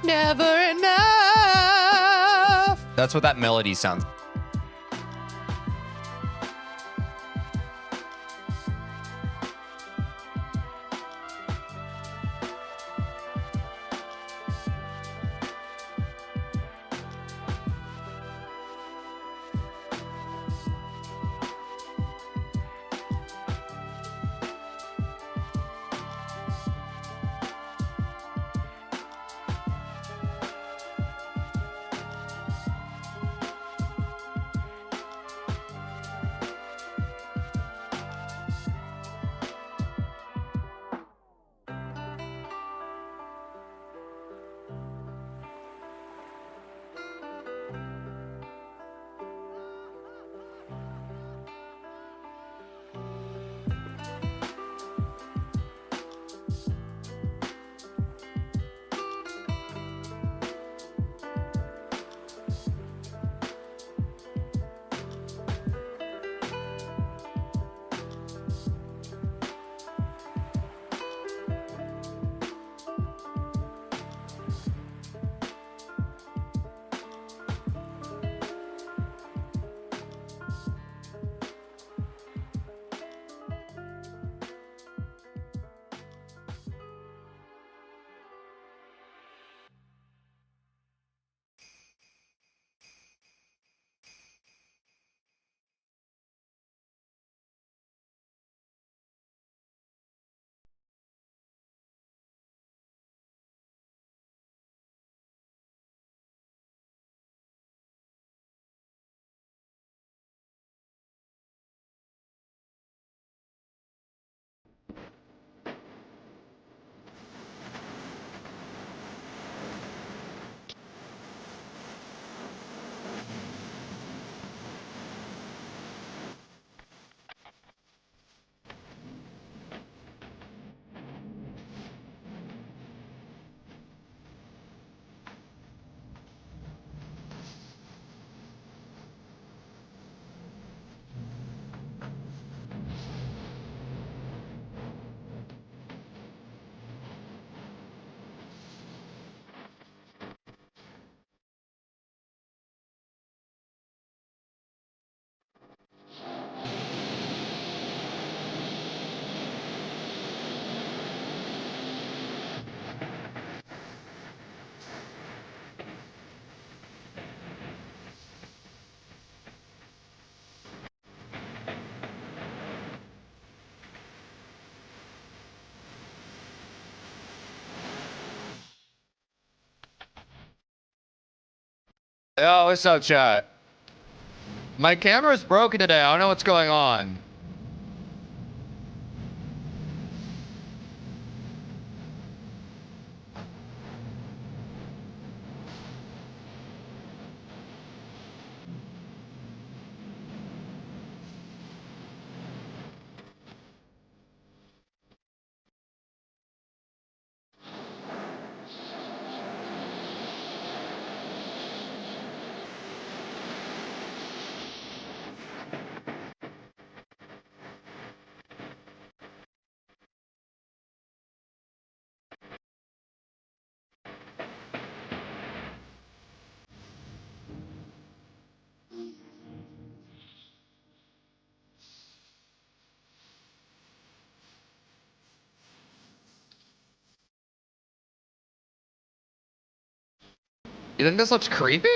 Never enough. That's what that melody sounds like. Yo, what's up, chat? My camera's broken today. I don't know what's going on. You think this looks creepy?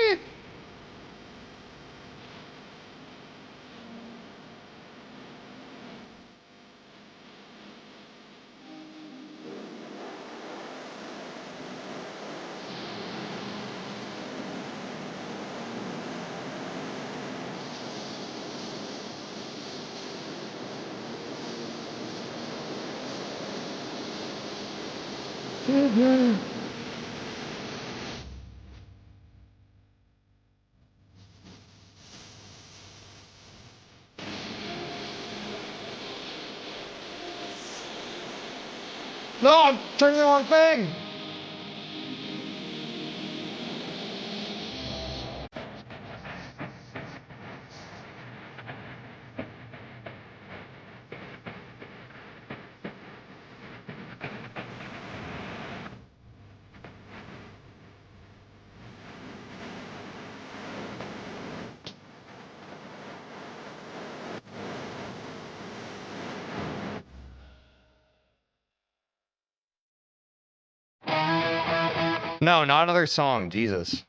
No, I'm turning the wrong thing! No, not another song. Jesus.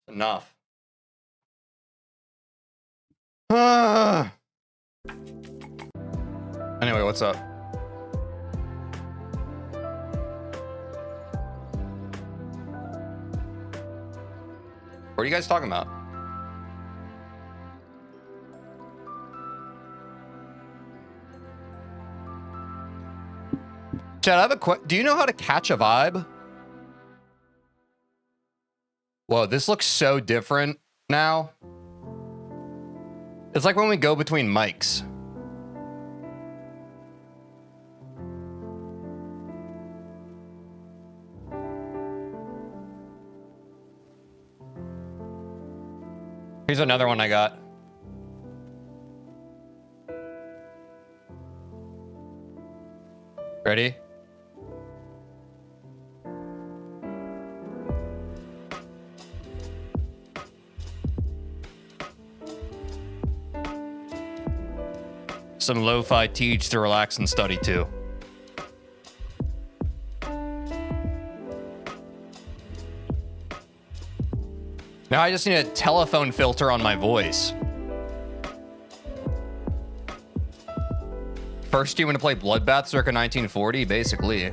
Enough. Anyway, what's up? What are you guys talking about? Chad, I have a question. Do you know how to catch a vibe? Whoa, this looks so different now. It's like when we go between mics. Here's another one I got. Ready? Some lo-fi teach to relax and study too. Now I just need a telephone filter on my voice. First you want to play Bloodbath circa 1940, basically.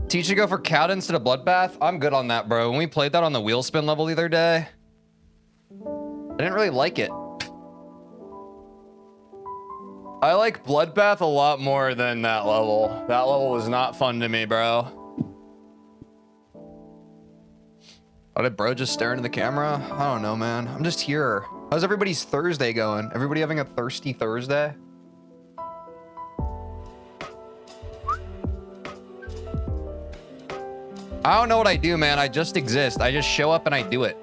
Teach to go for Cat instead of Bloodbath? I'm good on that, bro. When we played that on the wheel spin level the other day, I didn't really like it. I like Bloodbath a lot more than that level. That level was not fun to me, bro. Oh, did bro just stare into the camera? I don't know, man. I'm just here. How's everybody's Thursday going? Everybody having a thirsty Thursday? I don't know what I do, man. I just exist. I just show up and I do it.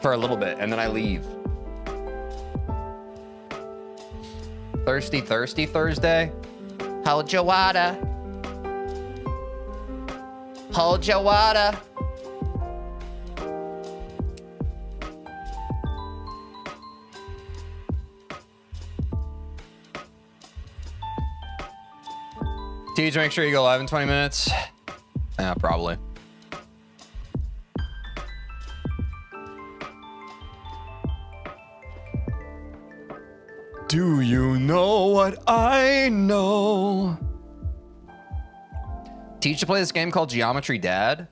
For a little bit, and then I leave. Thirsty Thursday? Hold your water. Hold your water. Teej, make sure you go live in 20 minutes. Yeah, probably. Do you know what I know? Teach to play this game called Geometry Dad.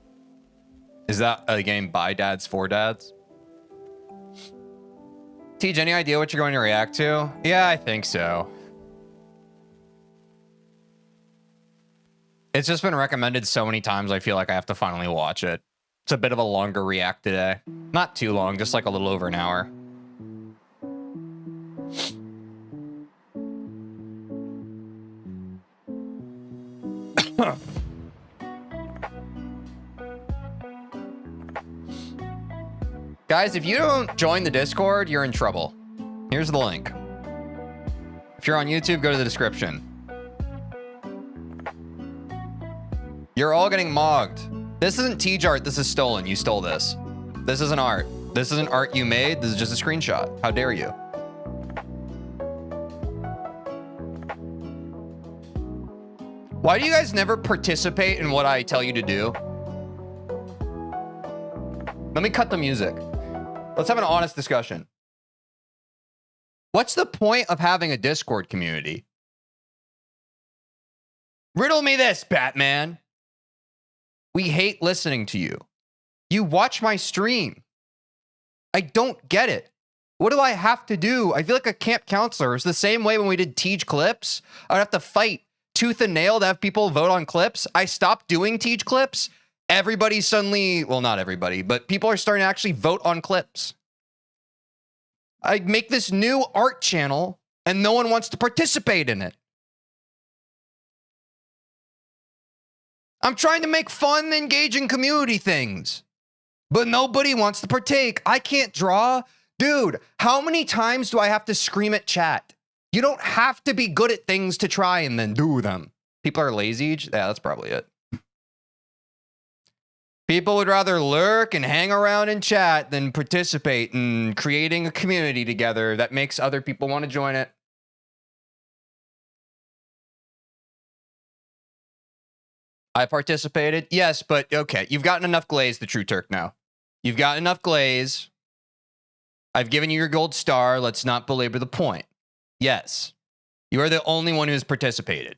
Is that a game by dads for dads? Teej, any idea what you're going to react to? Yeah, I think so. It's just been recommended so many times, I feel like I have to finally watch it. It's a bit of a longer react today. Not too long, just like a little over an hour. Guys, if you don't join the Discord, you're in trouble. Here's the link. If you're on YouTube, go to the description. You're all getting mogged. This isn't Teej art, this is stolen. You stole this. This isn't art. This isn't art you made, this is just a screenshot. How dare you? Why do you guys never participate in what I tell you to do? Let me cut the music. Let's have an honest discussion. What's the point of having a Discord community? Riddle me this, Batman. We hate listening to you. You watch my stream. I don't get it. What do I have to do? I feel like a camp counselor. It's the same way when we did Teej clips. I'd have to fight tooth and nail to have people vote on clips. I stopped doing Teej clips. Everybody suddenly, well, not everybody, but people are starting to actually vote on clips. I make this new art channel and no one wants to participate in it. I'm trying to make fun, engaging community things. but nobody wants to partake. I can't draw. Dude, how many times do I have to scream at chat? You don't have to be good at things to try and then do them. People are lazy. Yeah, that's probably it. People would rather lurk and hang around in chat than participate in creating a community together that makes other people want to join it. I participated. Yes, but okay. You've gotten enough glaze, the True Turk now. You've got enough glaze. I've given you your gold star. Let's not belabor the point. Yes. You are the only one who's participated.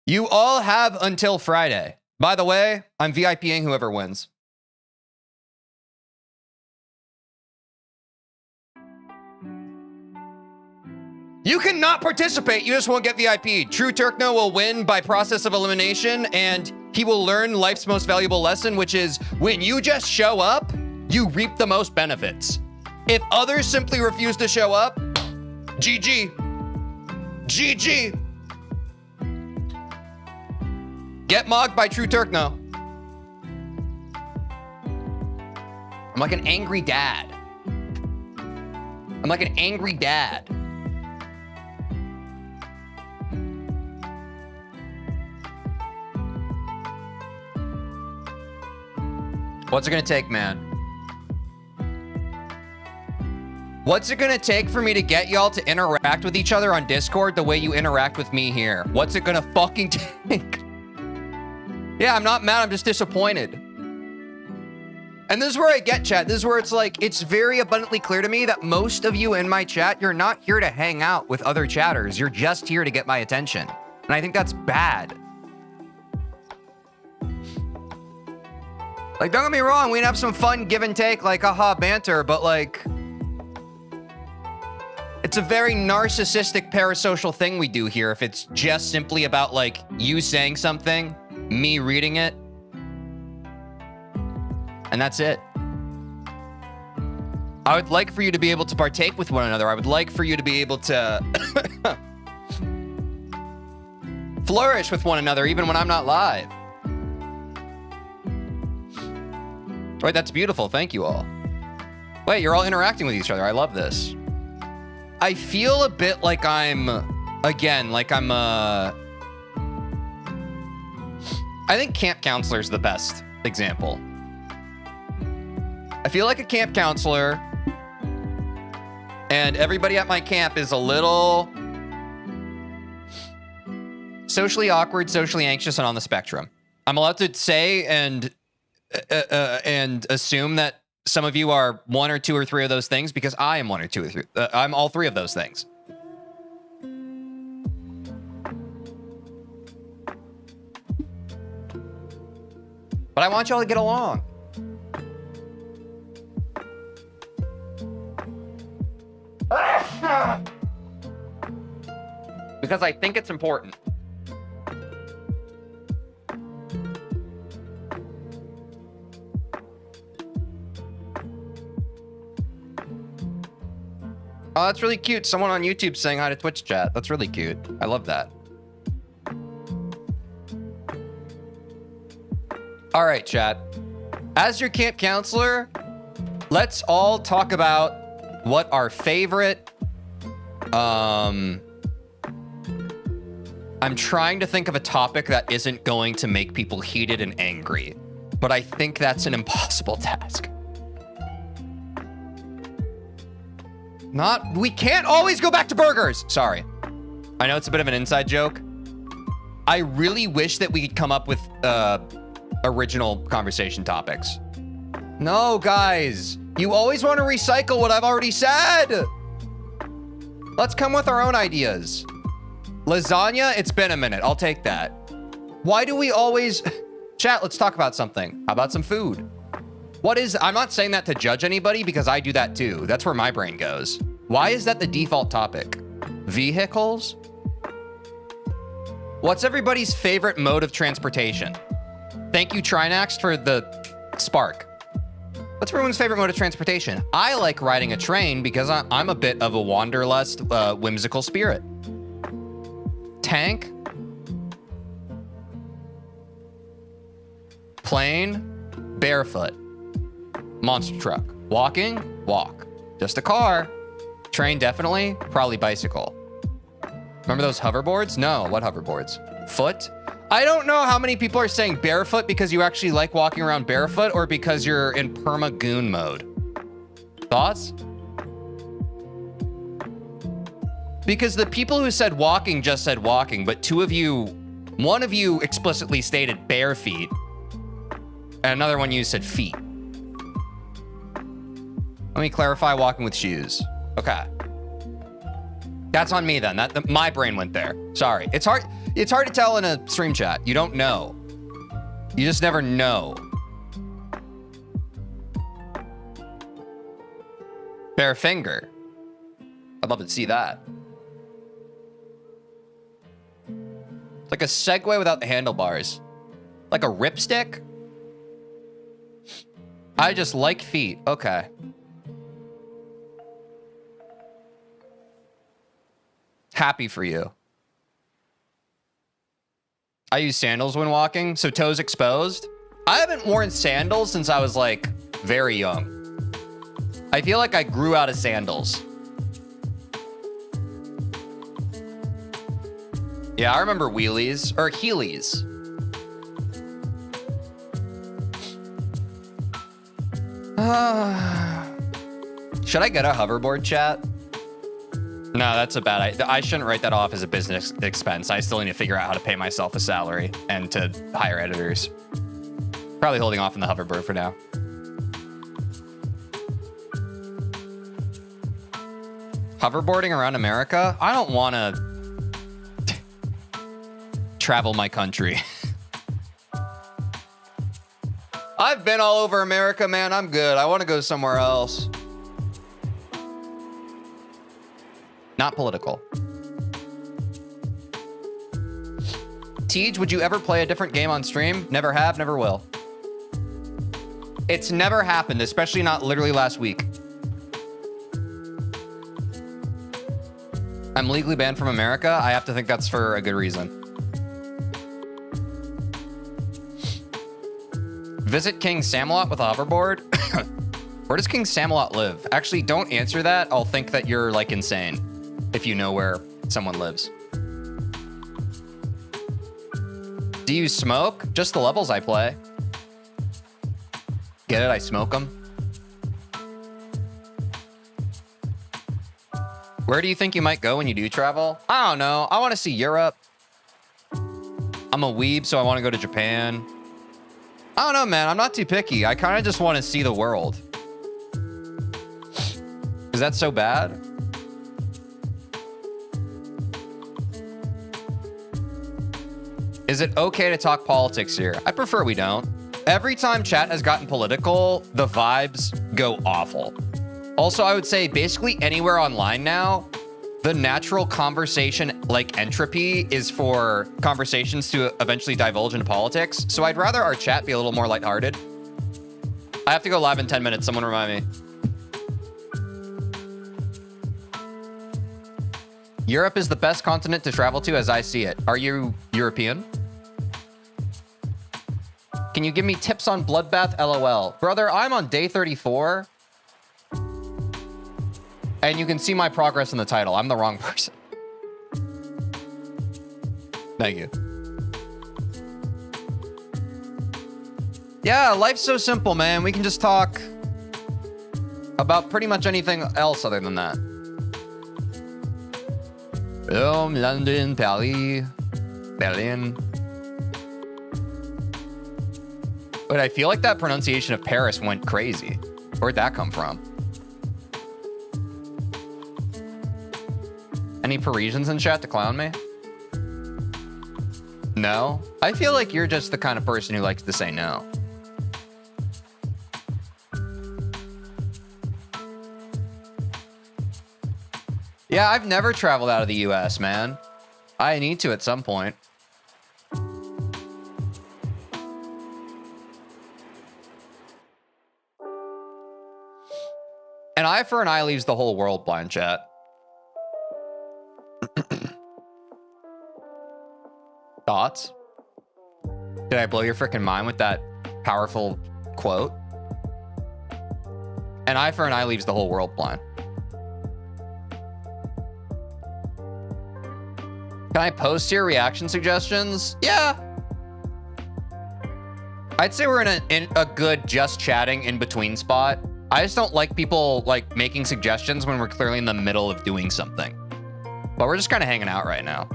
You all have until Friday. By the way, I'm VIPing whoever wins. You cannot participate. You just won't get VIP. True Turkno will win by process of elimination, and he will learn life's most valuable lesson, which is when you just show up, you reap the most benefits. If others simply refuse to show up, GG. GG. Get mogged by True Turkno. I'm like an angry dad. I'm like an angry dad. What's it gonna take, man? What's it gonna take for me to get y'all to interact with each other on Discord the way you interact with me here? What's it gonna fucking take? Yeah, I'm not mad, I'm just disappointed. And this is where I get chat. This is where it's like, it's very abundantly clear to me that most of you in my chat, you're not here to hang out with other chatters. You're just here to get my attention. And I think that's bad. Like, don't get me wrong, we can have some fun give and take, like, aha, banter, but like, it's a very narcissistic parasocial thing we do here if it's just simply about, like, you saying something, me reading it, and that's it. I would like for you to be able to partake with one another. I would like for you to be able to flourish with one another even when I'm not live. Right, that's beautiful. Thank you all. Wait, you're all interacting with each other. I love this. I feel a bit like I'm, again, like I'm, I think camp counselor is the best example. I feel like a camp counselor, and everybody at my camp is a little socially awkward, socially anxious, and on the spectrum. I'm allowed to say and assume that some of you are one or two or three of those things because I am one or two or three. I'm all three of those things. But I want y'all to get along. Because I think it's important. Oh, that's really cute. Someone on YouTube saying hi to Twitch chat. That's really cute. I love that. All right, chat. As your camp counselor, let's all talk about what our favorite... I'm trying to think of a topic that isn't going to make people heated and angry, but I think that's an impossible task. We can't always go back to burgers. Sorry. I know it's a bit of an inside joke. I really wish that we could come up with original conversation topics. No, guys. You always want to recycle what I've already said. Let's come with our own ideas. Lasagna, it's been a minute. I'll take that. Why do we always... Chat, let's talk about something. How about some food? I'm not saying that to judge anybody because I do that too. That's where my brain goes. Why is that the default topic? Vehicles? What's everybody's favorite mode of transportation? Thank you, Trinax, for the spark. What's everyone's favorite mode of transportation? I like riding a train because I'm a bit of a wanderlust, whimsical spirit. Tank? Plane? barefoot. Monster truck. Walking, walk. Just a car. Train, definitely. Probably bicycle. Remember those hoverboards? No, what hoverboards? Foot? I don't know how many people are saying barefoot because you actually like walking around barefoot or because you're in perma-goon mode. Thoughts? Because the people who said walking just said walking, but one of you explicitly stated bare feet, and another one you said feet. Let me clarify walking with shoes. Okay. That's on me then. My brain went there. Sorry. It's hard to tell in a stream chat. You don't know. You just never know. Bare finger. I'd love to see that. It's like a Segway without the handlebars. Like a ripstick? I just like feet. Okay. Happy for you. I use sandals when walking, so toes exposed. I haven't worn sandals since I was like very young. I feel like I grew out of sandals. Yeah, I remember wheelies or heelys. Should I get a hoverboard, chat? No, that's a bad idea. I shouldn't write that off as a business expense. I still need to figure out how to pay myself a salary and to hire editors. Probably holding off on the hoverboard for now. Hoverboarding around America? I don't want to travel my country. I've been all over America, man. I'm good. I want to go somewhere else. Not political. Tej, would you ever play a different game on stream? Never have, never will. It's never happened, especially not literally last week. I'm legally banned from America. I have to think that's for a good reason. Visit King Samelot with a hoverboard? Where does King Samelot live? Actually, don't answer that. I'll think that you're like insane if you know where someone lives. Do you smoke? Just the levels I play. Get it? I smoke them. Where do you think you might go when you do travel? I don't know. I want to see Europe. I'm a weeb, so I want to go to Japan. I don't know, man. I'm not too picky. I kind of just want to see the world. Is that so bad? Is it okay to talk politics here? I prefer we don't. Every time chat has gotten political, the vibes go awful. Also, I would say basically anywhere online now, the natural conversation like entropy is for conversations to eventually divulge into politics. So I'd rather our chat be a little more lighthearted. I have to go live in 10 minutes. Someone remind me. Europe is the best continent to travel to as I see it. Are you European? Can you give me tips on Bloodbath? LOL. Brother, I'm on day 34. And you can see my progress in the title. I'm the wrong person. Thank you. Yeah, life's so simple, man. We can just talk about pretty much anything else other than that. Rome, London, Paris, Berlin. But I feel like that pronunciation of Paris went crazy. Where'd that come from? Any Parisians in chat to clown me? No? I feel like you're just the kind of person who likes to say no. Yeah, I've never traveled out of the US, man. I need to at some point. An eye for an eye leaves the whole world blind, chat. Thoughts? Did I blow your freaking mind with that powerful quote. An eye for an eye leaves the whole world blind. Can I post here reaction suggestions? Yeah. I'd say we're in a good just chatting in between spot. I just don't like people like making suggestions when we're clearly in the middle of doing something. But we're just kind of hanging out right now.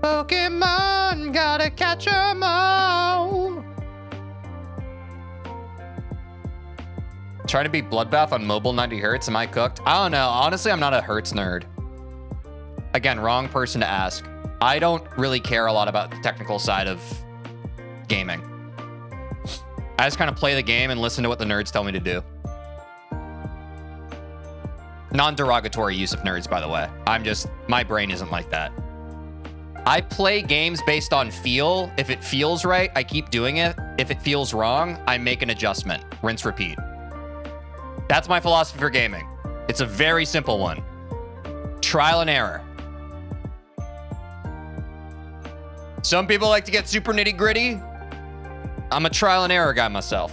Pokemon, gotta catch 'em all. Trying to beat Bloodbath on mobile 90 hertz. Am I cooked? I don't know. Honestly, I'm not a hertz nerd. Again, wrong person to ask. I don't really care a lot about the technical side of gaming. I just kind of play the game and listen to what the nerds tell me to do. Non-derogatory use of nerds, by the way. My brain isn't like that. I play games based on feel. If it feels right, I keep doing it. If it feels wrong, I make an adjustment. Rinse, repeat. That's my philosophy for gaming. It's a very simple one. Trial and error. Some people like to get super nitty gritty. I'm a trial and error guy myself.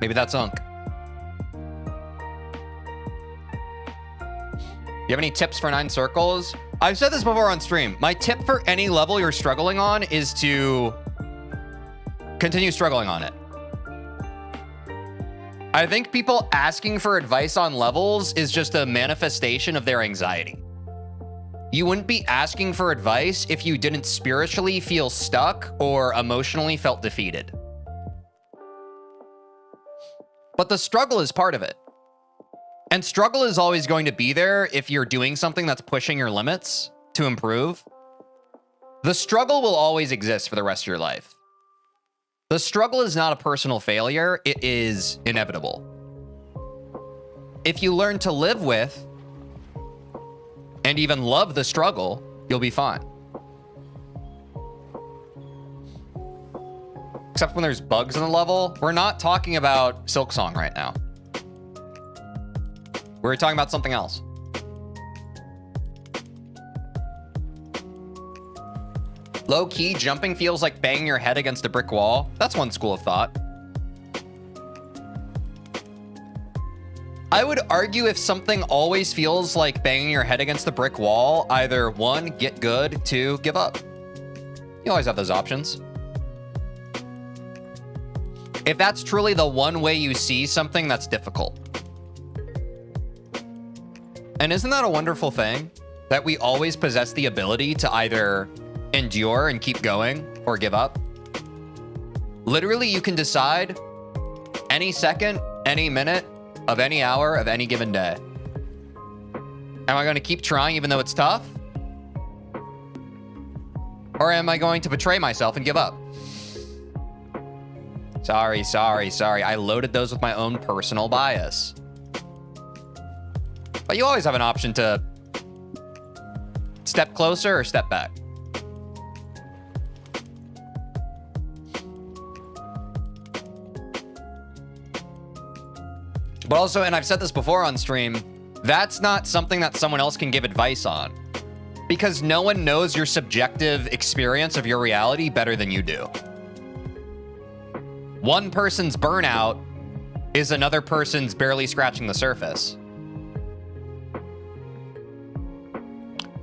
Maybe that's Unk. You have any tips for 9 circles? I've said this before on stream. My tip for any level you're struggling on is to continue struggling on it. I think people asking for advice on levels is just a manifestation of their anxiety. You wouldn't be asking for advice if you didn't spiritually feel stuck or emotionally felt defeated. But the struggle is part of it. And struggle is always going to be there if you're doing something that's pushing your limits to improve. The struggle will always exist for the rest of your life. The struggle is not a personal failure, it is inevitable. If you learn to live with and even love the struggle, you'll be fine. Except when there's bugs in the level. We're not talking about Silksong right now. We're talking about something else. Low-key, jumping feels like banging your head against a brick wall. That's one school of thought. I would argue if something always feels like banging your head against the brick wall, either 1, get good, 2, give up. You always have those options. If that's truly the one way you see something, that's difficult. And isn't that a wonderful thing? That we always possess the ability to either endure and keep going or give up? Literally, you can decide any second, any minute of any hour of any given day. Am I going to keep trying even though it's tough? Or am I going to betray myself and give up? Sorry. I loaded those with my own personal bias. But you always have an option to step closer or step back. But also, and I've said this before on stream, that's not something that someone else can give advice on. Because no one knows your subjective experience of your reality better than you do. One person's burnout is another person's barely scratching the surface.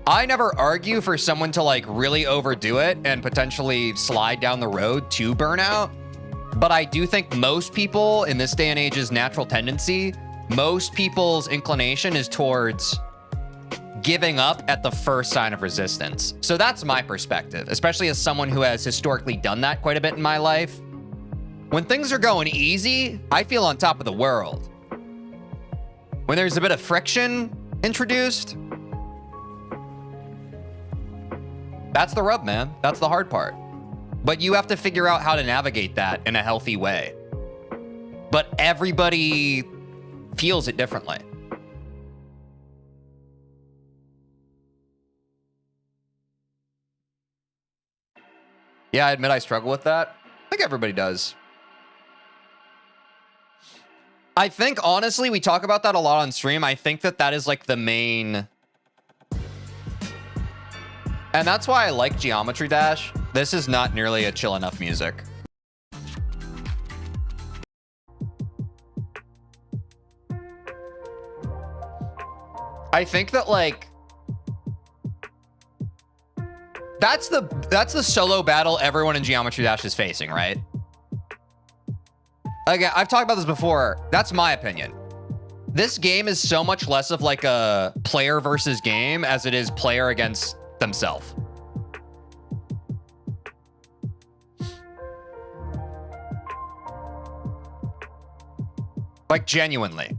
I never argue for someone to like really overdo it and potentially slide down the road to burnout. But I do think most people in this day and age's natural tendency, most people's inclination is towards giving up at the first sign of resistance. So that's my perspective, especially as someone who has historically done that quite a bit in my life. When things are going easy, I feel on top of the world. When there's a bit of friction introduced, that's the rub, man. That's the hard part. But you have to figure out how to navigate that in a healthy way. But everybody feels it differently. Yeah, I admit I struggle with that. I think everybody does. I think, honestly, we talk about that a lot on stream. I think that that is like the main And that's why I like Geometry Dash. This is not nearly a chill enough music. I think that like that's the solo battle everyone in Geometry Dash is facing, right? Again, I've talked about this before. That's my opinion. This game is so much less of like a player versus game as it is player against themselves. Like genuinely.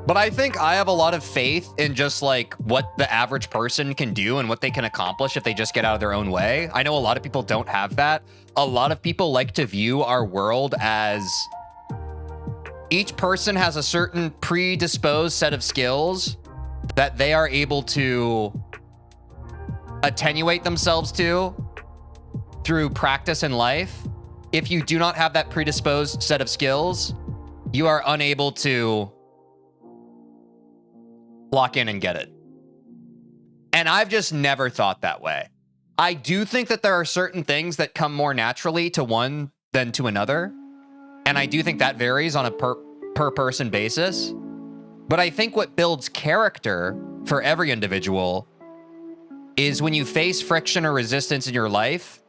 But I think I have a lot of faith in just like what the average person can do and what they can accomplish if they just get out of their own way. I know a lot of people don't have that. A lot of people like to view our world as each person has a certain predisposed set of skills that they are able to attenuate themselves to through practice in life. If you do not have that predisposed set of skills, you are unable to lock in and get it. And I've just never thought that way. I do think that there are certain things that come more naturally to one than to another. And I do think that varies on a per person basis. But I think what builds character for every individual is when you face friction or resistance in your life,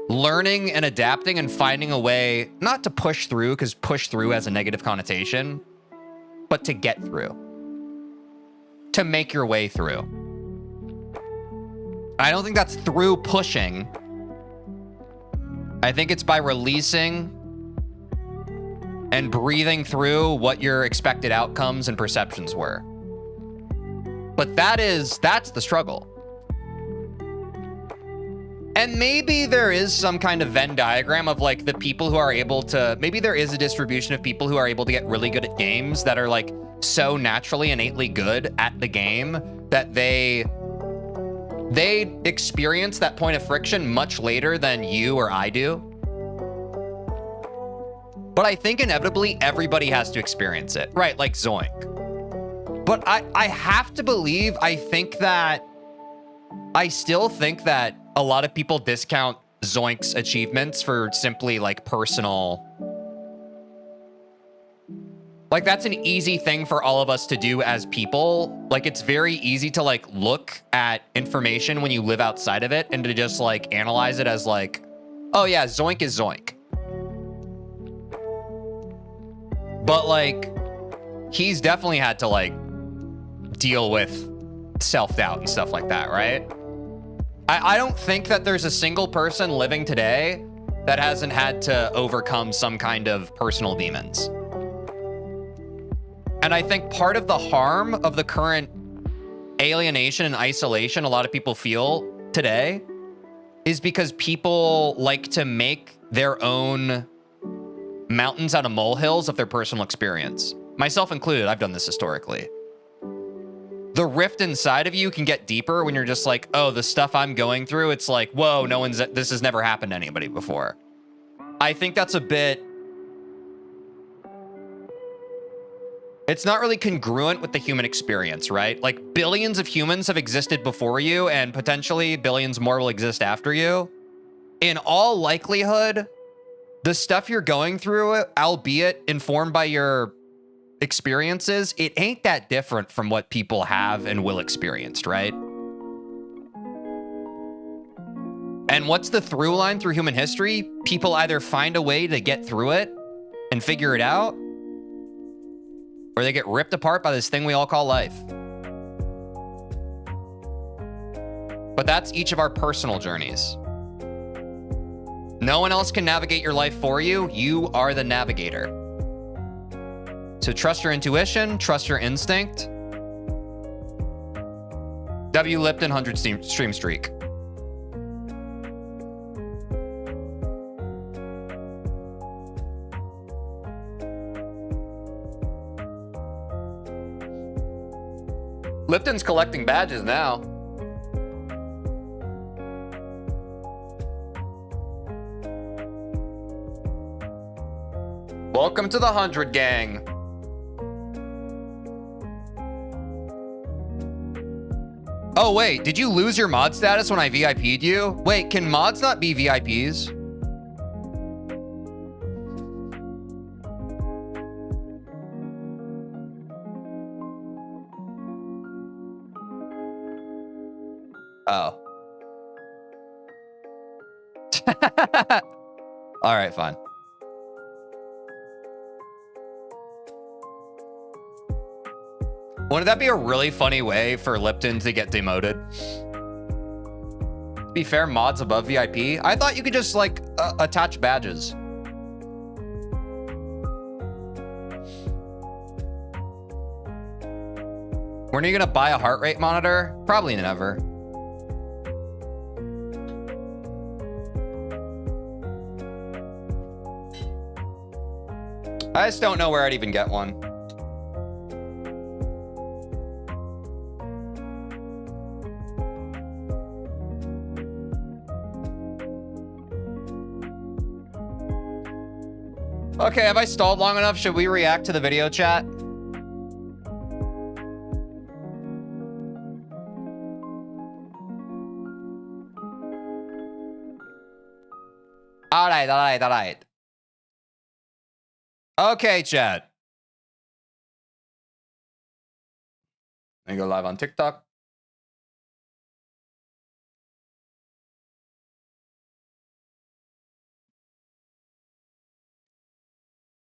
learning and adapting and finding a way, not to push through, because push through has a negative connotation, but to get through. To make your way through. I don't think that's through pushing. I think it's by releasing and breathing through what your expected outcomes and perceptions were. But that's the struggle. And maybe there is some kind of Venn diagram of like the people who are able to, maybe there is a distribution of people who are able to get really good at games that are like so naturally, innately good at the game that they experience that point of friction much later than you or I do. But I think inevitably everybody has to experience it, right? Like Zoink. But I have to believe, I still think that a lot of people discount Zoink's achievements for simply like personal. Like that's an easy thing for all of us to do as people. Like it's very easy to like look at information when you live outside of it and to just like analyze it as like, oh yeah, Zoink is Zoink. But like, he's definitely had to like deal with self-doubt and stuff like that, right? I don't think that there's a single person living today that hasn't had to overcome some kind of personal demons. And I think part of the harm of the current alienation and isolation a lot of people feel today is because people like to make their own mountains out of molehills of their personal experience. Myself included, I've done this historically. The rift inside of you can get deeper when you're just like, oh, the stuff I'm going through, it's like, whoa, this has never happened to anybody before. I think that's a bit, it's not really congruent with the human experience, right? Like billions of humans have existed before you and potentially billions more will exist after you. In all likelihood, the stuff you're going through, albeit informed by your experiences, it ain't that different from what people have and will experience, right? And what's the through line through human history? People either find a way to get through it and figure it out, or they get ripped apart by this thing we all call life. But that's each of our personal journeys. No one else can navigate your life for you. You are the navigator. So trust your intuition, trust your instinct. W. Lipton, 100 stream streak. Lipton's collecting badges now. Welcome to the 100 gang. Oh, wait, did you lose your mod status when I VIP'd you? Wait, can mods not be VIPs? Oh. All right, fine. Wouldn't that be a really funny way for Lipton to get demoted? To be fair, mods above VIP. I thought you could just like attach badges. When are you gonna buy a heart rate monitor? Probably never. I just don't know where I'd even get one. Okay, have I stalled long enough? Should we react to the video chat? All right. Okay, chat. Let me go live on TikTok.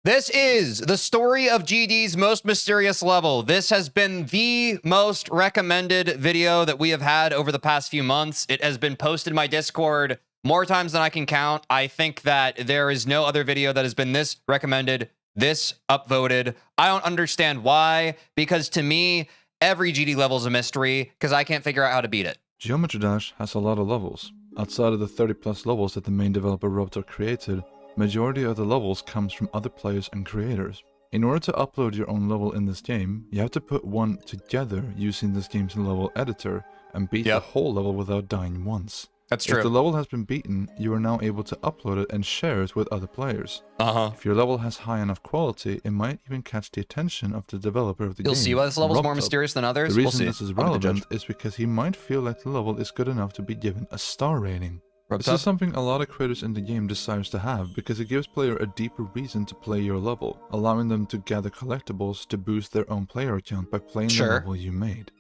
This is the story of GD's most mysterious level. This has been the most recommended video that we have had over the past few months. It has been posted in my Discord more times than I can count. I think that there is no other video that has been this recommended, this upvoted. I don't understand why, because to me, every GD level is a mystery because I can't figure out how to beat it. Geometry Dash has a lot of levels. Outside of the 30+ levels that the main developer Robotop created, majority of the levels comes from other players and creators. In order to upload your own level in this game, you have to put one together using this game's level editor and beat the whole level without dying once. That's true. If the level has been beaten, you are now able to upload it and share it with other players. Uh-huh. If your level has high enough quality, it might even catch the attention of the developer of the game. You'll see why this level is more mysterious than others. The reason this is relevant is because he might feel like the level is good enough to be given a star rating. This is something a lot of creators in the game desires to have because it gives player a deeper reason to play your level, allowing them to gather collectibles to boost their own player account by playing the level you made.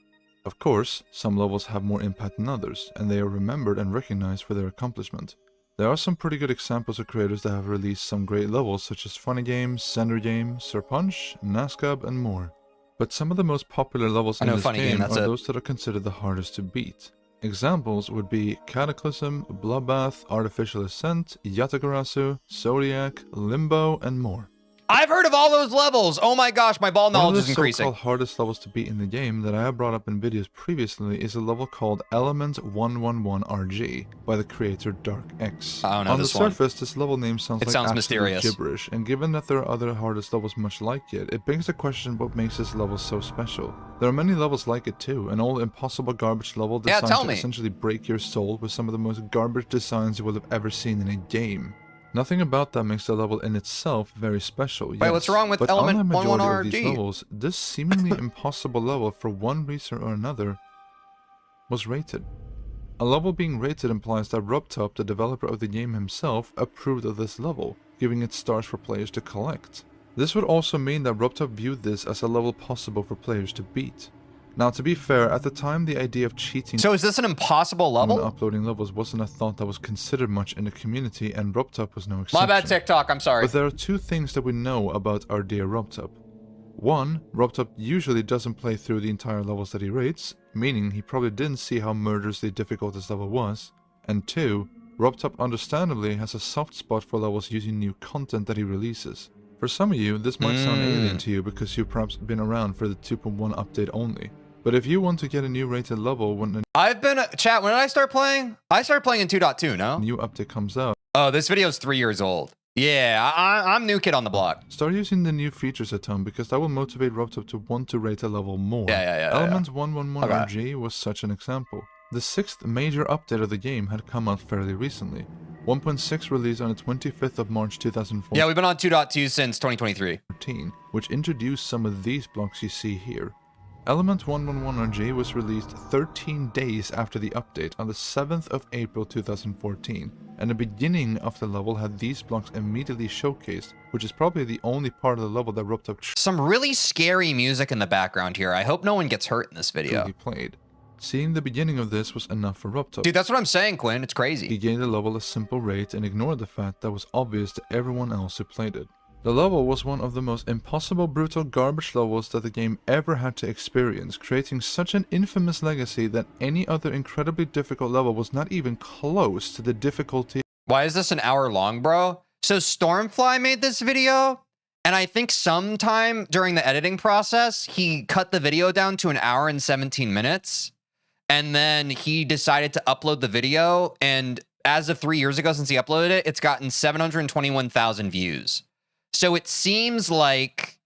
Of course, some levels have more impact than others, and they are remembered and recognized for their accomplishment. There are some pretty good examples of creators that have released some great levels such as Funny Games, Sender Game, Sir Punch, Nascab, and more. But some of the most popular levels in this game are those that are considered the hardest to beat. Examples would be Cataclysm, Bloodbath, Artificial Ascent, Yatagarasu, Zodiac, Limbo, and more. I've heard of all those levels. Oh my gosh, my ball knowledge is increasing. One of the so-called hardest levels to beat in the game that I have brought up in videos previously is a level called Element 111RG by the creator DarkX. I don't know On this the surface, this level name sounds like mysterious gibberish, and given that there are other hardest levels much like it, it begs the question what makes this level so special. There are many levels like it too, an old impossible garbage level designed to essentially break your soul with some of the most garbage designs you will have ever seen in a game. Nothing about that makes the level in itself very special. Wait, what's wrong with Element 111RG? These levels, this seemingly impossible level, for one reason or another, was rated. A level being rated implies that Robotop, the developer of the game himself, approved of this level, giving it stars for players to collect. This would also mean that Robotop viewed this as a level possible for players to beat. Now, to be fair, at the time, the idea of cheating... So is this an impossible level? ...when uploading levels wasn't a thought that was considered much in the community, and Robotop was no exception. My bad, TikTok, I'm sorry. But there are two things that we know about our dear Robotop. One, Robotop usually doesn't play through the entire levels that he rates, meaning he probably didn't see how murderously difficult this level was. And two, Robotop understandably has a soft spot for levels using new content that he releases. For some of you, this might sound alien to you because you've perhaps been around for the 2.1 update only. But if you want to get a new rated level when chat, when did I start playing? I started playing in 2.2, no? A new update comes out. Oh, this video is 3 years old. Yeah, I'm new kid on the block. Start using the new features at home because that will motivate Robotop to want to rate a level more. Element 111RG was such an example. The 6th major update of the game had come out fairly recently. 1.6 released on the 25th of March 2014. Yeah, we've been on 2.2 since 2023. Which introduced some of these blocks you see here. Element 111RG was released 13 days after the update on the 7th of April 2014, and the beginning of the level had these blocks immediately showcased, which is probably the only part of the level that Ruptup Some really scary music in the background here. I hope no one gets hurt in this video. truly played. Seeing the beginning of this was enough for Ruptup. Dude, that's what I'm saying, Quinn. It's crazy. He gave the level a simple rate and ignored the fact that was obvious to everyone else who played it. The level was one of the most impossible, brutal garbage levels that the game ever had to experience, creating such an infamous legacy that any other incredibly difficult level was not even close to the difficulty. Why is this an hour long, bro? So Stormfly made this video, and I think sometime during the editing process, he cut the video down to an hour and 17 minutes, and then he decided to upload the video, and as of 3 years ago since he uploaded it, it's gotten 721,000 views. So it seems like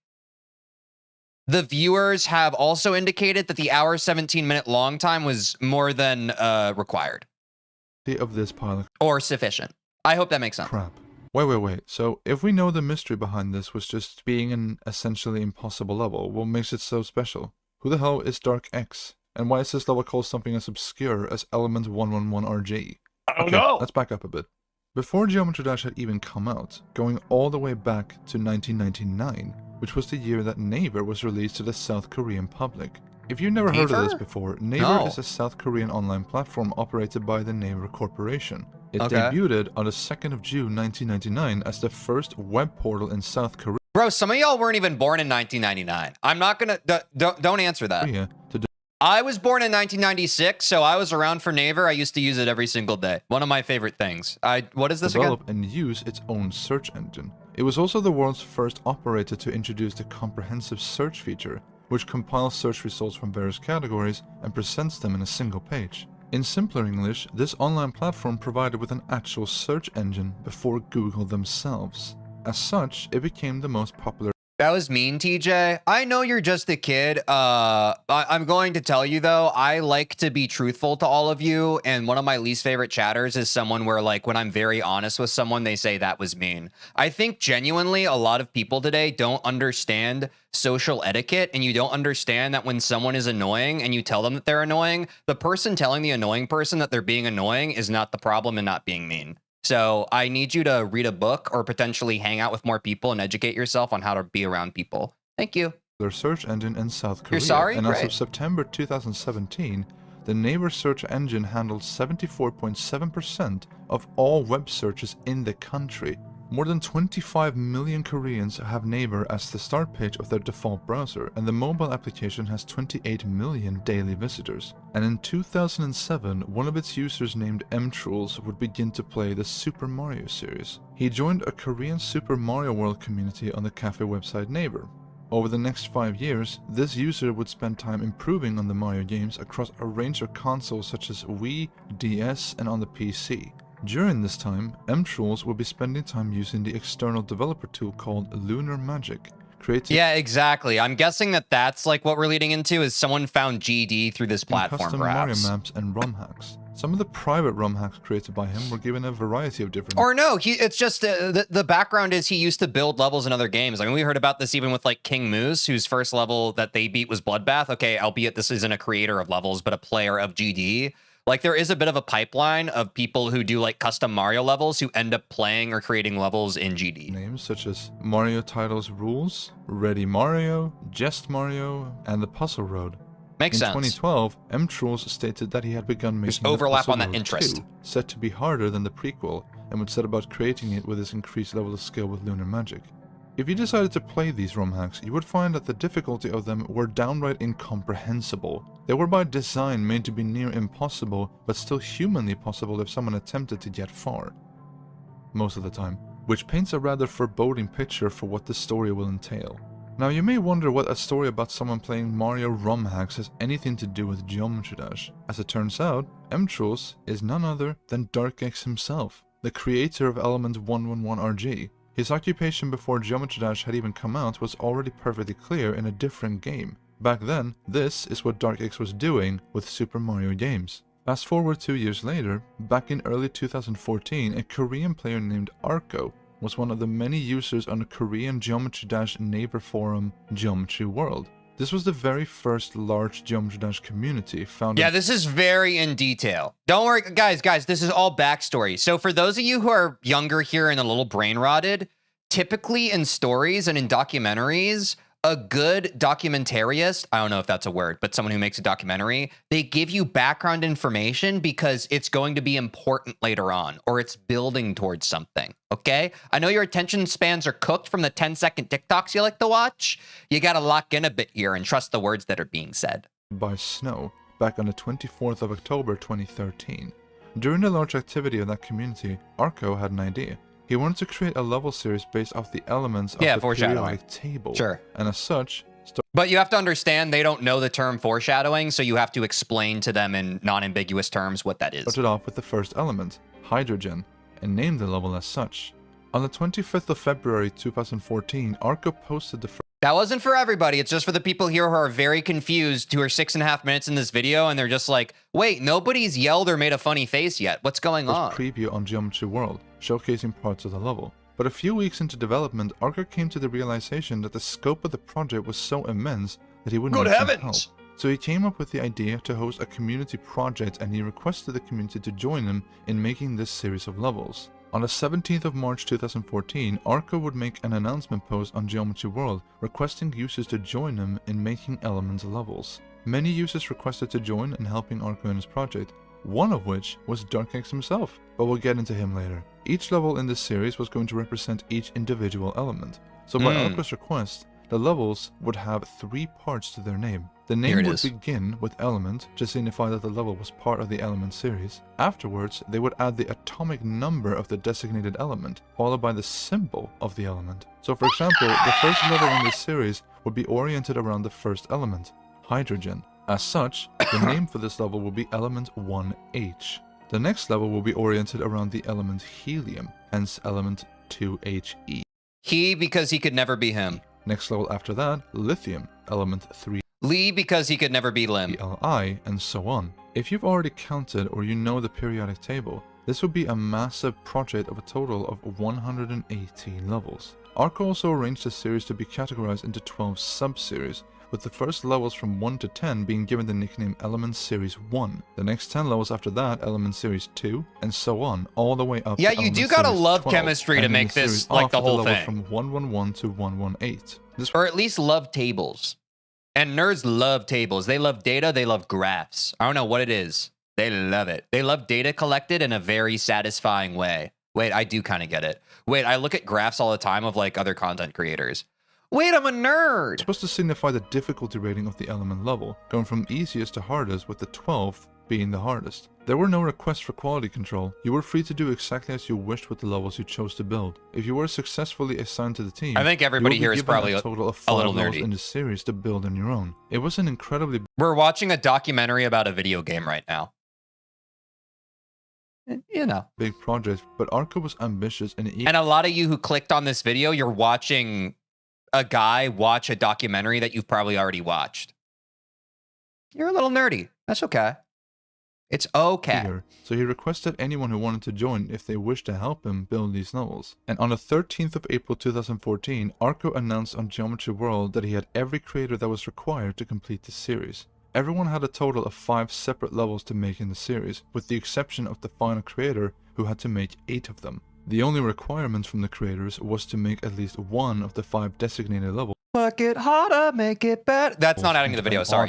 the viewers have also indicated that the hour 17-minute long time was more than required. Of this pile of or sufficient. I hope that makes sense. crap. Wait. So if we know the mystery behind this was just being an essentially impossible level, what makes it so special? Who the hell is DarkX? And why is this level called something as obscure as Element 111RG? I don't know. Let's back up a bit. Before Geometry Dash had even come out, going all the way back to 1999, which was the year that Naver was released to the South Korean public. If you've never heard of this before, Naver is a South Korean online platform operated by the Naver Corporation. It debuted on the 2nd of June 1999 as the first web portal in South Korea. Bro, some of y'all weren't even born in 1999. I'm not gonna, don't answer that. I was born in 1996, so I was around for Naver. I used to use it every single day. One of my favorite things. What is this develop again? and use its own search engine. It was also the world's first operator to introduce the comprehensive search feature, which compiles search results from various categories and presents them in a single page. In simpler English, this online platform provided with an actual search engine before Google themselves. As such, it became the most popular. That was mean, TJ. I know you're just a kid. I'm going to tell you, though, I like to be truthful to all of you. And one of my least favorite chatters is someone where, like, when I'm very honest with someone, they say that was mean. I think genuinely a lot of people today don't understand social etiquette, and you don't understand that when someone is annoying and you tell them that they're annoying, the person telling the annoying person that they're being annoying is not the problem and not being mean. So I need you to read a book or potentially hang out with more people and educate yourself on how to be around people. Thank you. Their search engine in South Korea. You're sorry? And Great. as of September 2017, the Naver search engine handled 74.7% of all web searches in the country. More than 25 million Koreans have Naver as the start page of their default browser, and the mobile application has 28 million daily visitors. And in 2007, one of its users named mTruls would begin to play the Super Mario series. He joined a Korean Super Mario World community on the cafe website Naver. Over the next 5 years, this user would spend time improving on the Mario games across a range of consoles such as Wii, DS, and on the PC. During this time, mTrolls will be spending time using the external developer tool called Lunar Magic. Yeah, exactly. I'm guessing that that's like what we're leading into is someone found GD through this platform, custom perhaps. Mario maps and ROM hacks. Some of the private ROM hacks created by him were given a variety of different... Or no, it's just the background is he used to build levels in other games. I mean, we heard about this even with like King Moose, whose first level that they beat was Bloodbath. Okay, albeit this isn't a creator of levels, but a player of GD. Like, there is a bit of a pipeline of people who do, like, custom Mario levels who end up playing or creating levels in GD. Names such as Mario Titles Rules, Ready Mario, Jest Mario, and The Puzzle Road. Makes sense. In 2012, mTrolls stated that he had begun making There's overlap on that Road interest. 2, set to be harder than the prequel, and would set about creating it with his increased level of skill with Lunar Magic. If you decided to play these ROM hacks, you would find that the difficulty of them were downright incomprehensible. They were by design made to be near impossible, but still humanly possible if someone attempted to get far. Most of the time, which paints a rather foreboding picture for what the story will entail. Now you may wonder what a story about someone playing Mario ROM hacks has anything to do with Geometry Dash. As it turns out, mTrolls is none other than DarkX himself, the creator of Element 111RG. His occupation before Geometry Dash had even come out was already perfectly clear in a different game. Back then, this is what DarkX was doing with Super Mario games. Fast forward 2 years later, back in early 2014, a Korean player named Arco was one of the many users on the Korean Geometry Dash neighbor forum Geometry World. This was the very first large Geometry Dash community found. Yeah, this is very in detail. Don't worry, guys, this is all backstory. So for those of you who are younger here and a little brain rotted, typically in stories and in documentaries, a good documentariist, I don't know if that's a word, but someone who makes a documentary, they give you background information because it's going to be important later on, or it's building towards something, okay? I know your attention spans are cooked from the 10-second TikToks you like to watch. You got to lock in a bit here and trust the words that are being said. By snow, back on the 24th of October 2013. During the large activity of that community, Arco had an idea. He wanted to create a level series based off the elements of the periodic table. Sure. And as such... But you have to understand they don't know the term foreshadowing, so you have to explain to them in non-ambiguous terms what that is. Started off with the first element, hydrogen, and named the level as such. On the 25th of February 2014, Arco posted the first... That wasn't for everybody. It's just for the people here who are very confused, who are 6.5 minutes in this video, and they're just like, wait, nobody's yelled or made a funny face yet. What's going on? Preview on Geometry World, showcasing parts of the level. But a few weeks into development, Arco came to the realization that the scope of the project was so immense that he would need some help. So he came up with the idea to host a community project, and he requested the community to join him in making this series of levels. On the 17th of March 2014, Arco would make an announcement post on Geometry World requesting users to join him in making Elements levels. Many users requested to join in helping Arco in his project, one of which was DarkX himself, but we'll get into him later. Each level in this series was going to represent each individual element. So by Arco's request, the levels would have 3 parts to their name. The name would begin with element to signify that the level was part of the element series. Afterwards, they would add the atomic number of the designated element, followed by the symbol of the element. So for example, the first level in this series would be oriented around the first element, hydrogen. As such, the name for this level will be element 1H. The next level will be oriented around the element helium, hence element 2He. He, because he could never be him. Next level after that, lithium, element 3. Lee, because he could never be Lim. Li, and so on. If you've already counted or you know the periodic table, this would be a massive project of a total of 118 levels. Arco also arranged the series to be categorized into 12 sub-series, with the first levels from 1 to 10 being given the nickname Element Series 1. The next 10 levels after that, Element Series 2, and so on, all the way up to you do gotta love chemistry to make this like the whole thing. From 111 to 118. Or at least love tables. And nerds love tables. They love data, they love graphs. I don't know what it is. They love it. They love data collected in a very satisfying way. Wait, I do kind of get it. Wait, I look at graphs all the time of like other content creators. Wait, I'm a nerd! It's supposed to signify the difficulty rating of the element level, going from easiest to hardest, with the 12th being the hardest. There were no requests for quality control. You were free to do exactly as you wished with the levels you chose to build. If you were successfully assigned to the team, I think everybody here is probably a total of 5 little levels nerdy in the series to build on your own. It was an incredibly... We're watching a documentary about a video game right now. You know. Big project, but Arco was ambitious and... And a lot of you who clicked on this video, you're watching a guy watch a documentary that you've probably already watched. You're a little nerdy. That's okay. It's okay. So he requested anyone who wanted to join if they wished to help him build these levels. And on the 13th of April 2014, Arco announced on Geometry World that he had every creator that was required to complete the series. Everyone had a total of 5 separate levels to make in the series, with the exception of the final creator, who had to make 8 of them. The only requirement from the creators was to make at least 1 of the 5 designated levels. Work it harder, make it better. That's not adding to the video. Sorry.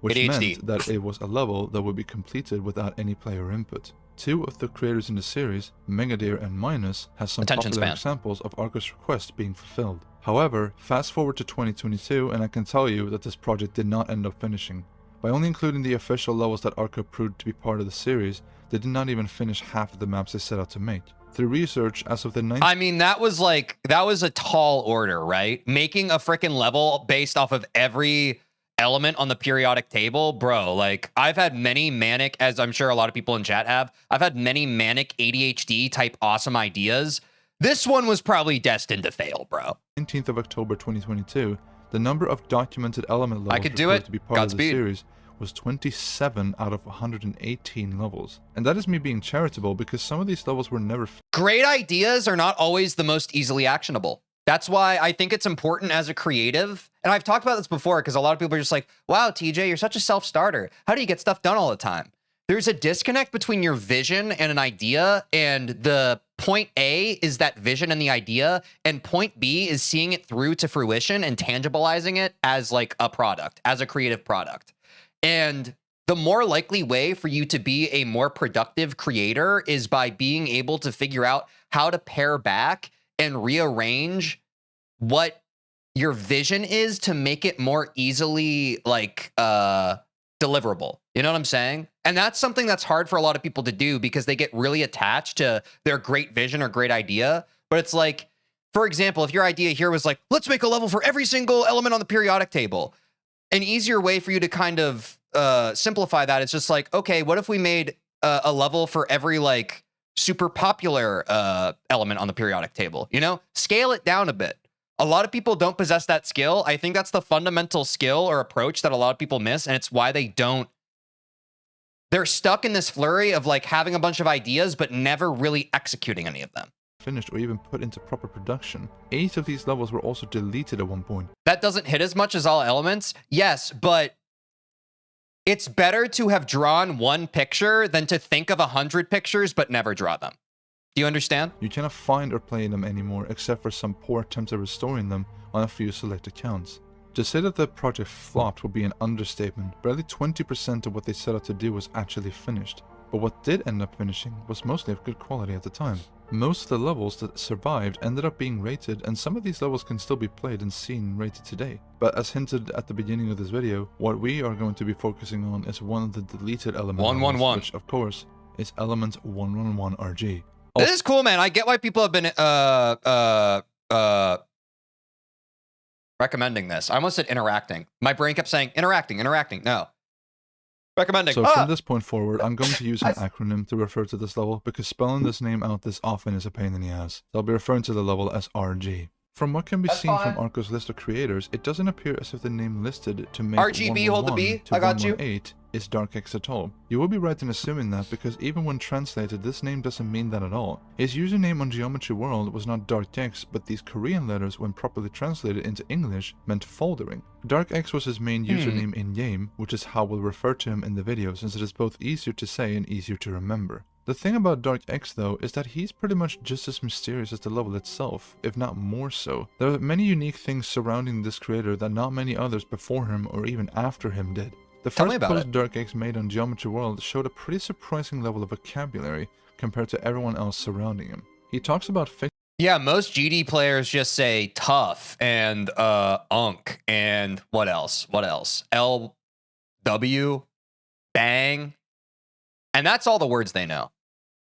Which ADHD. meant that it was a level that would be completed without any player input. 2 of the creators in the series, Megadeer and Minus, has some popular examples of Arco's request being fulfilled. However, fast forward to 2022 and I can tell you that this project did not end up finishing. By only including the official levels that Arco proved to be part of the series, they did not even finish half of the maps they set out to make. Through research, as of the 19th... I mean, that was a tall order, right? Making a freaking level based off of every element on the periodic table, bro. Like, I've had many manic, as I'm sure a lot of people in chat have, I've had many manic ADHD type awesome ideas. This one was probably destined to fail, bro. 19th of October 2022, the number of documented element levels to be part of the series was 27 out of 118 levels. And that is me being charitable because some of these levels were never... Great ideas are not always the most easily actionable. That's why I think it's important as a creative. And I've talked about this before because a lot of people are just like, wow, TJ, you're such a self-starter. How do you get stuff done all the time? There's a disconnect between your vision and an idea, and the point A is that vision and the idea, and point B is seeing it through to fruition and tangibilizing it as like a product, as a creative product. And the more likely way for you to be a more productive creator is by being able to figure out how to pare back and rearrange what your vision is to make it more easily like deliverable. You know what I'm saying? And that's something that's hard for a lot of people to do because they get really attached to their great vision or great idea. But it's like, for example, if your idea here was like, let's make a level for every single element on the periodic table. An easier way for you to kind of simplify that is just like, okay, what if we made a level for every like super popular element on the periodic table? You know, scale it down a bit. A lot of people don't possess that skill. I think that's the fundamental skill or approach that a lot of people miss, and it's why they don't. They're stuck in this flurry of like having a bunch of ideas, but never really executing any of them. Finished or even put into proper production. 8 of these levels were also deleted at one point. That doesn't hit as much as all elements, yes, but it's better to have drawn one picture than to think of 100 pictures but never draw them. Do you understand? You cannot find or play them anymore except for some poor attempts at restoring them on a few select accounts. To say that the project flopped would be an understatement. Barely 20% of what they set out to do was actually finished. But what did end up finishing was mostly of good quality at the time. Most of the levels that survived ended up being rated, and some of these levels can still be played and seen rated today. But as hinted at the beginning of this video, what we are going to be focusing on is one of the deleted elements, 111, which of course is element 111 RG. This is cool, man. I get why people have been recommending this. I almost said interacting. My brain kept saying interacting. No. Recommending. So from this point forward, I'm going to use an acronym to refer to this level because spelling this name out this often is a pain in the ass. So I'll be referring to the level as RG. From what can be seen from Arco's list of creators, it doesn't appear as if the name listed to make RGB, hold the B, I got you. 118 is DarkX at all. You will be right in assuming that because even when translated, this name doesn't mean that at all. His username on Geometry World was not DarkX, but these Korean letters, when properly translated into English, meant foldering. DarkX was his main username in-game, which is how we'll refer to him in the video since it is both easier to say and easier to remember. The thing about DarkX though is that he's pretty much just as mysterious as the level itself, if not more so. There are many unique things surrounding this creator that not many others before him or even after him did. The first post DarkX made on Geometry World showed a pretty surprising level of vocabulary compared to everyone else surrounding him. He talks about yeah, most GD players just say tough and unk and what else? LW, bang. And that's all the words they know.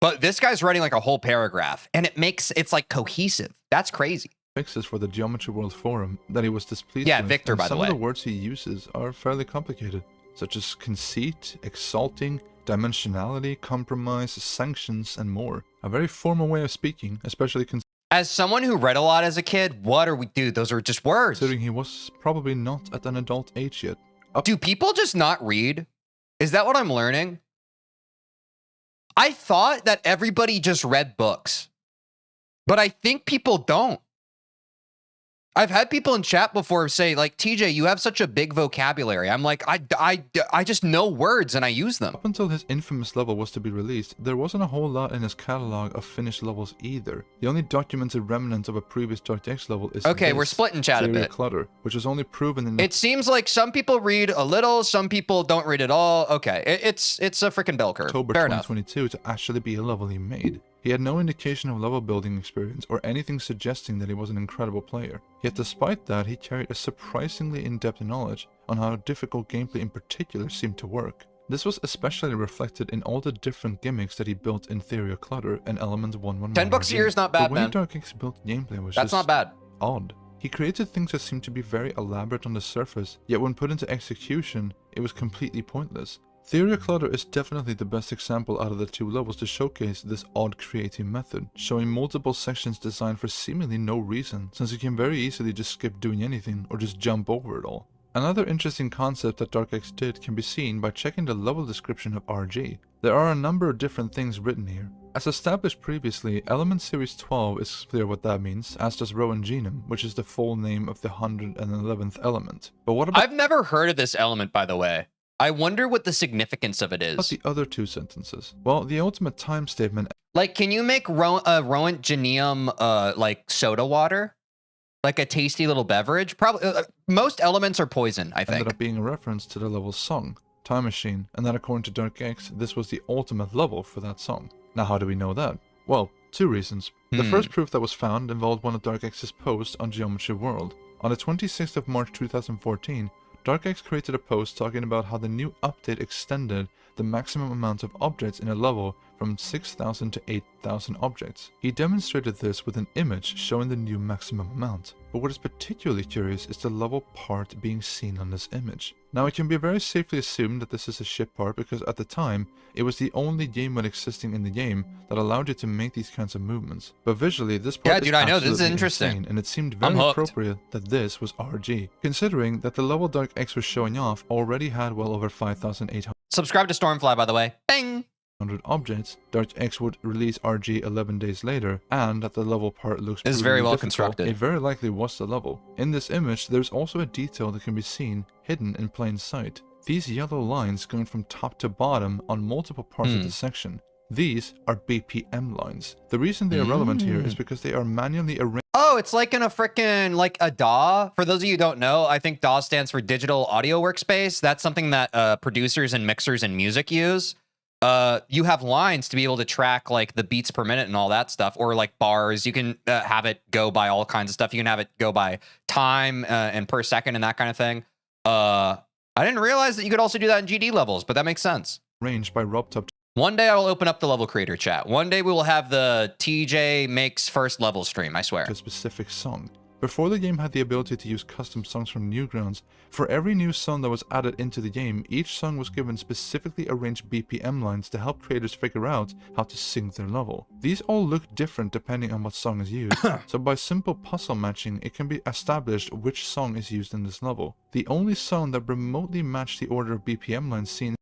But this guy's writing like a whole paragraph and it's like cohesive. That's crazy. Fixes for the Geometry World forum that he was displeased with. Victor, by the way. Some of the words he uses are fairly complicated, such as conceit, exalting, dimensionality, compromise, sanctions, and more. A very formal way of speaking, especially as someone who read a lot as a kid, what are we, dude? Those are just words. Considering he was probably not at an adult age yet. Do people just not read? Is that what I'm learning? I thought that everybody just read books, but I think people don't. I've had people in chat before say like, TJ, you have such a big vocabulary. I'm like, I just know words and I use them. Up until his infamous level was to be released, there wasn't a whole lot in his catalog of finished levels either. The only documented remnant of a previous DarkX level is okay, we're splitting chat a bit. Clutter, which was only proven in it seems like some people read a little, some people don't read at all. Okay, it's a freaking bell curve. October 2022 to actually be a level he made. He had no indication of level building experience or anything suggesting that he was an incredible player. Yet despite that, he carried a surprisingly in-depth knowledge on how difficult gameplay in particular seemed to work. This was especially reflected in all the different gimmicks that he built in Theory of Clutter and Element 111. 10 bucks a year is not bad, man. The way DarkX built gameplay was That's not bad. Odd. He created things that seemed to be very elaborate on the surface, yet when put into execution, it was completely pointless. Theory of Clutter is definitely the best example out of the two levels to showcase this odd creating method, showing multiple sections designed for seemingly no reason, since you can very easily just skip doing anything or just jump over it all. Another interesting concept that DarkX did can be seen by checking the level description of RG. There are a number of different things written here. As established previously, Element Series 12 is clear what that means, as does reconstruction, which is the full name of the 111th element. But what about— I've never heard of this element, by the way. I wonder what the significance of it is. the other two sentences? Well, the ultimate time statement— like, can you make reconstruction like soda water? Like a tasty little beverage? Probably. Most elements are poison, I think. ended up being a reference to the level's song, Time Machine, and that according to DarkX, this was the ultimate level for that song. Now, how do we know that? Well, two reasons. The first proof that was found involved one of DarkX's posts on Geometry World. On the 26th of March 2014, DarkX created a post talking about how the new update extended the maximum amount of objects in a level from 6,000 to 8,000 objects. He demonstrated this with an image showing the new maximum amount. But what is particularly curious is the level part being seen on this image. Now, it can be very safely assumed that this is a ship part because at the time, it was the only game mode existing in the game that allowed you to make these kinds of movements. But visually, this part is I know, this is absolutely interesting. insane, and it seemed very appropriate that this was RG, considering that the level DarkX was showing off already had well over 5,800 Subscribe to Stormfly, by the way. Bang! objects. DarkX would release RG 11 days later, and that the level part looks It's very well constructed. It very likely was the level. In this image, there's also a detail that can be seen hidden in plain sight. These yellow lines going from top to bottom on multiple parts of the section. These are BPM lines. The reason they are relevant here is because they are manually arranged. Oh, it's like in a frickin' like a DAW. For those of you who don't know, I think DAW stands for Digital Audio Workspace. That's something that producers and mixers and music use. You have lines to be able to track like the beats per minute and all that stuff, or like bars. You can have it go by all kinds of stuff. You can have it go by time and per second and that kind of thing. I didn't realize that you could also do that in GD levels, but that makes sense. Arranged by RobTop. One day I will open up the level creator chat. One day we will have the TJ makes first level stream, I swear. A specific song. Before the game had the ability to use custom songs from Newgrounds, for every new song that was added into the game, each song was given specifically arranged BPM lines to help creators figure out how to sync their level. These all look different depending on what song is used, so by simple puzzle matching, it can be established which song is used in this level. The only song that remotely matched the order of BPM lines seen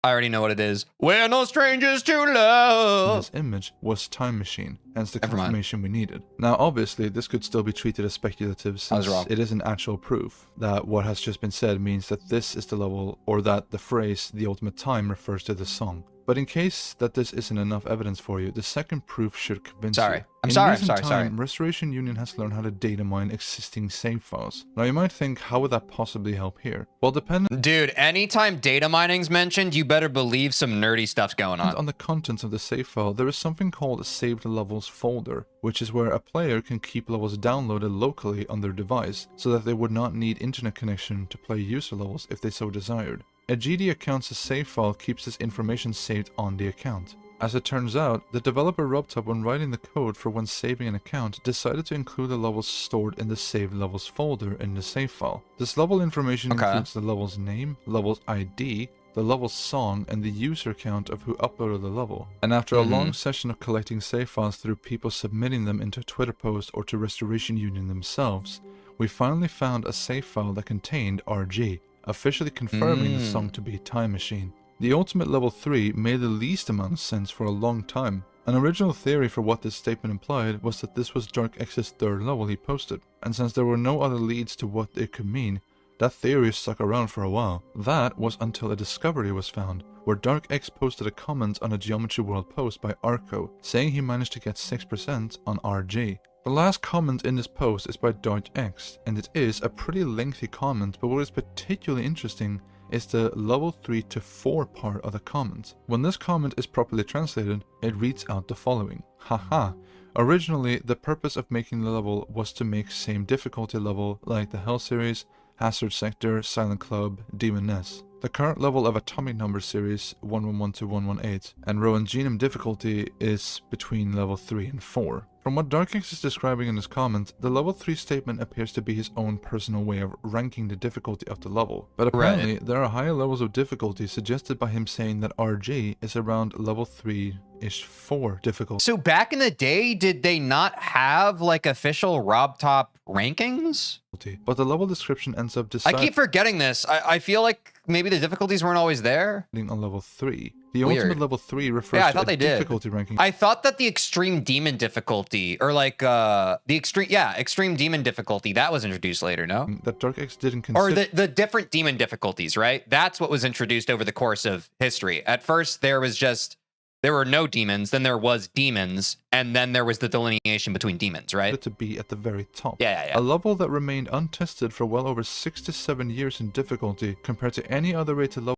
I already know what it is. We're no strangers to love. in this image was Time Machine, hence the confirmation we needed. Now, obviously, this could still be treated as speculative since it isn't actual proof that what has just been said means that this is the level, or that the phrase "the ultimate time" refers to the song. But in case that this isn't enough evidence for you, the second proof should convince you. I'm recent sorry. Restoration Union has learned how to data mine existing save files. Now you might think, how would that possibly help here? Well, Dude, anytime data mining's mentioned, you better believe some nerdy stuff's going on the contents of the save file, there is something called a saved levels folder, which is where a player can keep levels downloaded locally on their device, so that they would not need internet connection to play user levels if they so desired. A GD account's save file keeps this information saved on the account. As it turns out, the developer RobTop, when writing the code for when saving an account, decided to include the levels stored in the saved levels folder in the save file. This level information includes the level's name, level's ID, the level's song, and the user count of who uploaded the level. And after a long session of collecting save files through people submitting them into a Twitter post or to Restoration Union themselves, we finally found a save file that contained RG, officially confirming the song to be Time Machine. The ultimate level 3 made the least amount of sense for a long time. An original theory for what this statement implied was that this was DarkX's third level he posted, and since there were no other leads to what it could mean, that theory stuck around for a while. That was until a discovery was found, where DarkX posted a comment on a Geometry World post by Arco, saying he managed to get 6% on RG. The last comment in this post is by DarkX, and it is a pretty lengthy comment, but what is particularly interesting is the level 3 to 4 part of the comment. When this comment is properly translated, it reads out the following. Haha. Originally, the purpose of making the level was to make same difficulty level like the Hell series, Hazard Sector, Silent Club, Demoness. The current level of Atomic Number series 111 to 118 and Rowan Genome difficulty is between level 3 and 4. From what DarkX is describing in his comment, the level 3 statement appears to be his own personal way of ranking the difficulty of the level. But apparently, there are higher levels of difficulty suggested by him saying that RG is around level 3 medium-ish 4 difficulty. So back in the day, did they not have like official Rob Top rankings? But the level description ends up I deciding keep forgetting this. I feel like maybe the difficulties weren't always there. on level 3. The Weird. ultimate level 3 refers Yeah, I to thought a they did. difficulty ranking. I thought that the extreme demon difficulty, or like the extreme demon difficulty, that was introduced later, no? That DarkX didn't consider. Or the different demon difficulties, right? That's what was introduced over the course of history. At first, there were no demons, then there was demons, and then there was the delineation between demons, right? To be at the very top. Yeah. A level that remained untested for well over 6 to 7 years in difficulty compared to any other rated level.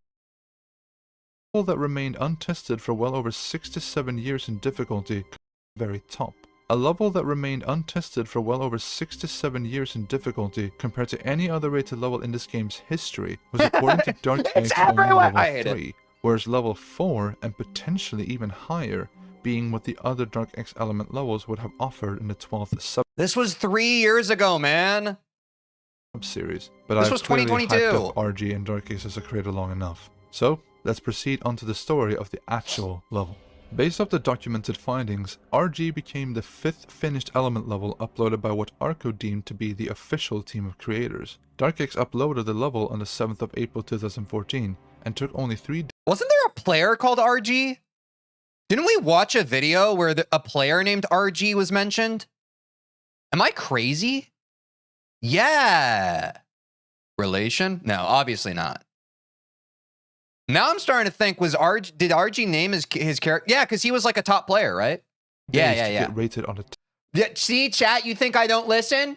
That remained untested for well over 6 to 7 years in difficulty, very top. A level that remained untested for well over 6 to 7 years in difficulty compared to any other rated level in this game's history was according to DarkX only level 3, whereas level 4 and potentially even higher being what the other DarkX element levels would have offered in the 12th This was 3 years ago, man. sub-series. But This I've was clearly 2022. hyped up RG and DarkX as a creator long enough. So, let's proceed onto the story of the actual level. Based off the documented findings, RG became the 5th finished element level uploaded by what Arco deemed to be the official team of creators. DarkX uploaded the level on the 7th of April 2014 and took only 3 days. Wasn't there a player called RG? Didn't we watch a video where a player named RG was mentioned? Am I crazy? Yeah. Relation? No, obviously not. Now I'm starting to think, did RG name his character? Yeah, because he was like a top player, right? Yeah. Get rated on the Yeah, see, chat, you think I don't listen?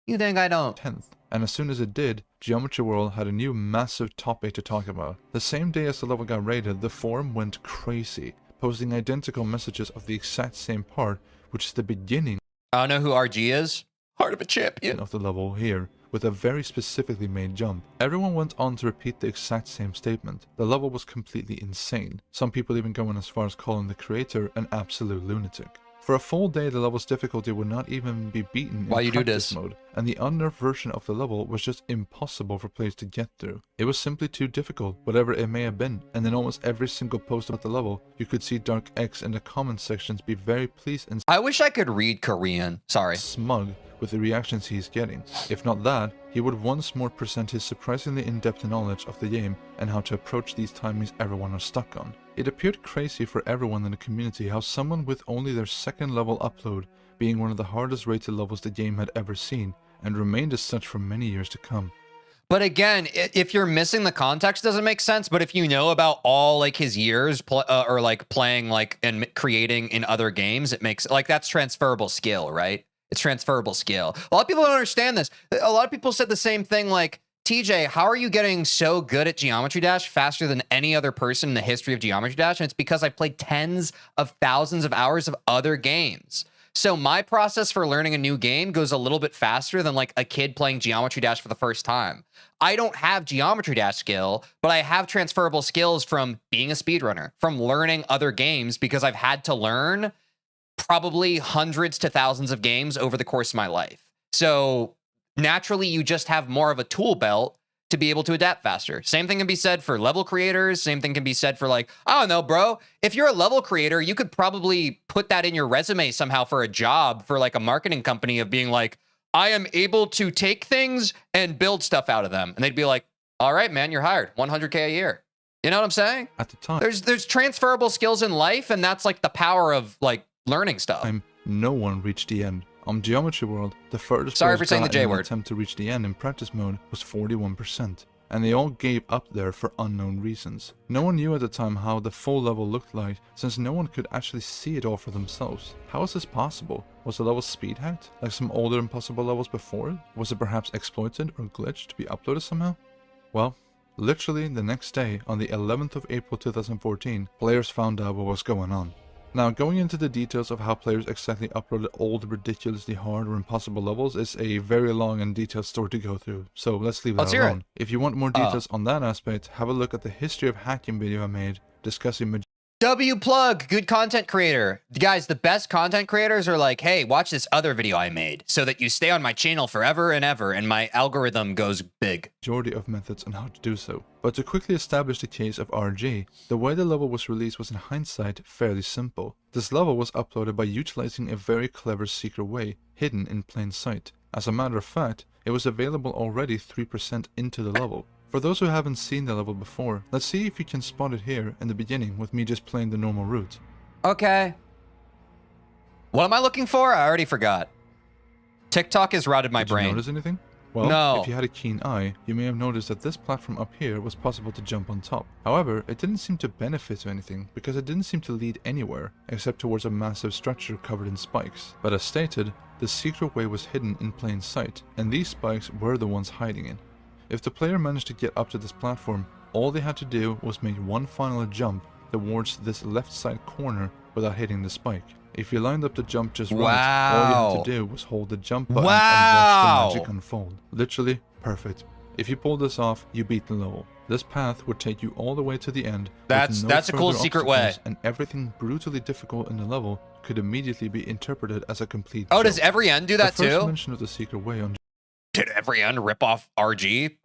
You think I don't? 10th. And as soon as it did, Geometry World had a new massive topic to talk about. The same day as the level got rated, the forum went crazy, posting identical messages of the exact same part, which is the beginning I don't know who RG is. Heart of a champion. of the level here, with a very specifically made jump. Everyone went on to repeat the exact same statement. The level was completely insane, some people even going as far as calling the creator an absolute lunatic. For a full day, the level's difficulty would not even be beaten in practice mode, and the unnerved version of the level was just impossible for players to get through. It was simply too difficult, whatever it may have been, and in almost every single post about the level, you could see DarkX in the comment sections be very pleased and I wish I could read Korean. Sorry. smug with the reactions he's getting. If not that, he would once more present his surprisingly in-depth knowledge of the game and how to approach these timings everyone are stuck on. It appeared crazy for everyone in the community how someone with only their 2nd level upload, being one of the hardest rated levels the game had ever seen, and remained as such for many years to come. But again, if you're missing the context, it doesn't make sense. But if you know about all like his years or like playing like and creating in other games, it makes like that's transferable skill, right? It's transferable skill. A lot of people don't understand this. A lot of people said the same thing like, TJ, how are you getting so good at Geometry Dash faster than any other person in the history of Geometry Dash? And it's because I played tens of thousands of hours of other games. So my process for learning a new game goes a little bit faster than like a kid playing Geometry Dash for the first time. I don't have Geometry Dash skill, but I have transferable skills from being a speedrunner, from learning other games, because I've had to learn probably hundreds to thousands of games over the course of my life. So naturally, you just have more of a tool belt to be able to adapt faster. Same thing can be said for level creators. Same thing can be said for like, I don't know, bro. If you're a level creator, you could probably put that in your resume somehow for a job for like a marketing company of being like, I am able to take things and build stuff out of them. And they'd be like, all right, man, you're hired. 100K a year. You know what I'm saying? At the time, There's transferable skills in life, and that's like the power of like learning stuff. no one reached the end. On Geometry World, the furthest Sorry players for saying the got J in an word. attempt to reach the end in practice mode was 41%, and they all gave up there for unknown reasons. No one knew at the time how the full level looked like, since no one could actually see it all for themselves. How is this possible? Was the level speed hacked, like some older impossible levels before it? Was it perhaps exploited or glitched to be uploaded somehow? Well, literally the next day, on the 11th of April 2014, players found out what was going on. Now, going into the details of how players exactly uploaded all the ridiculously hard or impossible levels is a very long and detailed story to go through, so let's leave that alone. If you want more details on that aspect, have a look at the history of hacking video I made discussing W plug, good content creator. Guys, the best content creators are like, hey, watch this other video I made so that you stay on my channel forever and ever and my algorithm goes big. Majority of methods on how to do so. But to quickly establish the case of RG, the way the level was released was in hindsight fairly simple. This level was uploaded by utilizing a very clever secret way hidden in plain sight. As a matter of fact, it was available already 3% into the level. For those who haven't seen the level before, let's see if you can spot it here in the beginning with me just playing the normal route. Okay. What am I looking for? I already forgot. TikTok has rotted my brain. Did you notice anything? Well, no. If you had a keen eye, you may have noticed that this platform up here was possible to jump on top. However, it didn't seem to benefit to anything because it didn't seem to lead anywhere except towards a massive structure covered in spikes. But as stated, the secret way was hidden in plain sight, and these spikes were the ones hiding it. If the player managed to get up to this platform, all they had to do was make one final jump towards this left side corner without hitting the spike. If you lined up the jump just right, all you had to do was hold the jump button and watch the magic unfold. Literally perfect. If you pulled this off, you beat the level. This path would take you all the way to the end. That's a cool secret way. And everything brutally difficult in the level could immediately be interpreted as a complete Oh, joke. does every end do that too? The first mention of the secret way on Did every end rip off RG?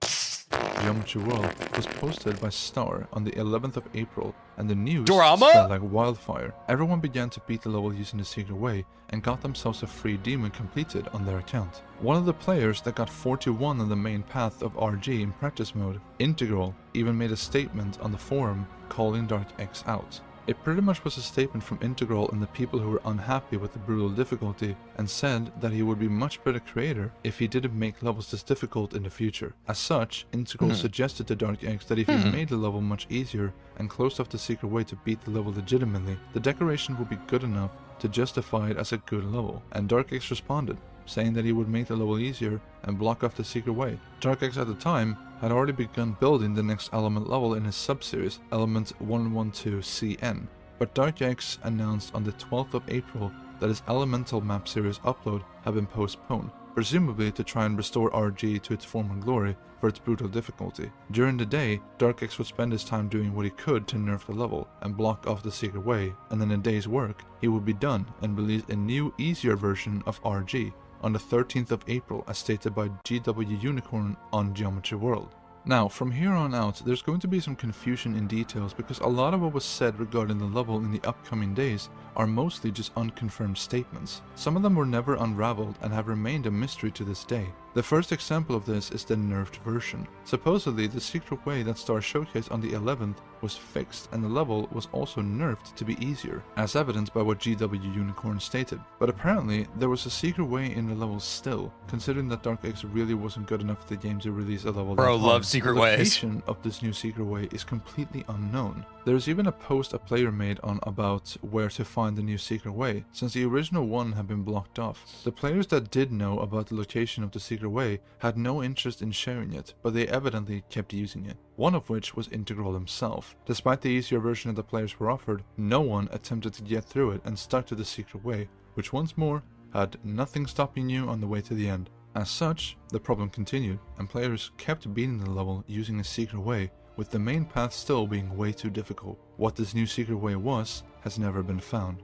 Geometry World was posted by Star on the 11th of April, and the news Drama? spread like wildfire. Everyone began to beat the level using the secret way and got themselves a free demon completed on their account. One of the players that got 41 on the main path of RG in practice mode, Integral, even made a statement on the forum calling DarkX out. It pretty much was a statement from Integral and the people who were unhappy with the brutal difficulty, and said that he would be much better creator if he didn't make levels this difficult in the future. As such, Integral suggested to DarkX that if he made the level much easier and closed off the secret way to beat the level legitimately, the decoration would be good enough to justify it as a good level. And DarkX responded, saying that he would make the level easier and block off the secret way. DarkX at the time had already begun building the next element level in his sub-series, Element 112CN, but DarkX announced on the 12th of April that his elemental map series upload had been postponed, presumably to try and restore RG to its former glory for its brutal difficulty. During the day, DarkX would spend his time doing what he could to nerf the level and block off the secret way, and then a day's work, he would be done and release a new, easier version of RG on the 13th of April as stated by GW Unicorn on Geometry World. Now, from here on out, there's going to be some confusion in details because a lot of what was said regarding the level in the upcoming days are mostly just unconfirmed statements. Some of them were never unraveled and have remained a mystery to this day. The first example of this is the nerfed version. Supposedly, the secret way that Star showcased on the 11th was fixed and the level was also nerfed to be easier, as evidenced by what GW Unicorn stated. But apparently, there was a secret way in the level still, considering that DarkX really wasn't good enough for the game to release a level. Bro, love secret ways. The location of this new secret way is completely unknown. There's even a post a player made on about where to find the new secret way, since the original one had been blocked off. The players that did know about the location of the secret way had no interest in sharing it, but they evidently kept using it. One of which was Integral himself. Despite the easier version that the players were offered, no one attempted to get through it and stuck to the secret way, which once more had nothing stopping you on the way to the end. As such, the problem continued, and players kept beating the level using a secret way, with the main path still being way too difficult. What this new secret way was has never been found.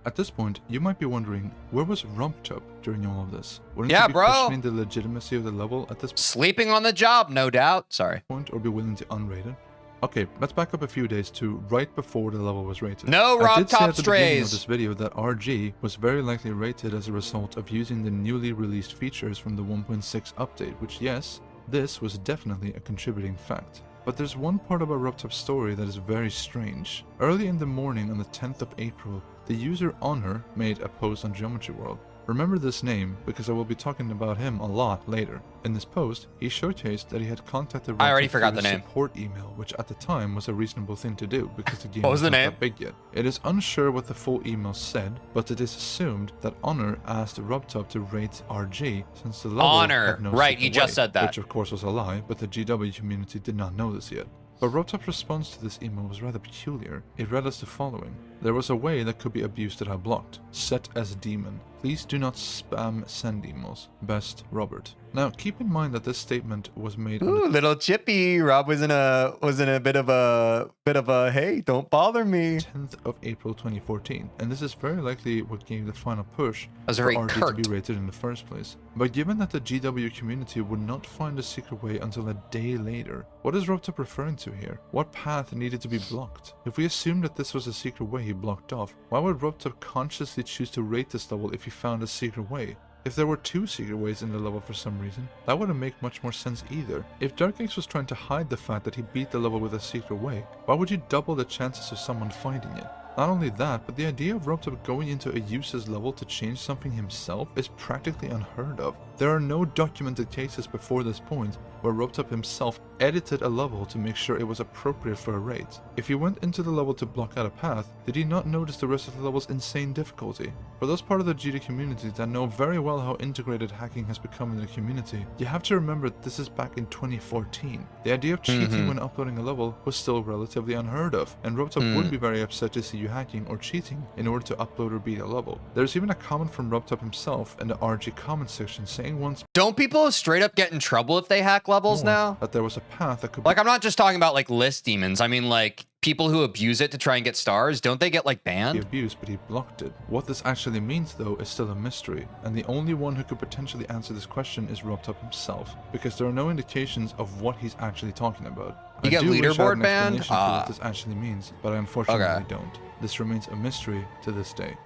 At this point, you might be wondering, where was RumpTub during all of this? Wouldn't you be questioning the legitimacy of the level at this point? Sleeping on the job, no doubt. Sorry. Or be willing to unrate it? Okay, let's back up a few days to right before the level was rated. No RumpTub strays. Beginning of this video that RG was very likely rated as a result of using the newly released features from the 1.6 update, which yes, this was definitely a contributing fact. But there's one part about RumpTub's story that is very strange. Early in the morning on the 10th of April, the user Honor made a post on Geometry World. Remember this name because I will be talking about him a lot later. In this post, he showcased that he had contacted I already forgot the name. Support email, which at the time was a reasonable thing to do because the game was not the name? that big yet. It is unsure what the full email said, but it is assumed that Honor asked RumpTub to rate RG since the level had no right? You just said that, which of course was a lie, but the GW community did not know this yet. But RumpTub's response to this email was rather peculiar. It read as the following: There was a way that could be abused that I blocked. Set as demon. Please do not spam send emails. Best, Robert. Now, keep in mind that this statement was made. Ooh, little chippy. Rob was in a bit of a hey, don't bother me. 10th of April 2014, and this is very likely what gave the final push for RG to be rated in the first place. But given that the GW community would not find a secret way until a day later, what is RobTop referring to here? What path needed to be blocked? If we assume that this was a secret way he blocked off, why would RobTop consciously choose to rate this level if he found a secret way? If there were 2 secret ways in the level for some reason, that wouldn't make much more sense either. If DarkX was trying to hide the fact that he beat the level with a secret way, why would you double the chances of someone finding it? Not only that, but the idea of RobTop going into a user's level to change something himself is practically unheard of. There are no documented cases before this point where RobTop himself edited a level to make sure it was appropriate for a raid. If he went into the level to block out a path, did he not notice the rest of the level's insane difficulty? For those part of the GD community that know very well how integrated hacking has become in the community, you have to remember this is back in 2014. The idea of cheating when uploading a level was still relatively unheard of, and RobTop would be very upset to see you hacking or cheating in order to upload or beat a level. There's even a comment from RobTop himself in the RG comment section saying once, don't people straight up get in trouble if they hack levels now? That there was a path that could like, I'm not just talking about like list demons. I mean like people who abuse it to try and get stars. Don't they get like banned? He abused, but he blocked it. What this actually means though is still a mystery, and the only one who could potentially answer this question is RobTop himself, because there are no indications of what he's actually talking about. You get leaderboard banned? For what this actually means, but I unfortunately don't. This remains a mystery to this day.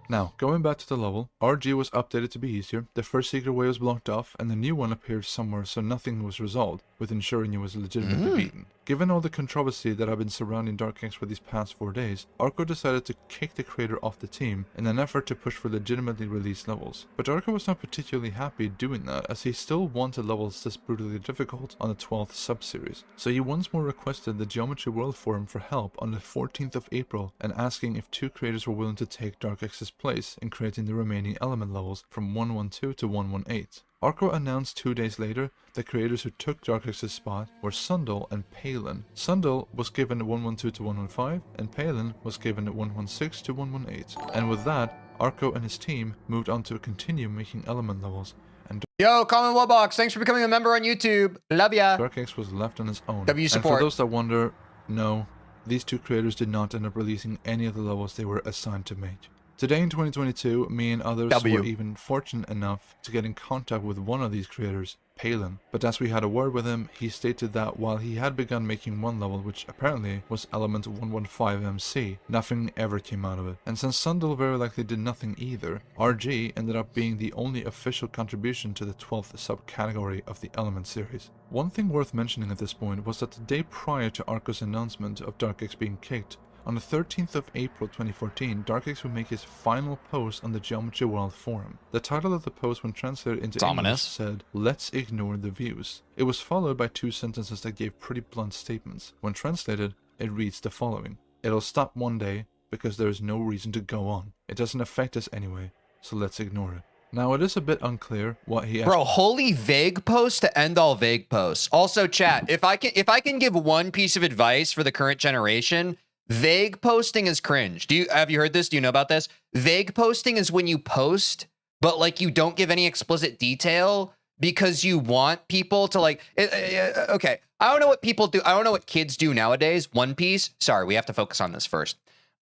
Now, going back to the level, RG was updated to be easier, the first secret way was blocked off, and the new one appeared somewhere so nothing was resolved, with ensuring it was legitimately beaten. Given all the controversy that have been surrounding DarkX for these past 4 days, Arco decided to kick the creator off the team in an effort to push for legitimately released levels. But Arco was not particularly happy doing that, as he still wanted levels this brutally difficult on the 12th sub-series. So he once more requested the Geometry World Forum for help on the 14th of April and asking if 2 creators were willing to take DarkX's place in creating the remaining element levels from 112 to 118. Arco announced 2 days later the creators who took DarkX's spot were Sundal and Palin. Sundal was given 112 to 115, and Palin was given 116 to 118. And with that, Arco and his team moved on to continue making element levels. And yo, Common Wallbox, thanks for becoming a member on YouTube. Love ya. DarkX was left on his own. W support. And for those that wonder, no, these 2 creators did not end up releasing any of the levels they were assigned to make. Today in 2022, me and others were even fortunate enough to get in contact with one of these creators, Palin. But as we had a word with him, he stated that while he had begun making one level, which apparently was element 115MC, nothing ever came out of it. And since Sundal very likely did nothing either, RG ended up being the only official contribution to the 12th subcategory of the element series. One thing worth mentioning at this point was that the day prior to Arco's announcement of DarkX being kicked, on the 13th of April 2014, DarkX would make his final post on the Geometry World Forum. The title of the post, when translated into English, said, "Let's ignore the views." It was followed by 2 sentences that gave pretty blunt statements. When translated, it reads the following: "It'll stop one day because there is no reason to go on. It doesn't affect us anyway, so let's ignore it." Now, it is a bit unclear what he... Bro, holy vague post to end all vague posts. Also, chat, if I can give one piece of advice for the current generation, vague posting is cringe. Have you heard this? Do you know about this? Vague posting is when you post, but like you don't give any explicit detail because you want people to like, okay. I don't know what people do. I don't know what kids do nowadays. One Piece. Sorry, we have to focus on this first.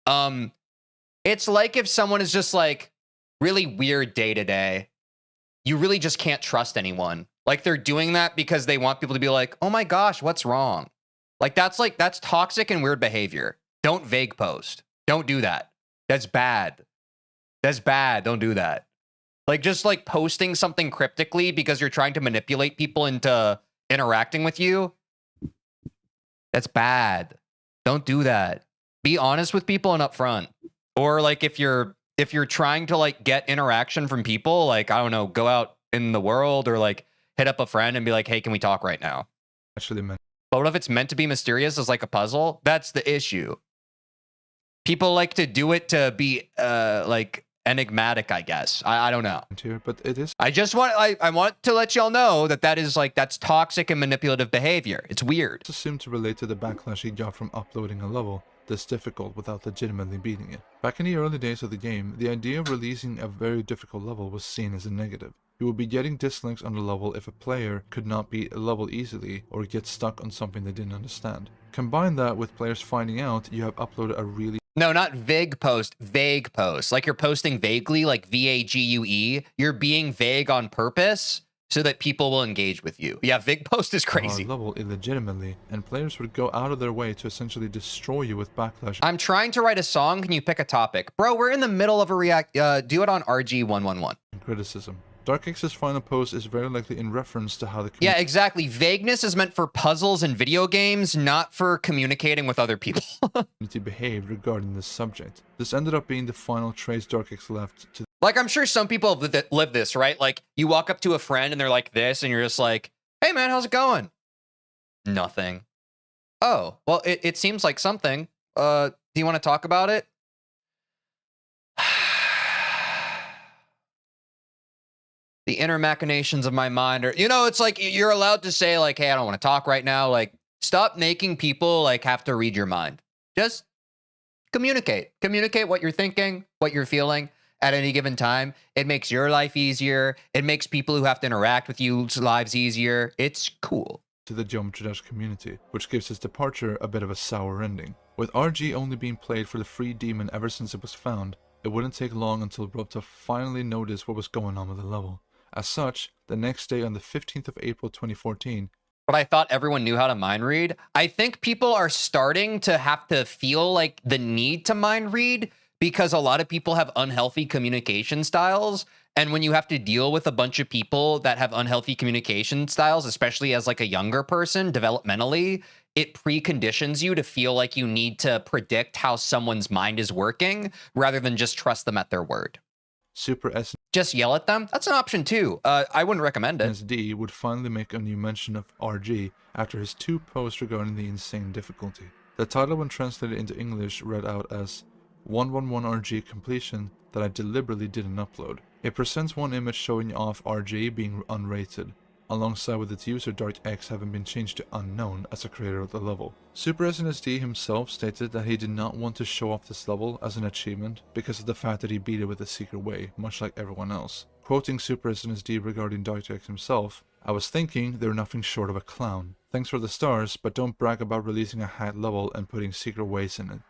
It's like if someone is just like really weird day to day, you really just can't trust anyone. Like they're doing that because they want people to be like, oh my gosh, what's wrong? That's toxic and weird behavior. Don't vague post. Don't do that. That's bad. That's bad. Don't do that. Like just like posting something cryptically because you're trying to manipulate people into interacting with you. That's bad. Don't do that. Be honest with people and upfront. Or like if you're trying to like get interaction from people, like, I don't know, go out in the world or like hit up a friend and be like, hey, can we talk right now? Actually meant. But what if it's meant to be mysterious as like a puzzle? That's the issue. People like to do it to be like enigmatic, I guess. I don't know. But it is. I want to let y'all know that that's toxic and manipulative behavior. It's weird. It's assumed to relate to the backlash he got from uploading a level this difficult without legitimately beating it. Back in the early days of the game, the idea of releasing a very difficult level was seen as a negative. You would be getting dislikes on the level if a player could not beat a level easily or get stuck on something they didn't understand. Combine that with players finding out you have uploaded a really... No, not vague post, vague post. Like you're posting vaguely, like V-A-G-U-E. You're being vague on purpose so that people will engage with you. Yeah, vague post is crazy. level illegitimately, and players would go out of their way to essentially destroy you with backlash. I'm trying to write a song. Can you pick a topic? Bro, we're in the middle of a react. Do it on RG111. Criticism. DarkX's final post is very likely in reference to how the yeah, exactly. Vagueness is meant for puzzles and video games, not for communicating with other people. community behaved regarding this subject. This ended up being the final trace DarkX left to... Like, I'm sure some people have lived this, right? Like, you walk up to a friend and they're like this, and you're just like, hey, man, how's it going? Nothing. Oh, well, it seems like something. Do you want to talk about it? The inner machinations of my mind are, you know, it's like you're allowed to say like, hey, I don't want to talk right now. Like, stop making people like have to read your mind. Just communicate. Communicate what you're thinking, what you're feeling at any given time. It makes your life easier. It makes people who have to interact with you's lives easier. It's cool. To the Geometry Dash community, which gives his departure a bit of a sour ending. With RG only being played for the free demon ever since it was found, it wouldn't take long until Robta finally noticed what was going on with the level. As such, the next day on the 15th of April 2014, but I thought everyone knew how to mind read. I think people are starting to have to feel like the need to mind read because a lot of people have unhealthy communication styles. And when you have to deal with a bunch of people that have unhealthy communication styles, especially as like a younger person developmentally, it preconditions you to feel like you need to predict how someone's mind is working rather than just trust them at their word. Super S just yell at them? That's an option too. I wouldn't recommend it. SD would finally make a new mention of RG after his 2 posts regarding the insane difficulty. The title, when translated into English, read out as 111RG completion that I deliberately didn't upload. It presents one image showing off RG being unrated, alongside with its user DarkX having been changed to unknown as a creator of the level. Super SNSD himself stated that he did not want to show off this level as an achievement because of the fact that he beat it with a secret way, much like everyone else. Quoting Super SNSD regarding DarkX himself, I was thinking they're nothing short of a clown. Thanks for the stars, but don't brag about releasing a hacked level and putting secret ways in it.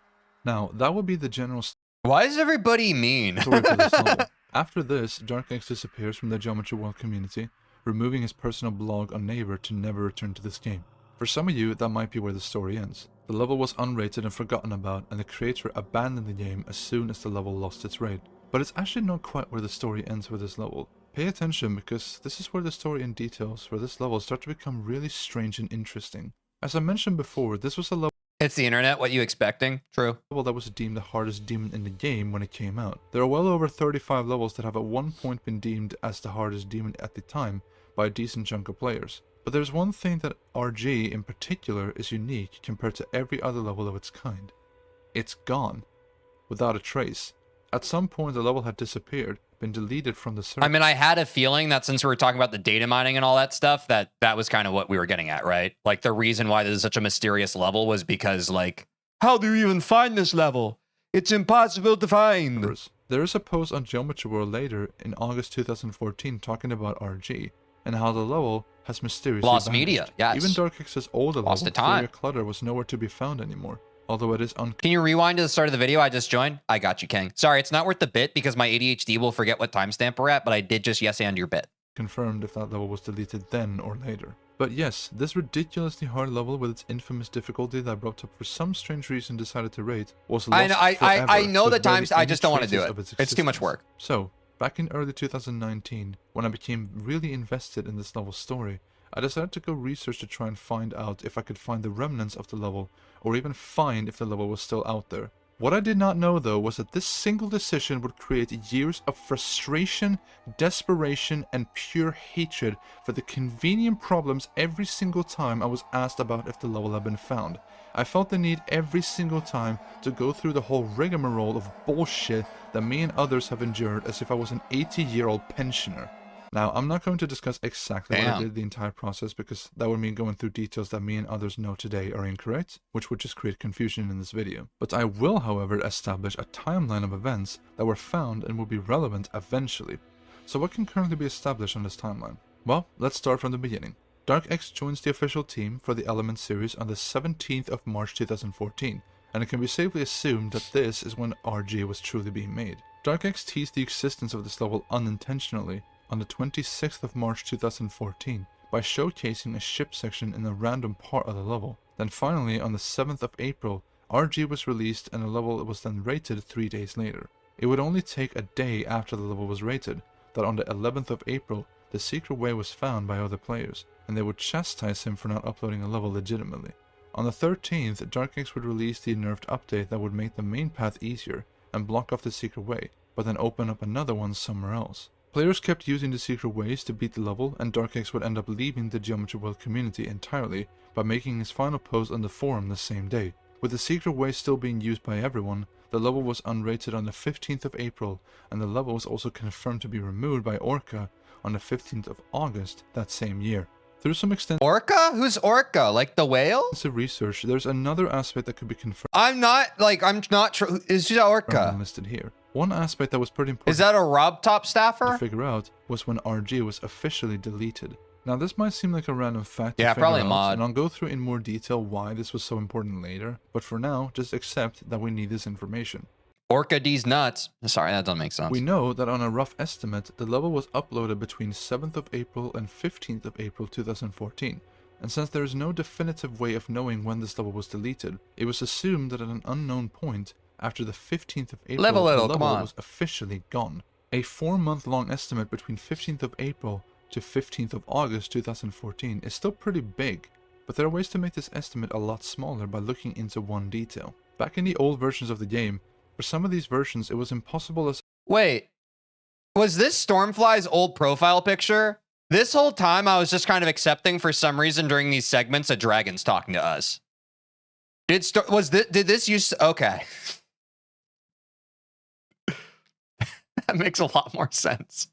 Now, that would be the general why is everybody mean? story for this level. After this, DarkX disappears from the Geometry World community, removing his personal blog on Naver to never return to this game. For some of you, that might be where the story ends. The level was unrated and forgotten about, and the creator abandoned the game as soon as the level lost its rate. But it's actually not quite where the story ends with this level. Pay attention, because this is where the story and details for this level start to become really strange and interesting. As I mentioned before, this was a level... It's the internet, what you expecting? True. That was deemed the hardest demon in the game when it came out. There are well over 35 levels that have at one point been deemed as the hardest demon at the time by a decent chunk of players. But there's one thing that RG in particular is unique compared to every other level of its kind. It's gone. Without a trace. At some point the level had disappeared, been deleted from the server. I mean, I had a feeling that since we were talking about the data mining and all that stuff, that was kind of what we were getting at, right? Like the reason why this is such a mysterious level was because like, how do you even find this level? It's impossible to find. There is a post on Geometry World later in August 2014 talking about RG and how the level has mysteriously lost vanished. media, yes. Even DarkX's older Lost level, to time. Clutter, was nowhere to be found anymore. Although it is Can you rewind to the start of the video I just joined? I got you, King. Sorry, it's not worth the bit because my ADHD will forget what timestamp we're at, but I did just yes and your bit. confirmed if that level was deleted then or later. But yes, this ridiculously hard level with its infamous difficulty that Robta for some strange reason decided to rate was lost I know the with times, barely I just any don't want to do traces it. It's too much work. So, back in early 2019, when I became really invested in this level's story, I decided to go research to try and find out if I could find the remnants of the level, or even find if the level was still out there. What I did not know though was that this single decision would create years of frustration, desperation, and pure hatred for the convenient problems every single time I was asked about if the level had been found. I felt the need every single time to go through the whole rigmarole of bullshit that me and others have endured as if I was an 80-year-old pensioner. Now, I'm not going to discuss exactly what I Damn. did the entire process because that would mean going through details that me and others know today are incorrect, which would just create confusion in this video. But I will, however, establish a timeline of events that were found and will be relevant eventually. So what can currently be established on this timeline? Well, let's start from the beginning. DarkX joins the official team for the Element series on the 17th of March 2014, and it can be safely assumed that this is when RG was truly being made. DarkX teased the existence of this level unintentionally on the 26th of March 2014 by showcasing a ship section in a random part of the level. Then finally, on the 7th of April, RG was released and the level was then rated 3 days later. It would only take a day after the level was rated that on the 11th of April, the secret way was found by other players, and they would chastise him for not uploading a level legitimately. On the 13th, DarkX would release the nerfed update that would make the main path easier and block off the secret way, but then open up another one somewhere else. Players kept using the secret ways to beat the level, and DarkX would end up leaving the Geometry World community entirely by making his final post on the forum the same day. With the secret way still being used by everyone, the level was unrated on the 15th of April, and the level was also confirmed to be removed by Orca on the 15th of August that same year. Through some extensive Orca? Who's Orca? Like the whale? research, there's another aspect that could be confirmed. I'm not sure. Is that Orca? Listed here. One aspect that was pretty important Is that a Rob Top staffer? to figure out was when RG was officially deleted. Now this might seem like a random fact to Yeah, figure probably a out, mod. and I'll go through in more detail why this was so important later, but for now, just accept that we need this information. Orca D's nuts. Sorry, that doesn't make sense. We know that on a rough estimate, the level was uploaded between 7th of April and 15th of April 2014. And since there is no definitive way of knowing when this level was deleted, it was assumed that at an unknown point, after the 15th of April, Live a little, the come level on. was officially gone. A 4-month-long estimate between 15th of April to 15th of August 2014 is still pretty big, but there are ways to make this estimate a lot smaller by looking into one detail. Back in the old versions of the game, for some of these versions, it was impossible as— Wait, was this Stormfly's old profile picture? This whole time I was just kind of accepting for some reason during these segments a dragon's talking to us. Did this use— okay. That makes a lot more sense.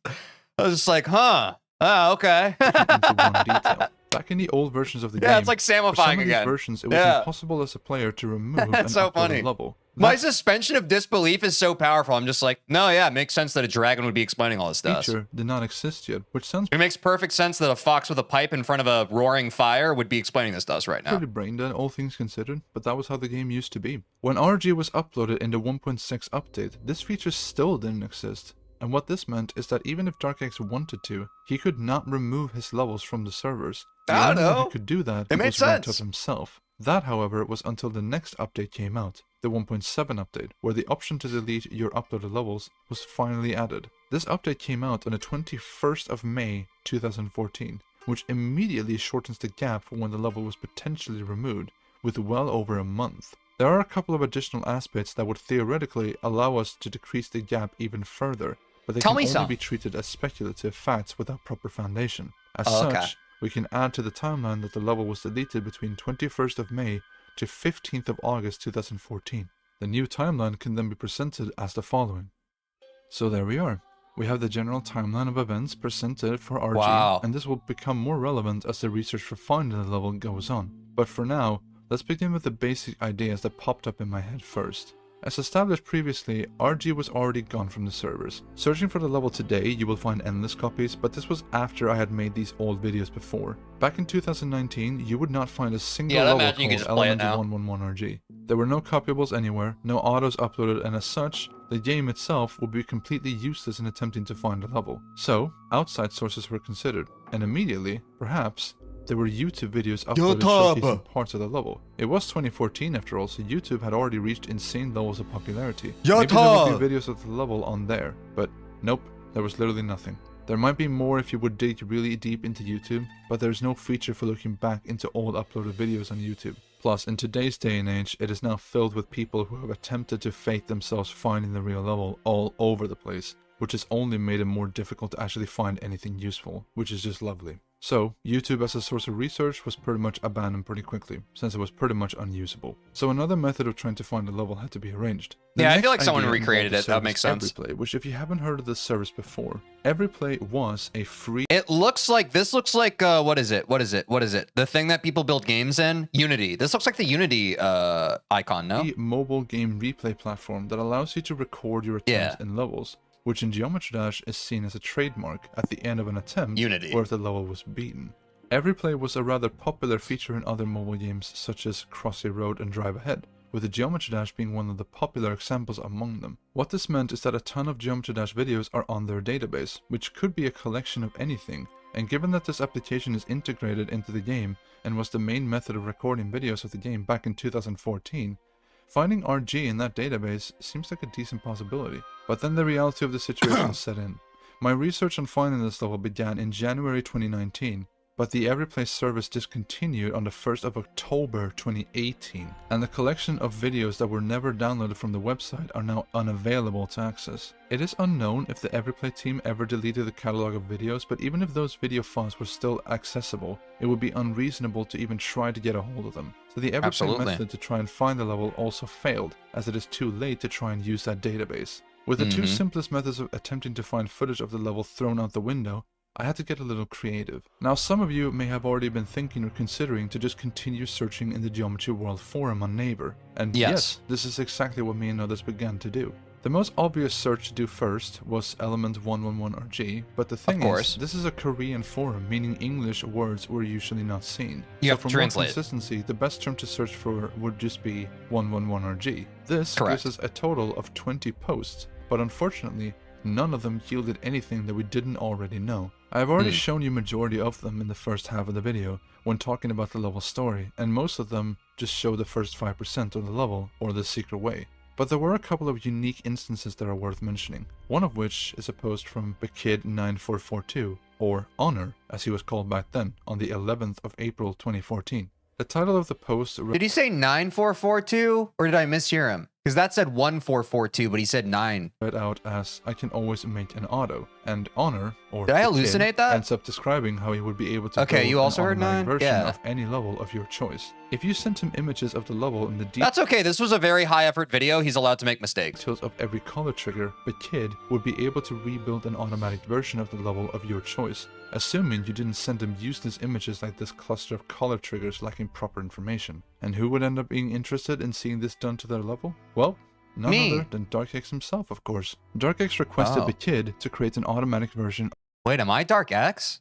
I was just like, huh. Oh, okay. into one detail. Back in the old versions of the game, Yeah, it's like for some samifying of these again. versions, it was Yeah. impossible as a player to remove and That's so upload funny. a level. My suspension of disbelief is so powerful. I'm just like, no, yeah, it makes sense that a dragon would be explaining all this to That us. feature did not exist yet, which sounds It makes perfect sense that a fox with a pipe in front of a roaring fire would be explaining this to us right now. pretty brain dead, all things considered, but that was how the game used to be. When RG was uploaded in the 1.6 update, this feature still didn't exist. And what this meant is that even if DarkX wanted to, he could not remove his levels from the servers. The I only don't way know. he could do that It made was Red sense. Tuff himself. That, however, was until the next update came out, the 1.7 update, where the option to delete your uploaded levels was finally added. This update came out on the 21st of May 2014, which immediately shortens the gap for when the level was potentially removed, with well over a month. There are a couple of additional aspects that would theoretically allow us to decrease the gap even further, but they Tell can me only some. be treated as speculative facts without proper foundation. As Oh, okay. such, we can add to the timeline that the level was deleted between 21st of May to 15th of August 2014. The new timeline can then be presented as the following. So there we are. We have the general timeline of events presented for RG, Wow. and this will become more relevant as the research for finding the level goes on. But for now, let's begin with the basic ideas that popped up in my head first. As established previously, RG was already gone from the servers. Searching for the level today, you will find endless copies, but this was after I had made these old videos before. Back in 2019, you would not find a single Yeah, I level imagine you could called just play it Element now. 111 RG. There were no copyables anywhere, no autos uploaded, and as such, the game itself would be completely useless in attempting to find a level. So, outside sources were considered, and immediately, perhaps, there were YouTube videos uploaded showcasing parts of the level. It was 2014 after all, so YouTube had already reached insane levels of popularity. Maybe there would be videos of the level on there, but nope, there was literally nothing. There might be more if you would dig really deep into YouTube, but there's no feature for looking back into old uploaded videos on YouTube. Plus, in today's day and age, it is now filled with people who have attempted to fake themselves finding the real level all over the place, which has only made it more difficult to actually find anything useful, which is just lovely. So YouTube as a source of research was pretty much abandoned pretty quickly, since it was pretty much unusable. So another method of trying to find a level had to be arranged. Yeah, I feel like someone recreated it. That makes sense. Everyplay, which if you haven't heard of this service before, Everyplay was a free... This looks like, what is it? The thing that people build games in? Unity. This looks like the Unity icon, no? A mobile game replay platform that allows you to record your attempts in levels, which in Geometry Dash is seen as a trademark at the end of an attempt or if the level was beaten. Everyplay was a rather popular feature in other mobile games such as Crossy Road and Drive Ahead, with the Geometry Dash being one of the popular examples among them. What this meant is that a ton of Geometry Dash videos are on their database, which could be a collection of anything, and given that this application is integrated into the game and was the main method of recording videos of the game back in 2014, finding RG in that database seems like a decent possibility. But then the reality of the situation set in. My research on finding this level began in January 2019, but the Everyplay service discontinued on the 1st of October 2018, and the collection of videos that were never downloaded from the website are now unavailable to access. It is unknown if the Everyplay team ever deleted the catalog of videos, but even if those video files were still accessible, it would be unreasonable to even try to get a hold of them. So the Everyplay method to try and find the level also failed, as it is too late to try and use that database. With the two simplest methods of attempting to find footage of the level thrown out the window, I had to get a little creative. Now some of you may have already been thinking or considering to just continue searching in the Geometry World forum on Naver, and yes, this is exactly what me and others began to do. The most obvious search to do first was element 111RG, but the thing is, this is a Korean forum, meaning English words were usually not seen. You have to translate. For more consistency, the best term to search for would just be 111RG. This gives us a total of 20 posts, but unfortunately, none of them yielded anything that we didn't already know. I have already shown you majority of them in the first half of the video when talking about the level story, and most of them just show the first 5% of the level or the secret way. But there were a couple of unique instances that are worth mentioning, one of which is a post from Bekid9442, or Honor as he was called back then, on the 11th of April 2014. The title of the post... Did he say 9442 or did I mishear him? Because that said 1442, but he said 9. Read out as, I can always make an auto, and Honor, or did I hallucinate that? Ends up describing how he would be able to build you also heard 9? Version of any level of your choice. If you sent him images of the level in the That's okay, this was a very high effort video, he's allowed to make mistakes. Details of every color trigger, the kid would be able to rebuild an automatic version of the level of your choice, assuming you didn't send him useless images like this cluster of color triggers lacking proper information. And who would end up being interested in seeing this done to their level? Well, none other than DarkX himself, of course. DarkX requested the kid to create an automatic version. Wait, am I DarkX?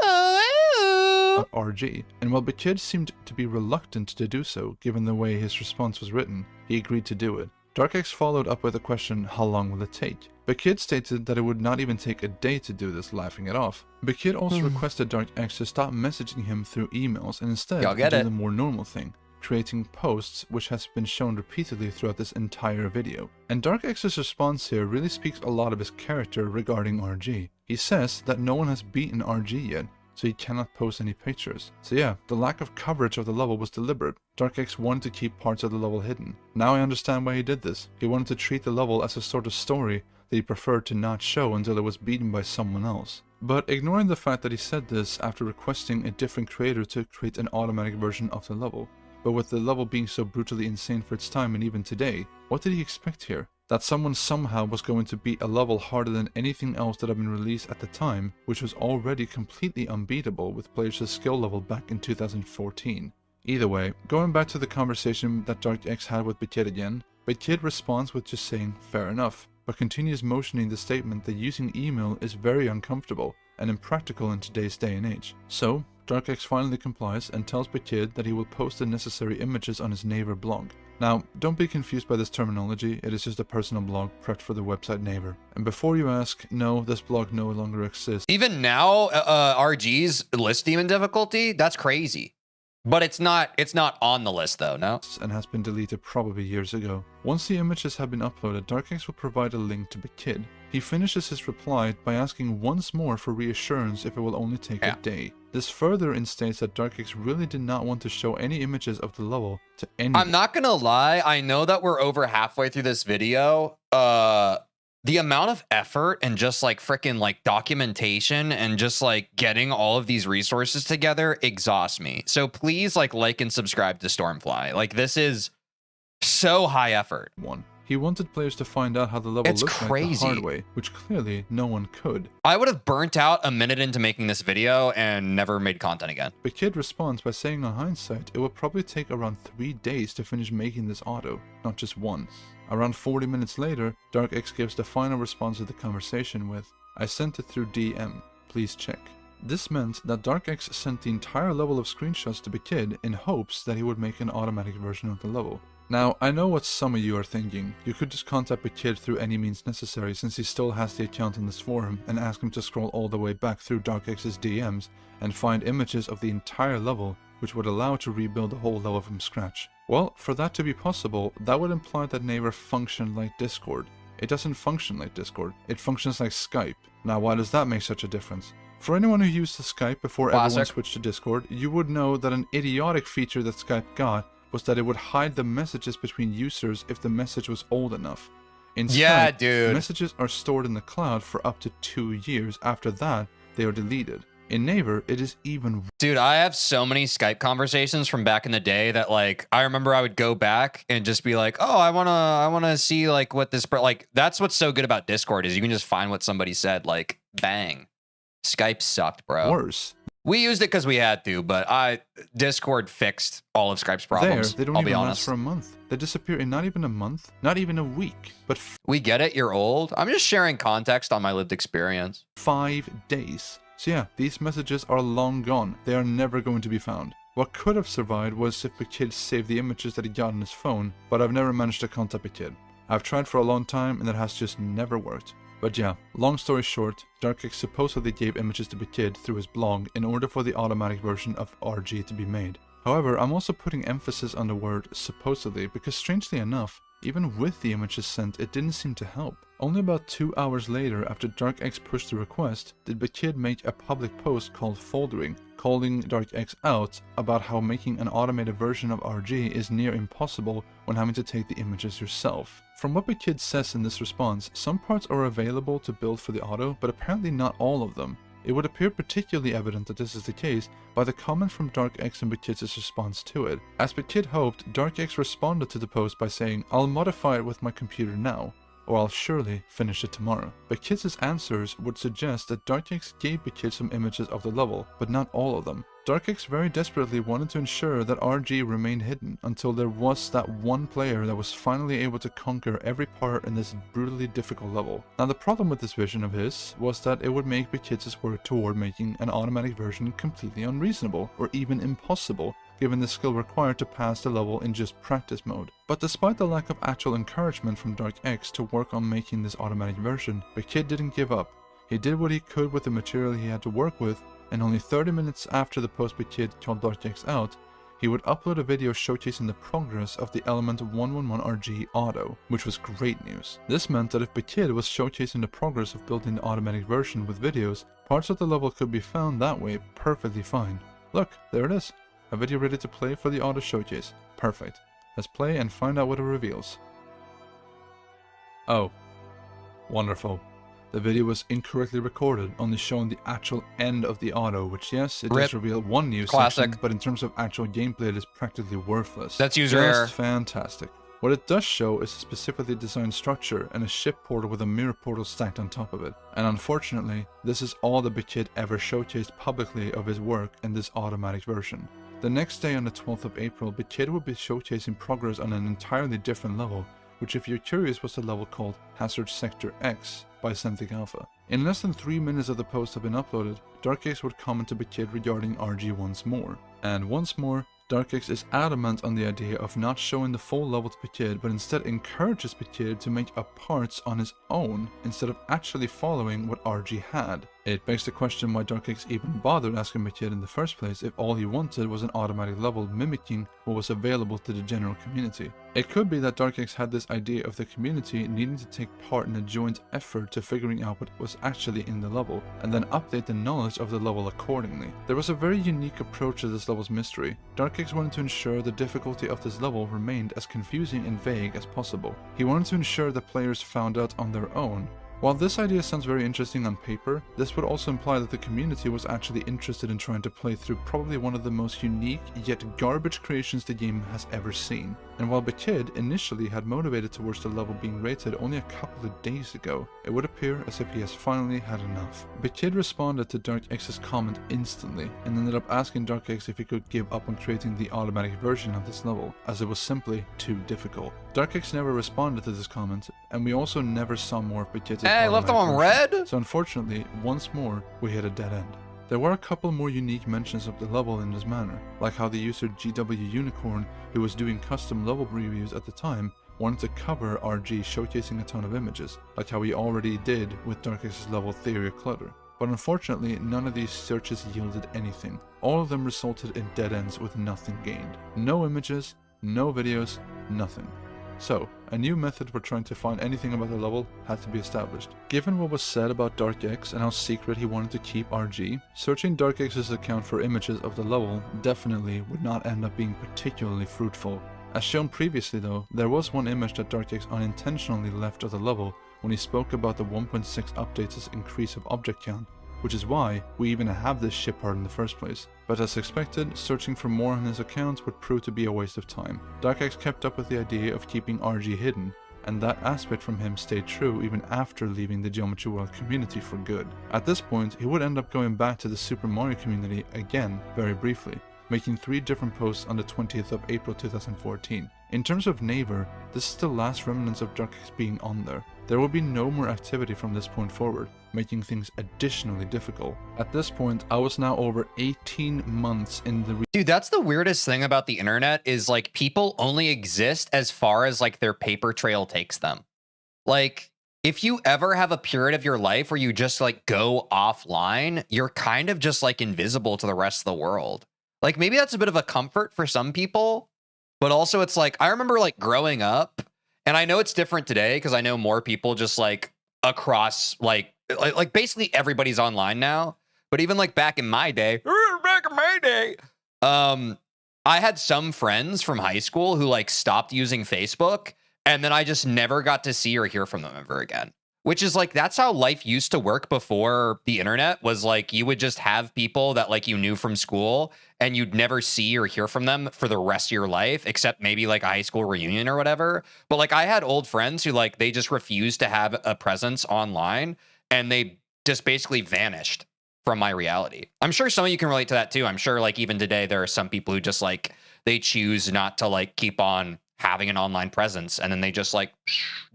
Of RG, and while Bekid seemed to be reluctant to do so, given the way his response was written, he agreed to do it. DarkX followed up with the question, how long will it take? Bekid stated that it would not even take a day to do this, laughing it off. Bekid also requested DarkX to stop messaging him through emails and instead do the more normal thing, creating posts, which has been shown repeatedly throughout this entire video. And DarkX's response here really speaks a lot of his character regarding RG. He says that no one has beaten RG yet, so he cannot post any pictures. So yeah, the lack of coverage of the level was deliberate. DarkX wanted to keep parts of the level hidden. Now I understand why he did this. He wanted to treat the level as a sort of story that he preferred to not show until it was beaten by someone else. But ignoring the fact that he said this after requesting a different creator to create an automatic version of the level, but with the level being so brutally insane for its time and even today, what did he expect here? That someone somehow was going to beat a level harder than anything else that had been released at the time, which was already completely unbeatable with players' skill level back in 2014. Either way, going back to the conversation that DarkX had with Bekid again, Bekid responds with just saying, fair enough, but continues motioning the statement that using email is very uncomfortable and impractical in today's day and age. So, DarkX finally complies and tells Bekid that he will post the necessary images on his Naver blog. Now, don't be confused by this terminology, it is just a personal blog prepped for the website Naver. And before you ask, no, this blog no longer exists. Even now, RG's list demon difficulty, that's crazy. But it's not on the list though, no? And has been deleted probably years ago. Once the images have been uploaded, DarkX will provide a link to Bekid. He finishes his reply by asking once more for reassurance if it will only take a day. This further instates that DarkX really did not want to show any images of the level to anyone. I'm not gonna lie, I know that we're over halfway through this video, The amount of effort and just like freaking like documentation and just like getting all of these resources together exhausts me. So please like and subscribe to Stormfly. Like this is so high effort. He wanted players to find out how the level looked crazy. like the hard way, which clearly no one could. I would have burnt out a minute into making this video and never made content again. The kid responds by saying on hindsight, it would probably take around 3 days to finish making this auto, not just one. Around 40 minutes later, DarkX gives the final response to the conversation with, I sent it through DM, please check. This meant that DarkX sent the entire level of screenshots to the kid in hopes that he would make an automatic version of the level. Now, I know what some of you are thinking. You could just contact the kid through any means necessary since he still has the account on this forum and ask him to scroll all the way back through DarkX's DMs and find images of the entire level, which would allow to rebuild the whole level from scratch. Well, for that to be possible, that would imply that Naver functioned like Discord. It doesn't function like Discord, it functions like Skype. Now, why does that make such a difference? For anyone who used the Skype before everyone switched to Discord, you would know that an idiotic feature that Skype got was that it would hide the messages between users if the message was old enough. In Skype, messages are stored in the cloud for up to 2 years. After that, they are deleted. In Naver, it is even... Dude, I have so many Skype conversations from back in the day that like, I remember I would go back and just be like, oh, I wanna see like what this, like, that's what's so good about Discord is you can just find what somebody said, like, bang. Skype sucked, bro. Worse. We used it because we had to, but Discord fixed all of Skype's problems. They don't even last for a month. They disappear in not even a month, not even a week, but... We get it, you're old. I'm just sharing context on my lived experience. 5 days. So yeah, these messages are long gone. They are never going to be found. What could have survived was if the kid saved the images that he got on his phone, but I've never managed to contact the kid. I've tried for a long time and it has just never worked. But yeah, long story short, DarkX supposedly gave images to the kid through his blog in order for the automatic version of RG to be made. However, I'm also putting emphasis on the word supposedly because strangely enough, even with the images sent, it didn't seem to help. Only about 2 hours later after DarkX pushed the request, did the kid make a public post called Foldering, calling DarkX out about how making an automated version of RG is near impossible when having to take the images yourself. From what the kid says in this response, some parts are available to build for the auto, but apparently not all of them. It would appear particularly evident that this is the case by the comment from DarkX and Bkid's response to it. As Bkid hoped, DarkX responded to the post by saying, I'll modify it with my computer now, or I'll surely finish it tomorrow. Bkid's answers would suggest that DarkX gave Bkid some images of the level, but not all of them. DarkX very desperately wanted to ensure that RG remained hidden until there was that one player that was finally able to conquer every part in this brutally difficult level. Now the problem with this vision of his was that it would make Bkid's work toward making an automatic version completely unreasonable, or even impossible, given the skill required to pass the level in just practice mode. But despite the lack of actual encouragement from DarkX to work on making this automatic version, Bkid didn't give up. He did what he could with the material he had to work with, and only 30 minutes after the post Bkid called DarkX out, he would upload a video showcasing the progress of the Element 111RG auto, which was great news. This meant that if Bkid was showcasing the progress of building the automatic version with videos, parts of the level could be found that way perfectly fine. Look, there it is. A video ready to play for the auto showcase. Perfect. Let's play and find out what it reveals. Oh. Wonderful. The video was incorrectly recorded, only showing the actual end of the auto, which yes, it does reveal one new section, but in terms of actual gameplay it is practically worthless. That's user error. Just fantastic. What it does show is a specifically designed structure and a ship portal with a mirror portal stacked on top of it. And unfortunately, this is all that Bkid ever showcased publicly of his work in this automatic version. The next day on the 12th of April, Bkid would be showcasing progress on an entirely different level, which if you're curious was the level called Hazard Sector X by Centric Alpha. In less than 3 minutes of the post had been uploaded, DarkX would comment to Bkid regarding RG once more. And once more, DarkX is adamant on the idea of not showing the full level to Bkid, but instead encourages Bkid to make up parts on his own instead of actually following what RG had. It begs the question why DarkX even bothered asking Bkid in the first place if all he wanted was an automatic level mimicking what was available to the general community. It could be that DarkX had this idea of the community needing to take part in a joint effort to figuring out what was actually in the level, and then update the knowledge of the level accordingly. There was a very unique approach to this level's mystery. DarkX DarkX wanted to ensure the difficulty of this level remained as confusing and vague as possible. He wanted to ensure that players found out on their own. While this idea sounds very interesting on paper, this would also imply that the community was actually interested in trying to play through probably one of the most unique yet garbage creations the game has ever seen. And while Kid initially had motivated towards the level being rated only a couple of days ago, it would appear as if he has finally had enough. Kid responded to DarkX's comment instantly and ended up asking DarkX if he could give up on creating the automatic version of this level, as it was simply too difficult. DarkX never responded to this comment, and we also never saw more of Kid's Hey, I left them on red? So unfortunately, once more, we hit a dead end. There were a couple more unique mentions of the level in this manner, like how the user GW Unicorn, who was doing custom level reviews at the time, wanted to cover RG showcasing a ton of images, like how we already did with DarkX's level Theory of Clutter. But unfortunately, none of these searches yielded anything. All of them resulted in dead ends with nothing gained. No images, no videos, nothing. So, a new method for trying to find anything about the level had to be established. Given what was said about DarkX and how secret he wanted to keep RG, searching DarkX's account for images of the level definitely would not end up being particularly fruitful. As shown previously though, there was one image that DarkX unintentionally left of the level when he spoke about the 1.6 updates' increase of object count, which is why we even have this ship part in the first place. But as expected, searching for more on his account would prove to be a waste of time. DarkX kept up with the idea of keeping RG hidden, and that aspect from him stayed true even after leaving the Geometry World community for good. At this point, he would end up going back to the Super Mario community again very briefly, making 3 different posts on the 20th of April 2014. In terms of Naver, this is the last remnants of DarkX being on there. There will be no more activity from this point forward, making things additionally difficult. At this point, I was now over 18 months in the... Dude, that's the weirdest thing about the internet is like people only exist as far as like their paper trail takes them. Like if you ever have a period of your life where you just like go offline, you're kind of just like invisible to the rest of the world. Like maybe that's a bit of a comfort for some people, but also it's like, I remember like growing up, and I know it's different today because I know more people just like across like basically everybody's online now. But even like back in my day, I had some friends from high school who like stopped using Facebook, and then I just never got to see or hear from them ever again. Which is like, that's how life used to work before the internet, was like you would just have people that like you knew from school and you'd never see or hear from them for the rest of your life, except maybe like a high school reunion or whatever. But like I had old friends who like, they just refused to have a presence online and they just basically vanished from my reality. I'm sure some of you can relate to that too. I'm sure like even today, there are some people who just like, they choose not to like keep on having an online presence and then they just like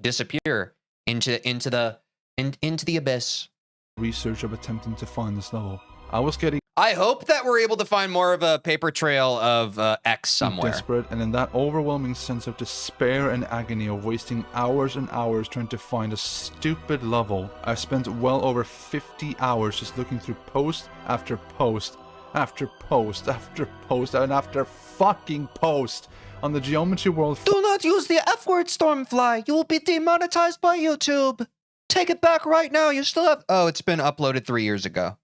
disappear into the abyss. Research of attempting to find this level. I hope that we're able to find more of a paper trail of X somewhere. Desperate, and in that overwhelming sense of despair and agony of wasting hours and hours trying to find a stupid level, I spent well over 50 hours just looking through post after post after post after post and after fucking post on the Geometry World. Do not use the F word, Stormfly. You will be demonetized by YouTube. Take it back right now. You still have... Oh, it's been uploaded 3 years ago.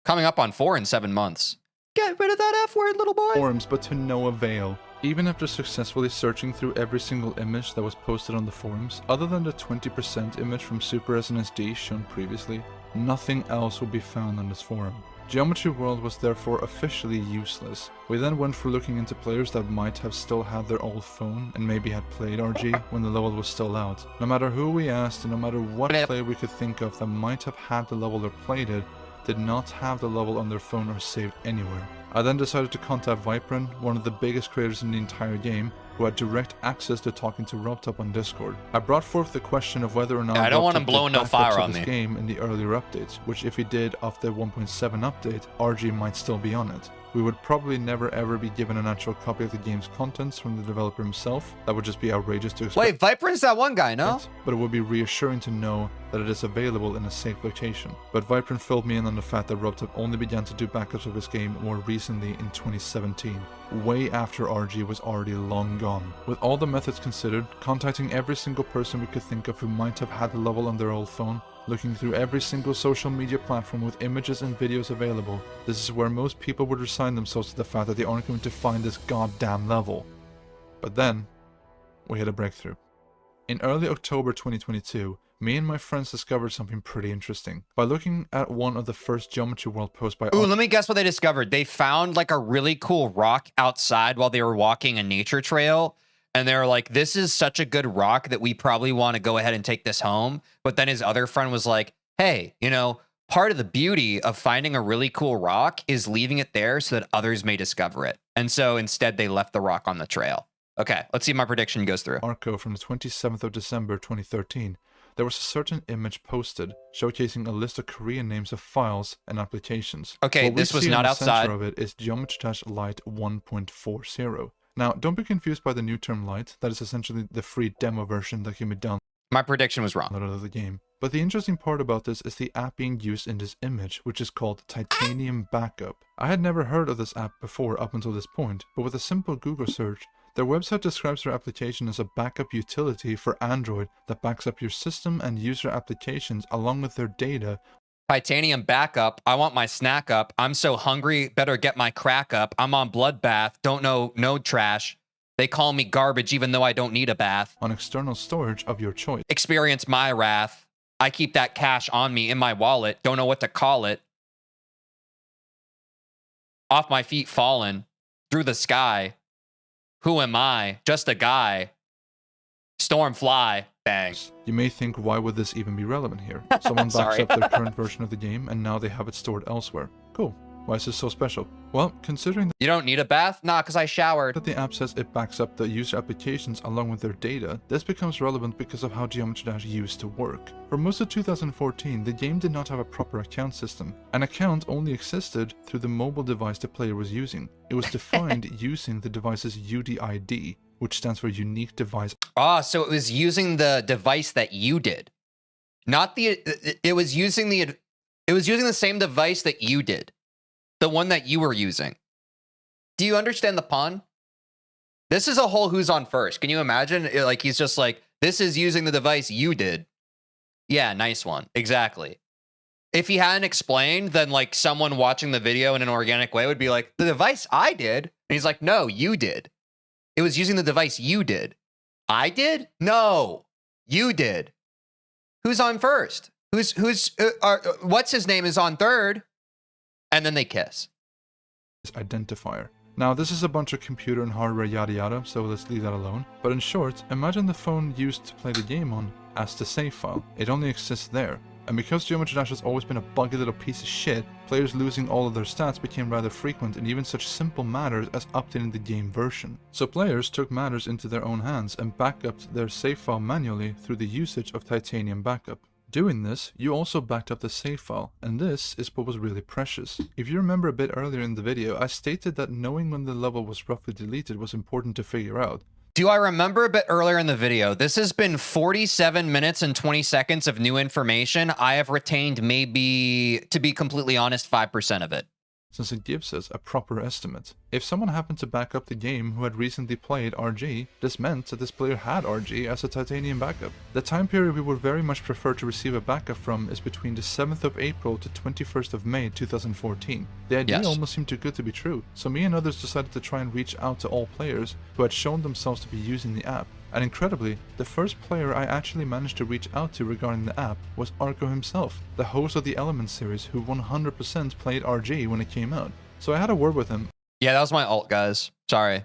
Coming up on 4 in 7 months. Get rid of that F word, little boy. Forums, but to no avail. Even after successfully searching through every single image that was posted on the forums, other than the 20% image from Super SNSD shown previously, nothing else would be found on this forum. Geometry World was therefore officially useless. We then went for looking into players that might have still had their old phone and maybe had played RG when the level was still out. No matter who we asked and no matter what player we could think of that might have had the level or played it, did not have the level on their phone or saved anywhere. I then decided to contact Vipren, one of the biggest creators in the entire game, who had direct access to talking to RobTop on Discord. I brought forth the question of whether or not I don't want him blowing no fire on this me. Game in the earlier updates, which if he did of the 1.7 update, RG might still be on it. We would probably never ever be given an actual copy of the game's contents from the developer himself. That would just be outrageous to expect. Wait, Vipren's that one guy, no? But it would be reassuring to know that it is available in a safe location. But Vibrant filled me in on the fact that RubTap only began to do backups of his game more recently in 2017, way after RG was already long gone. With all the methods considered, contacting every single person we could think of who might have had the level on their old phone, looking through every single social media platform with images and videos available, this is where most people would resign themselves to the fact that they aren't going to find this goddamn level. But then, we had a breakthrough. In early October 2022, me and my friends discovered something pretty interesting. By looking at one of the first Geometry World posts by... Ooh, let me guess what they discovered. They found like a really cool rock outside while they were walking a nature trail. And they were like, this is such a good rock that we probably want to go ahead and take this home. But then his other friend was like, hey, you know, part of the beauty of finding a really cool rock is leaving it there so that others may discover it. And so instead they left the rock on the trail. Okay, let's see if my prediction goes through. Arco from the 27th of December 2013, there was a certain image posted showcasing a list of Korean names of files and applications. Okay, this was not outside. The center of it is Geometry-Lite 1.40. Now, don't be confused by the new term Lite. That is essentially the free demo version that can be downloaded. My prediction was wrong. Of the game. But the interesting part about this is the app being used in this image, which is called Titanium Backup. I had never heard of this app before up until this point, but with a simple Google search, their website describes their application as a backup utility for Android that backs up your system and user applications along with their data. Titanium Backup. I want my snack up. I'm so hungry. Better get my crack up. I'm on Bloodbath. Don't know node trash. They call me garbage even though I don't need a bath. On external storage of your choice. Experience my wrath. I keep that cash on me in my wallet. Don't know what to call it. Off my feet fallen. Through the sky. Who am I? Just a guy. Stormfly. Bang. You may think, why would this even be relevant here? Someone backs up their current version of the game and now they have it stored elsewhere. Cool. Why is this so special? Well, considering you don't need a bath? Nah, because I showered. That the app says it backs up the user applications along with their data, this becomes relevant because of how Geometry Dash used to work. For most of 2014, the game did not have a proper account system. An account only existed through the mobile device the player was using. It was defined using the device's UDID, which stands for Unique Device. Ah, so it was using the device that you did. Not the, it was using the same device that you did. The one that you were using. Do you understand the pun? This is a whole who's on first. Can you imagine? Like, he's just like, this is using the device you did. Yeah, nice one. Exactly. If he hadn't explained, then like someone watching the video in an organic way would be like, the device I did. And he's like, no, you did. It was using the device you did. I did? No, you did. Who's on first? What's his name is on third? And then they kiss. Identifier. Now, this is a bunch of computer and hardware yada yada, so let's leave that alone. But in short, imagine the phone used to play the game on as the save file. It only exists there. And because Geometry Dash has always been a buggy little piece of shit, players losing all of their stats became rather frequent in even such simple matters as updating the game version. So players took matters into their own hands and backed their save file manually through the usage of Titanium Backup. Doing this, you also backed up the save file, and this is what was really precious. If you remember a bit earlier in the video, I stated that knowing when the level was roughly deleted was important to figure out. Do I remember a bit earlier in the video? This has been 47 minutes and 20 seconds of new information. I have retained maybe, to be completely honest, 5% of it. Since it gives us a proper estimate. If someone happened to back up the game who had recently played RG, this meant that this player had RG as a Titanium backup. The time period we would very much prefer to receive a backup from is between the 7th of April to 21st of May 2014. The idea almost seemed too good to be true, so me and others decided to try and reach out to all players who had shown themselves to be using the app. And incredibly, the first player I actually managed to reach out to regarding the app was Arco himself, the host of the Element series who 100% played RG when it came out. So I had a word with him. Yeah, that was my alt, guys. Sorry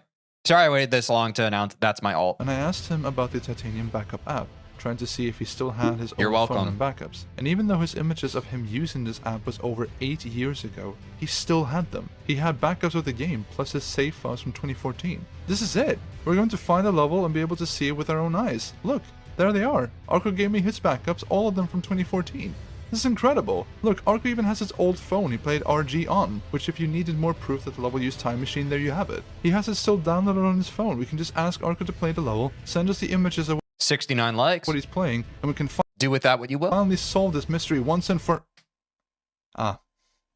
I waited this long to announce that's my alt. And I asked him about the Titanium Backup app, trying to see if he still had his old phone and backups. And even though his images of him using this app was over 8 years ago, he still had them. He had backups of the game, plus his save files from 2014. This is it! We're going to find a level and be able to see it with our own eyes. Look, there they are. Arco gave me his backups, all of them from 2014. This is incredible. Look, Arco even has his old phone he played RG on, which if you needed more proof that the level used Time Machine, there you have it. He has it still downloaded on his phone. We can just ask Arco to play the level, send us the images of 69 likes. What he's playing, and we can find Do with that what you will. Finally solve this mystery once and for...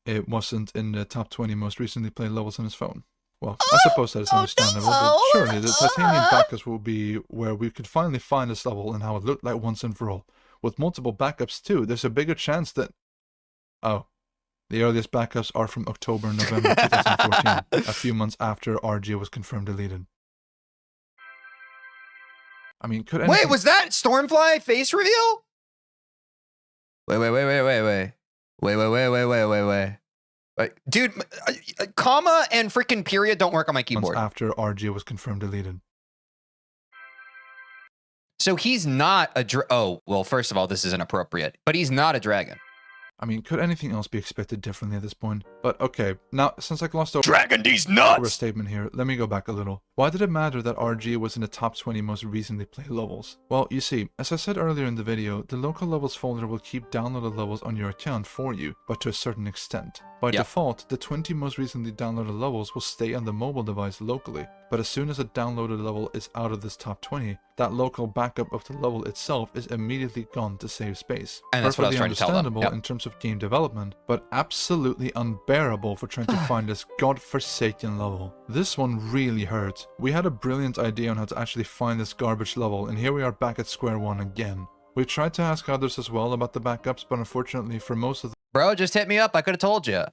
It wasn't in the top 20 most recently played levels on his phone. Well, I suppose that is understandable, but surely the titanium backups will be where we could finally find this level and how it looked like once and for all. With multiple backups too, there's a bigger chance that... Oh. The earliest backups are from October and November 2014, a few months after RG was confirmed deleted. I mean, could anything... Wait, was that Stormfly face reveal? Wait. Wait, dude, comma and freaking period don't work on my keyboard. Months after RG was confirmed deleted. So he's not a oh, well, first of all, this is inappropriate, but he's not a dragon. I mean, could anything else be expected differently at this point? But okay, now, since I glossed over Dragon these nuts! a statement here, let me go back a little. Why did it matter that RG was in the top 20 most recently played levels? Well, you see, as I said earlier in the video, the local levels folder will keep downloaded levels on your account for you, but to a certain extent. By default, the 20 most recently downloaded levels will stay on the mobile device locally, but as soon as a downloaded level is out of this top 20, that local backup of the level itself is immediately gone to save space. And that's what I was trying to tell them. Understandable in terms of game development, but absolutely unbearable for trying to find this godforsaken level. This one really hurt. We had a brilliant idea on how to actually find this garbage level, and here we are back at square one again. We tried to ask others as well about the backups, but unfortunately for most of them... Bro, just hit me up. I could have told you.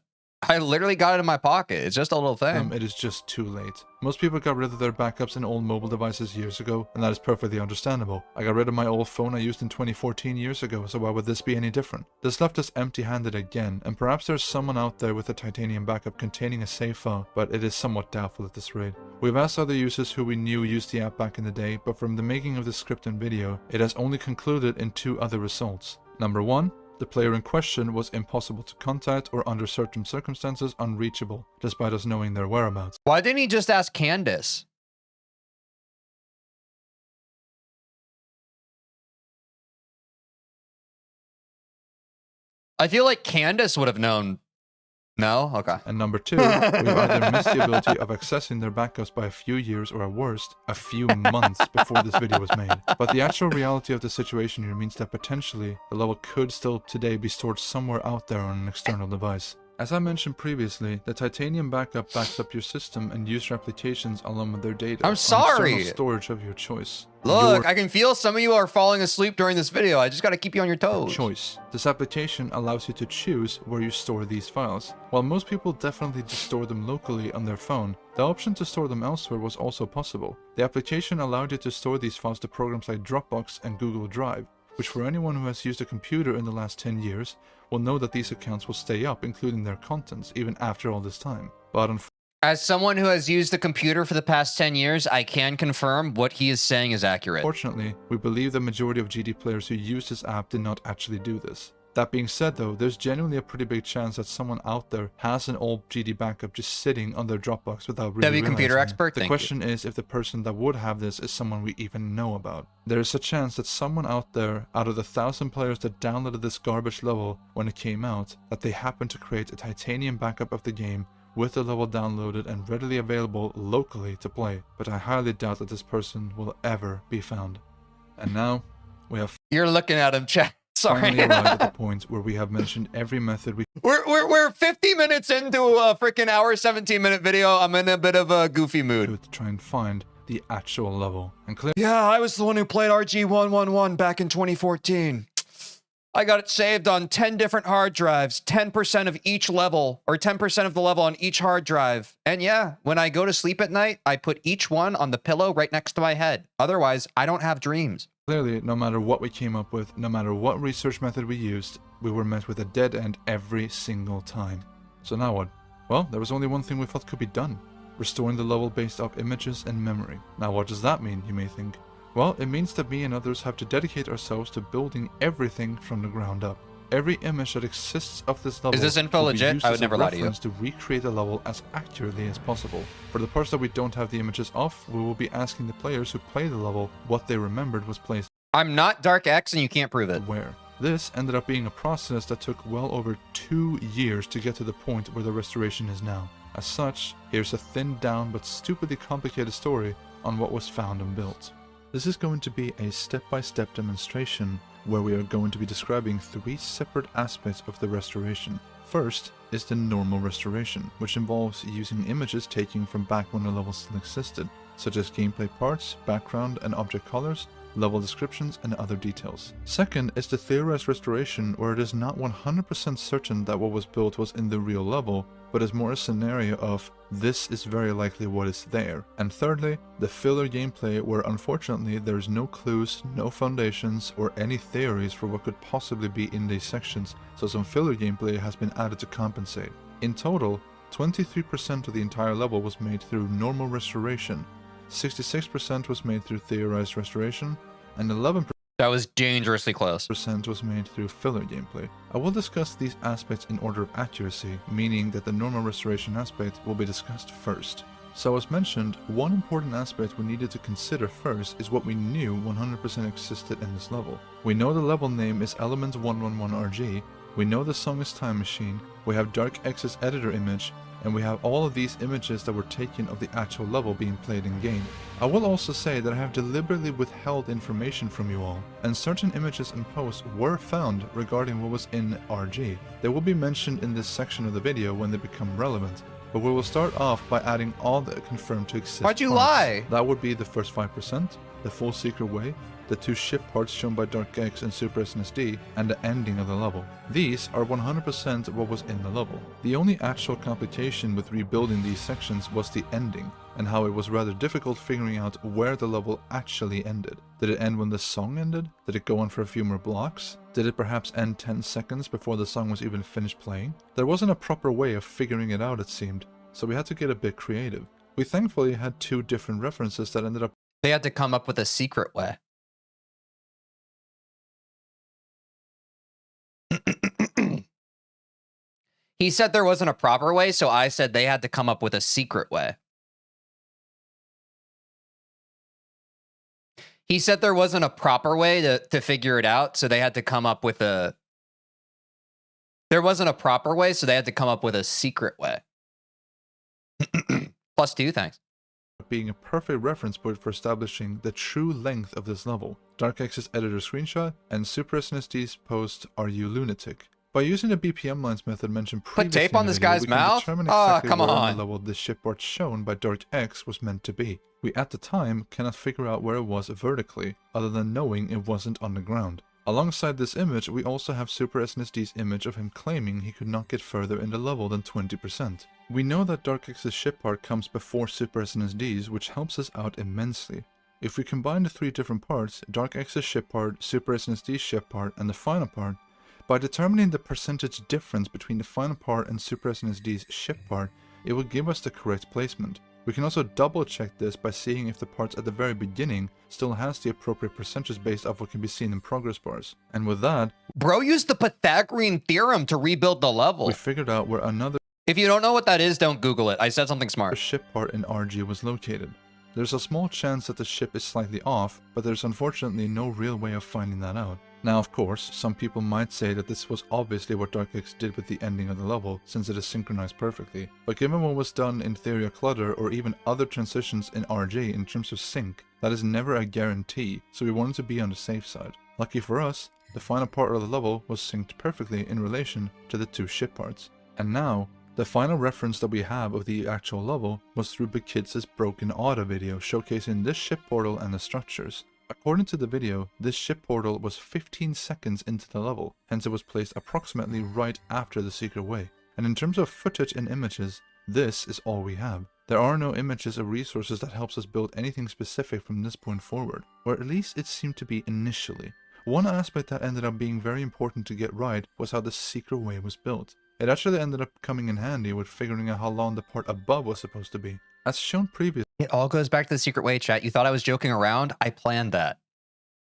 I literally got it in my pocket. It's just a little thing. It is just too late. Most people got rid of their backups in old mobile devices years ago, and that is perfectly understandable. I got rid of my old phone I used in 2014 years ago, so why would this be any different? This left us empty-handed again, and perhaps there's someone out there with a titanium backup containing a save file, but it is somewhat doubtful at this rate. We've asked other users who we knew used the app back in the day, but from the making of this script and video, it has only concluded in two other results. Number 1. The player in question was impossible to contact or under certain circumstances unreachable, despite us knowing their whereabouts. Why didn't he just ask Candace? I feel like Candace would have known. No? Okay. And number 2, we've either missed the ability of accessing their backups by a few years or at worst, a few months before this video was made. But the actual reality of the situation here means that potentially the level could still today be stored somewhere out there on an external device. As I mentioned previously, the titanium backup backs up your system and user applications along with their data. I'm sorry. On external storage of your choice. Look, I can feel some of you are falling asleep during this video. I just gotta keep you on your toes. Choice. This application allows you to choose where you store these files. While most people definitely just store them locally on their phone, the option to store them elsewhere was also possible. The application allowed you to store these files to programs like Dropbox and Google Drive, which for anyone who has used a computer in the last 10 years will know that these accounts will stay up, including their contents, even after all this time. But as someone who has used the computer for the past 10 years, I can confirm what he is saying is accurate. Unfortunately, we believe the majority of GD players who use this app did not actually do this. That being said though, there's genuinely a pretty big chance that someone out there has an old GD backup just sitting on their Dropbox without really realizing computer expert, The question is if the person that would have this is someone we even know about. There is a chance that someone out there, out of the 1,000 players that downloaded this garbage level when it came out, that they happened to create a titanium backup of the game with the level downloaded and readily available locally to play. But I highly doubt that this person will ever be found. And now, we have... You're looking at him, chat. Sorry. Finally arrived at the point where we have mentioned every method we're 50 minutes into a freaking hour 17-minute video. I'm in a bit of a goofy mood to try and find the actual level. And yeah, I was the one who played RG111 back in 2014. I got it saved on 10 different hard drives, 10% of each level, or 10% of the level on each hard drive. And yeah, when I go to sleep at night, I put each one on the pillow right next to my head. Otherwise, I don't have dreams. Clearly, no matter what we came up with, no matter what research method we used, we were met with a dead end every single time. So now what? Well, there was only one thing we felt could be done. Restoring the level based off images and memory. Now what does that mean, you may think? Well, it means that me and others have to dedicate ourselves to building everything from the ground up. Every image that exists of this level is this info legit? I would never lie to you. To recreate the level as accurately as possible. For the parts that we don't have the images of, we will be asking the players who play the level what they remembered was placed. I'm not DarkX and you can't prove it. Where? This ended up being a process that took well over 2 years to get to the point where the restoration is now. As such, here's a thinned down but stupidly complicated story on what was found and built. This is going to be a step-by-step demonstration where we are going to be describing 3 separate aspects of the restoration. First is the normal restoration, which involves using images taken from back when the level still existed, such as gameplay parts, background and object colors, level descriptions, and other details. Second is the theorized restoration, where it is not 100% certain that what was built was in the real level, but is more a scenario of this is very likely what is there. And thirdly, the filler gameplay, where unfortunately there is no clues, no foundations, or any theories for what could possibly be in these sections, so some filler gameplay has been added to compensate. In total, 23% of the entire level was made through normal restoration, 66% was made through theorized restoration, and 11% That was dangerously close. was made through filler gameplay. I will discuss these aspects in order of accuracy, meaning that the normal restoration aspect will be discussed first. So as mentioned, one important aspect we needed to consider first is what we knew 100% existed in this level. We know the level name is Element 111RG, we know the song is Time Machine, we have DarkX's editor image, and we have all of these images that were taken of the actual level being played in game. I will also say that I have deliberately withheld information from you all, and certain images and posts were found regarding what was in RG. They will be mentioned in this section of the video when they become relevant, but we will start off by adding all the confirmed to exist Why'd you parts. lie? That would be the first 5%, the full secret way, the 2 ship parts shown by DarkX and Super SNSD, and the ending of the level. These are 100% what was in the level. The only actual complication with rebuilding these sections was the ending, and how it was rather difficult figuring out where the level actually ended. Did it end when the song ended? Did it go on for a few more blocks? Did it perhaps end 10 seconds before the song was even finished playing? There wasn't a proper way of figuring it out, it seemed, so we had to get a bit creative. We thankfully had 2 different references that ended up They had to come up with a secret way. He said there wasn't a proper way, so I said they had to come up with a secret way. He said there wasn't a proper way to figure it out, so they had to come up with a... There wasn't a proper way, so they had to come up with a secret way. +2, thanks. Being a perfect reference point for establishing the true length of this level. DarkX's editor screenshot and Super SNSD's post "Are You Lunatic?" By using the BPM lines method mentioned previously, Put tape on this guy's mouth? Determine Oh, exactly come where on. on the level the shipboard shown by DarkX was meant to be. We at the time cannot figure out where it was vertically, other than knowing it wasn't on the ground. Alongside this image, we also have Super SNSD's image of him claiming he could not get further in the level than 20%. We know that DarkX's ship part comes before Super SNSD's, which helps us out immensely. If we combine the 3 different parts, DarkX's ship part, Super SNSD's ship part, and the final part, by determining the percentage difference between the final part and Super SNSD's ship part, it will give us the correct placement. We can also double check this by seeing if the parts at the very beginning still has the appropriate percentages based off what can be seen in progress bars. And with that, Bro used the Pythagorean theorem to rebuild the level. we figured out where another If you don't know what that is, don't Google it. I said something smart. ship part in RG was located. There's a small chance that the ship is slightly off, but there's unfortunately no real way of finding that out. Now, of course, some people might say that this was obviously what DarkX did with the ending of the level, since it is synchronized perfectly, but given what was done in Theory of Clutter or even other transitions in RG in terms of sync, that is never a guarantee, so we wanted to be on the safe side. Lucky for us, the final part of the level was synced perfectly in relation to the 2 ship parts. And now, the final reference that we have of the actual level was through BigKids' Broken Auto video showcasing this ship portal and the structures. According to the video, this ship portal was 15 seconds into the level, hence it was placed approximately right after the secret way. And in terms of footage and images, this is all we have. There are no images or resources that helps us build anything specific from this point forward, or at least it seemed to be initially. One aspect that ended up being very important to get right was how the secret way was built. It actually ended up coming in handy with figuring out how long the part above was supposed to be. As shown previously, It all goes back to the secret way, chat. You thought I was joking around? I planned that.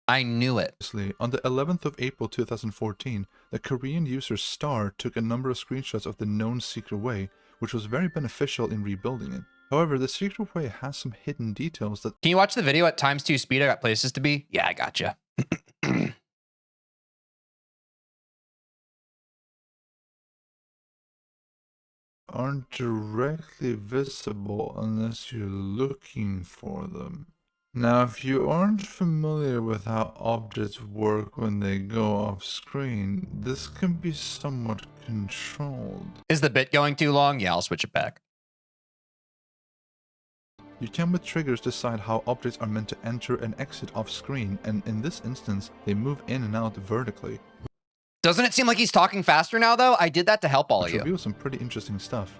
I knew it. on the 11th of April 2014, the Korean user Star took a number of screenshots of the known secret way, which was very beneficial in rebuilding it. However, the secret way has some hidden details that Can you watch the video at ×2 speed? I got places to be. Yeah, I gotcha. aren't directly visible unless you're looking for them. Now, if you aren't familiar with how objects work when they go off screen, this can be somewhat controlled. Is the bit going too long? Yeah, I'll switch it back. You can with triggers decide how objects are meant to enter and exit off screen, and in this instance, they move in and out vertically. Doesn't it seem like he's talking faster now, though? I did that to help all of you. Reveals some pretty interesting stuff.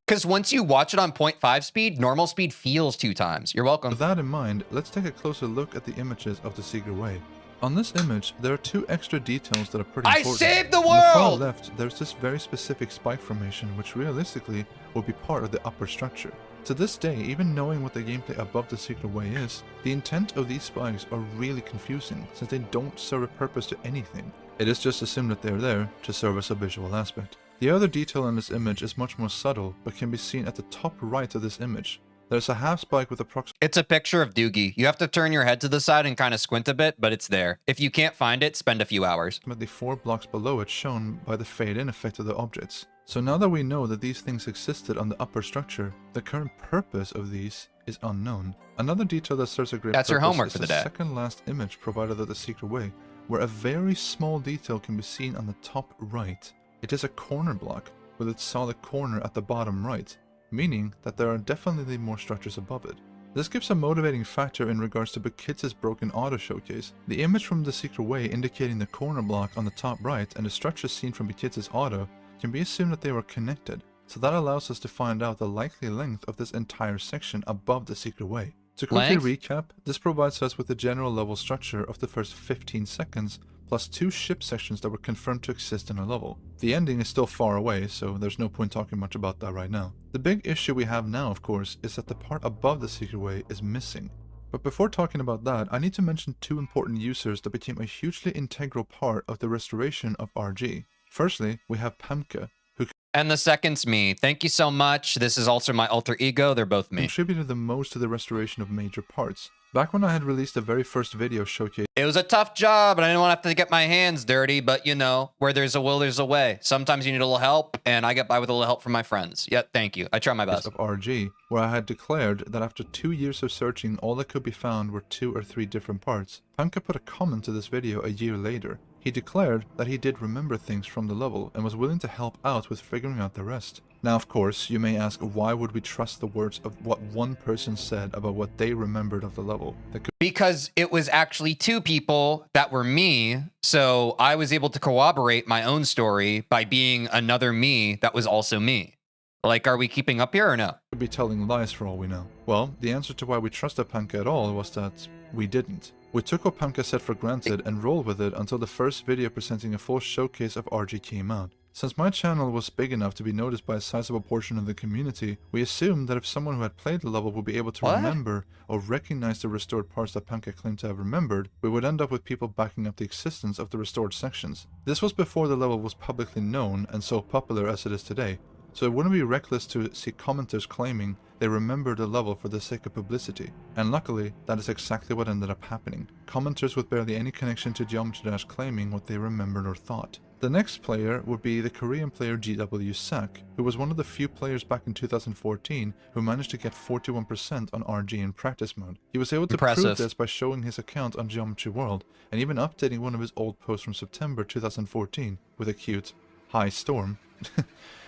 Because once you watch it on 0.5 speed, normal speed feels 2 times. You're welcome. With that in mind, let's take a closer look at the images of the Secret Way. On this image, there are 2 extra details that are pretty important. I saved the world! On the far left, there's this very specific spike formation, which realistically will be part of the upper structure. To this day, even knowing what the gameplay above the Secret Way is, the intent of these spikes are really confusing, since they don't serve a purpose to anything. It is just assumed that they're there to serve as a visual aspect. The other detail in this image is much more subtle, but can be seen at the top right of this image. There's a half spike with approximately... It's a picture of Doogie. You have to turn your head to the side and kind of squint a bit, but it's there. If you can't find it, spend a few hours. ...approximately 4 blocks below it, shown by the fade-in effect of the objects. So now that we know that these things existed on the upper structure, the current purpose of these is unknown. Another detail that serves a great That's your purpose homework is for the day. second last image provided of the Secret Way, where a very small detail can be seen on the top right. It is a corner block, with its solid corner at the bottom right, meaning that there are definitely more structures above it. This gives a motivating factor in regards to Bakits' broken auto showcase. The image from the Secret Way indicating the corner block on the top right and the structure seen from Bakits' auto can be assumed that they were connected, so that allows us to find out the likely length of this entire section above the Secret Way. To quickly recap, this provides us with the general level structure of the first 15 seconds, plus 2 ship sections that were confirmed to exist in a level. The ending is still far away, so there's no point talking much about that right now. The big issue we have now, of course, is that the part above the Secret Way is missing. But before talking about that, I need to mention 2 important users that became a hugely integral part of the restoration of RG. Firstly, we have Pamka, who and the second's me. Thank you so much. This is also my alter ego. They're both me. Contributed the most to the restoration of major parts. Back when I had released the very first video showcase, it was a tough job, and I didn't want to have to get my hands dirty, but you know, where there's a will, there's a way. Sometimes you need a little help, and I get by with a little help from my friends. Yep, thank you. I try my best. Of RG, where I had declared that after 2 years of searching, all that could be found were 2 or 3 different parts. Pamka put a comment to this video a year later. He declared that he did remember things from the level and was willing to help out with figuring out the rest. Now, of course, you may ask, why would we trust the words of what one person said about what they remembered of the level? Because it was actually 2 people that were me, so I was able to corroborate my own story by being another me that was also me. Like, are we keeping up here or no? Could be telling lies for all we know. Well, the answer to why we trusted Pamka at all was that we didn't. We took what Pamka said for granted and rolled with it until the first video presenting a full showcase of RG came out. Since my channel was big enough to be noticed by a sizable portion of the community, we assumed that if someone who had played the level would be able to remember or recognize the restored parts that Pamka claimed to have remembered, we would end up with people backing up the existence of the restored sections. This was before the level was publicly known and so popular as it is today, so it wouldn't be reckless to see commenters claiming they remember the level for the sake of publicity. And luckily, that is exactly what ended up happening. Commenters with barely any connection to Geometry Dash claiming what they remembered or thought. The next player would be the Korean player GW Sak, who was one of the few players back in 2014 who managed to get 41% on RG in practice mode. He was able to prove this by showing his account on Geometry World and even updating one of his old posts from September 2014 with a cute "Hi Storm"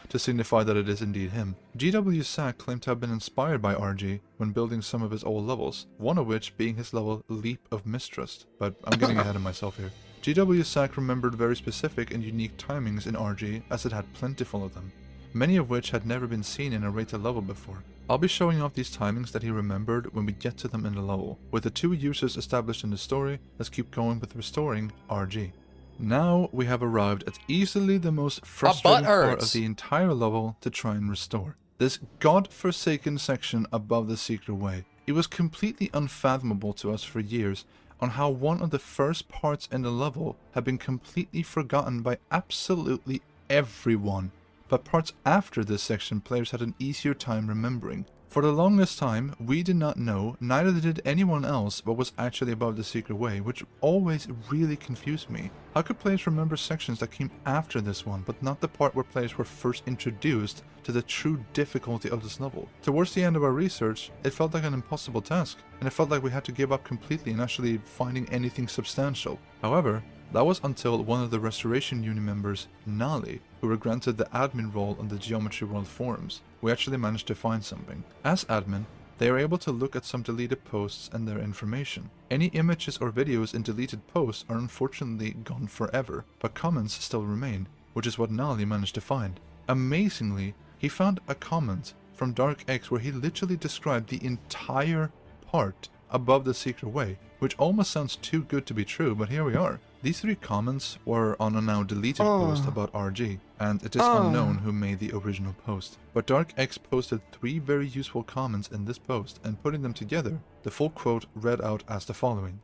to signify that it is indeed him. GW Sak claimed to have been inspired by RG when building some of his old levels, one of which being his level Leap of Mistrust, but I'm getting ahead of myself here. GW Sak remembered very specific and unique timings in RG as it had plentiful of them, many of which had never been seen in a rated level before. I'll be showing off these timings that he remembered when we get to them in the level. With the 2 users established in the story, let's keep going with restoring RG. Now we have arrived at easily the most frustrating part of the entire level to try and restore. This god-forsaken section above the Secret Way. It was completely unfathomable to us for years on how one of the first parts in the level had been completely forgotten by absolutely everyone. But parts after this section players had an easier time remembering. For the longest time, we did not know, neither did anyone else, what was actually above the secret way, which always really confused me. How could players remember sections that came after this one, but not the part where players were first introduced to the true difficulty of this level? Towards the end of our research, it felt like an impossible task, and it felt like we had to give up completely in actually finding anything substantial. However, that was until one of the Restoration Uni members, Nali, who were granted the admin role on the Geometry World forums, we actually managed to find something. As admin, they are able to look at some deleted posts and their information. Any images or videos in deleted posts are unfortunately gone forever, but comments still remain, which is what Nali managed to find. Amazingly, he found a comment from DarkX where he literally described the entire part above the secret way, which almost sounds too good to be true, but here we are. These 3 comments were on a now deleted post about RG, and it is unknown who made the original post. But DarkX posted 3 very useful comments in this post, and putting them together, the full quote read out as the following.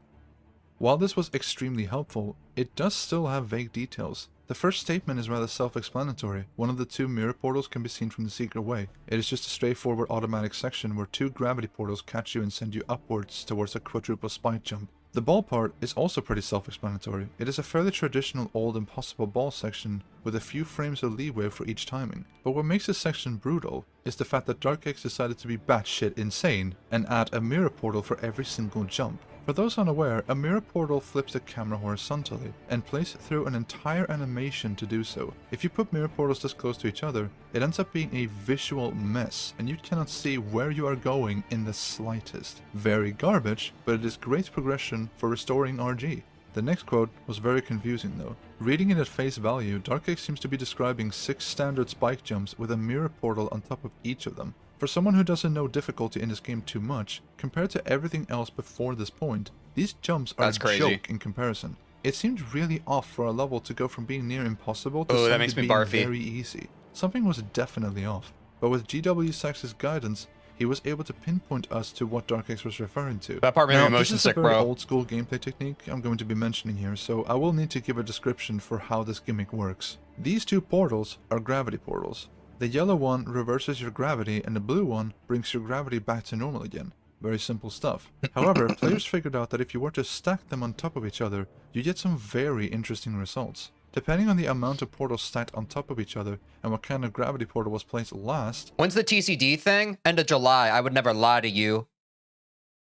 While this was extremely helpful, it does still have vague details. The first statement is rather self-explanatory. One of the 2 mirror portals can be seen from the secret way. It is just a straightforward automatic section where 2 gravity portals catch you and send you upwards towards a quadruple spike jump. The ball part is also pretty self-explanatory. It is a fairly traditional old impossible ball section with a few frames of leeway for each timing. But what makes this section brutal is the fact that DarkX decided to be batshit insane and add a mirror portal for every single jump. For those unaware, a mirror portal flips the camera horizontally and plays through an entire animation to do so. If you put mirror portals this close to each other, it ends up being a visual mess and you cannot see where you are going in the slightest. Very garbage, but it is great progression for restoring RG. The next quote was very confusing though. Reading it at face value, DarkX seems to be describing 6 standard spike jumps with a mirror portal on top of each of them. For someone who doesn't know difficulty in this game too much, compared to everything else before this point, these jumps are a joke in comparison. It seemed really off for a level to go from being near impossible to being very easy. Something was definitely off. But with GW Sax's guidance, he was able to pinpoint us to what DarkX was referring to. That part made me motion sick, bro. This is a very old school gameplay technique I'm going to be mentioning here, so I will need to give a description for how this gimmick works. These 2 portals are gravity portals. The yellow one reverses your gravity and the blue one brings your gravity back to normal again. Very simple stuff. However, players figured out that if you were to stack them on top of each other, you get some very interesting results. Depending on the amount of portals stacked on top of each other and what kind of gravity portal was placed last. When's the TCD thing? End of July. I would never lie to you.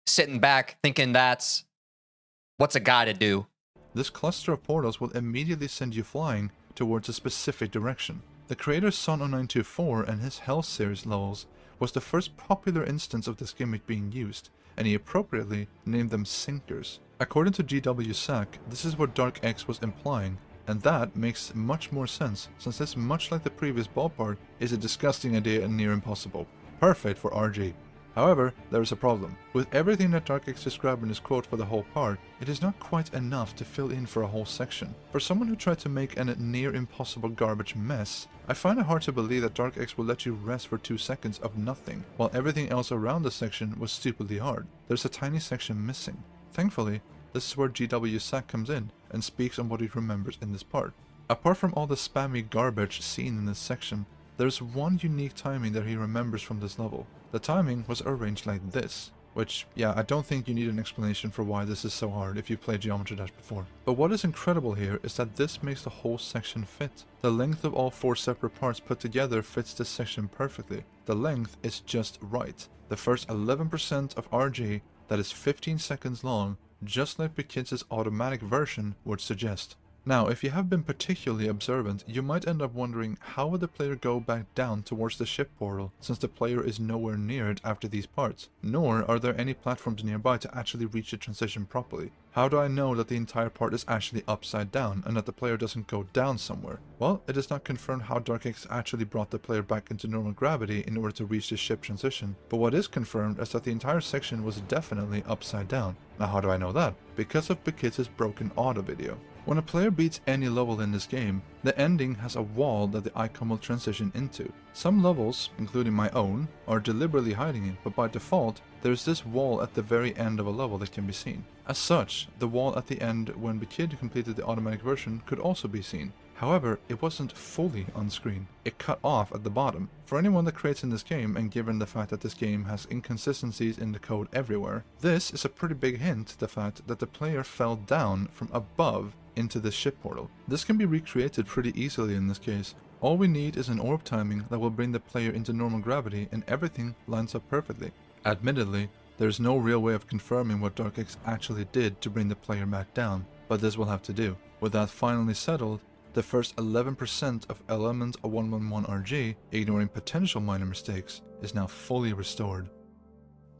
Sitting back thinking that's what's a guy to do. This cluster of portals will immediately send you flying towards a specific direction. The creator Son0924 and his Hell series levels was the first popular instance of this gimmick being used, and he appropriately named them sinkers. According to GW Sack, this is what DarkX was implying, and that makes much more sense, since this, much like the previous ball part, is a disgusting idea and near impossible. Perfect for RG. However, there is a problem. With everything that DarkX described in his quote for the whole part, it is not quite enough to fill in for a whole section. For someone who tried to make a near impossible garbage mess, I find it hard to believe that DarkX will let you rest for 2 seconds of nothing, while everything else around the section was stupidly hard. There's a tiny section missing. Thankfully, this is where GW Sack comes in and speaks on what he remembers in this part. Apart from all the spammy garbage seen in this section, there's one unique timing that he remembers from this level. The timing was arranged like this, which, yeah, I don't think you need an explanation for why this is so hard if you've played Geometry Dash before. But what is incredible here is that this makes the whole section fit. The length of all 4 separate parts put together fits this section perfectly. The length is just right. The first 11% of RG, that is 15 seconds long, just like BKids' automatic version would suggest. Now, if you have been particularly observant, you might end up wondering how would the player go back down towards the ship portal, since the player is nowhere near it after these parts, nor are there any platforms nearby to actually reach the transition properly. How do I know that the entire part is actually upside down and that the player doesn't go down somewhere? Well, it is not confirmed how DarkX actually brought the player back into normal gravity in order to reach the ship transition, but what is confirmed is that the entire section was definitely upside down. Now how do I know that? Because of BKids' broken auto video. When a player beats any level in this game, the ending has a wall that the icon will transition into. Some levels, including my own, are deliberately hiding it, but by default, there's this wall at the very end of a level that can be seen. As such, the wall at the end when BKid completed the automatic version could also be seen. However, it wasn't fully on screen. It cut off at the bottom. For anyone that creates in this game, and given the fact that this game has inconsistencies in the code everywhere, this is a pretty big hint to the fact that the player fell down from above into the ship portal. This can be recreated pretty easily in this case. All we need is an orb timing that will bring the player into normal gravity and everything lines up perfectly. Admittedly, there's no real way of confirming what DarkX actually did to bring the player back down, but this will have to do. With that finally settled, the first 11% of element 111RG, ignoring potential minor mistakes, is now fully restored.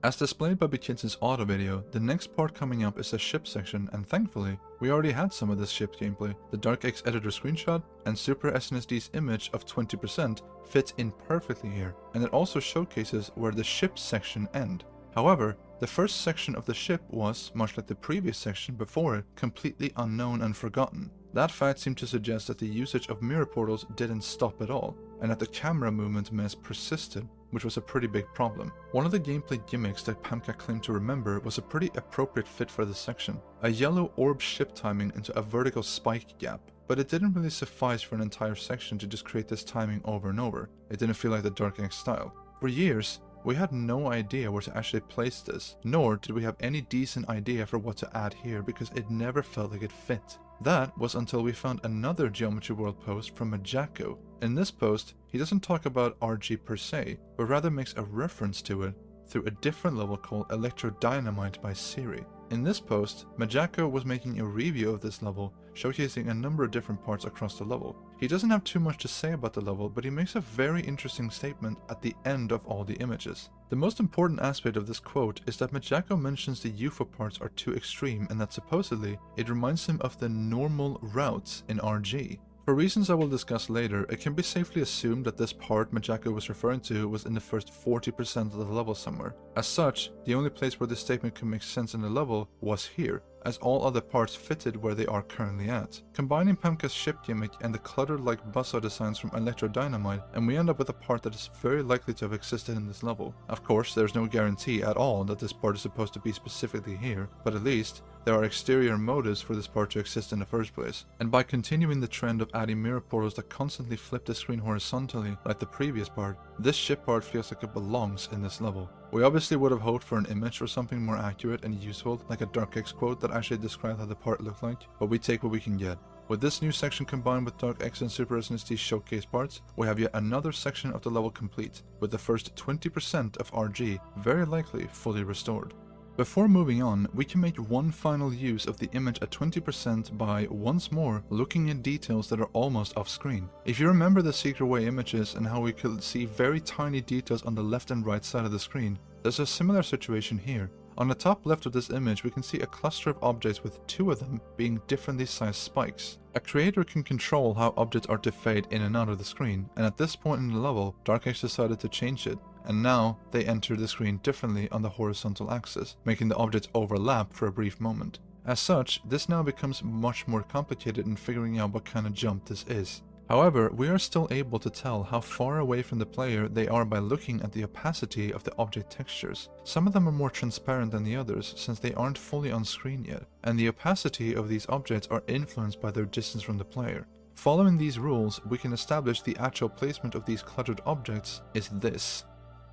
As displayed by Bikitsin's auto video, the next part coming up is a ship section, and thankfully, we already had some of this ship gameplay. The DarkX editor screenshot and Super SNSD image of 20% fits in perfectly here, and it also showcases where the ship section ends. However, the first section of the ship was, much like the previous section before it, completely unknown and forgotten. That fact seemed to suggest that the usage of mirror portals didn't stop at all, and that the camera movement mess persisted, which was a pretty big problem. One of the gameplay gimmicks that Pamka claimed to remember was a pretty appropriate fit for this section. A yellow orb ship timing into a vertical spike gap. But it didn't really suffice for an entire section to just create this timing over and over. It didn't feel like the DarkX style. For years, we had no idea where to actually place this, nor did we have any decent idea for what to add here because it never felt like it fit. That was until we found another Geometry World post from Majako. In this post, he doesn't talk about RG per se, but rather makes a reference to it through a different level called Electrodynamite by Siri. In this post, Majako was making a review of this level, showcasing a number of different parts across the level. He doesn't have too much to say about the level, but he makes a very interesting statement at the end of all the images. The most important aspect of this quote is that Majako mentions the UFO parts are too extreme and that supposedly it reminds him of the normal routes in RG. For reasons I will discuss later, it can be safely assumed that this part Majako was referring to was in the first 40% of the level somewhere. As such, the only place where this statement could make sense in the level was here, as all other parts fitted where they are currently at. Combining Pamka's ship gimmick and the cluttered-like buzzsaw designs from Electrodynamite, and we end up with a part that is very likely to have existed in this level. Of course, there's no guarantee at all that this part is supposed to be specifically here, but at least, there are exterior motives for this part to exist in the first place. And by continuing the trend of adding mirror portals that constantly flip the screen horizontally, like the previous part, this ship part feels like it belongs in this level. We obviously would have hoped for an image or something more accurate and useful, like a DarkX quote that actually described how the part looked like, but we take what we can get. With this new section combined with DarkX and Super SNSD showcase parts, we have yet another section of the level complete, with the first 20% of RG very likely fully restored. Before moving on, we can make one final use of the image at 20% by, once more, looking at details that are almost off screen. If you remember the Secret Way images and how we could see very tiny details on the left and right side of the screen, there's a similar situation here. On the top left of this image, we can see a cluster of objects with two of them being differently sized spikes. A creator can control how objects are to fade in and out of the screen, and at this point in the level, DarkX decided to change it, and now they enter the screen differently on the horizontal axis, making the objects overlap for a brief moment. As such, this now becomes much more complicated in figuring out what kind of jump this is. However, we are still able to tell how far away from the player they are by looking at the opacity of the object textures. Some of them are more transparent than the others since they aren't fully on screen yet, and the opacity of these objects are influenced by their distance from the player. Following these rules, we can establish the actual placement of these cluttered objects is this.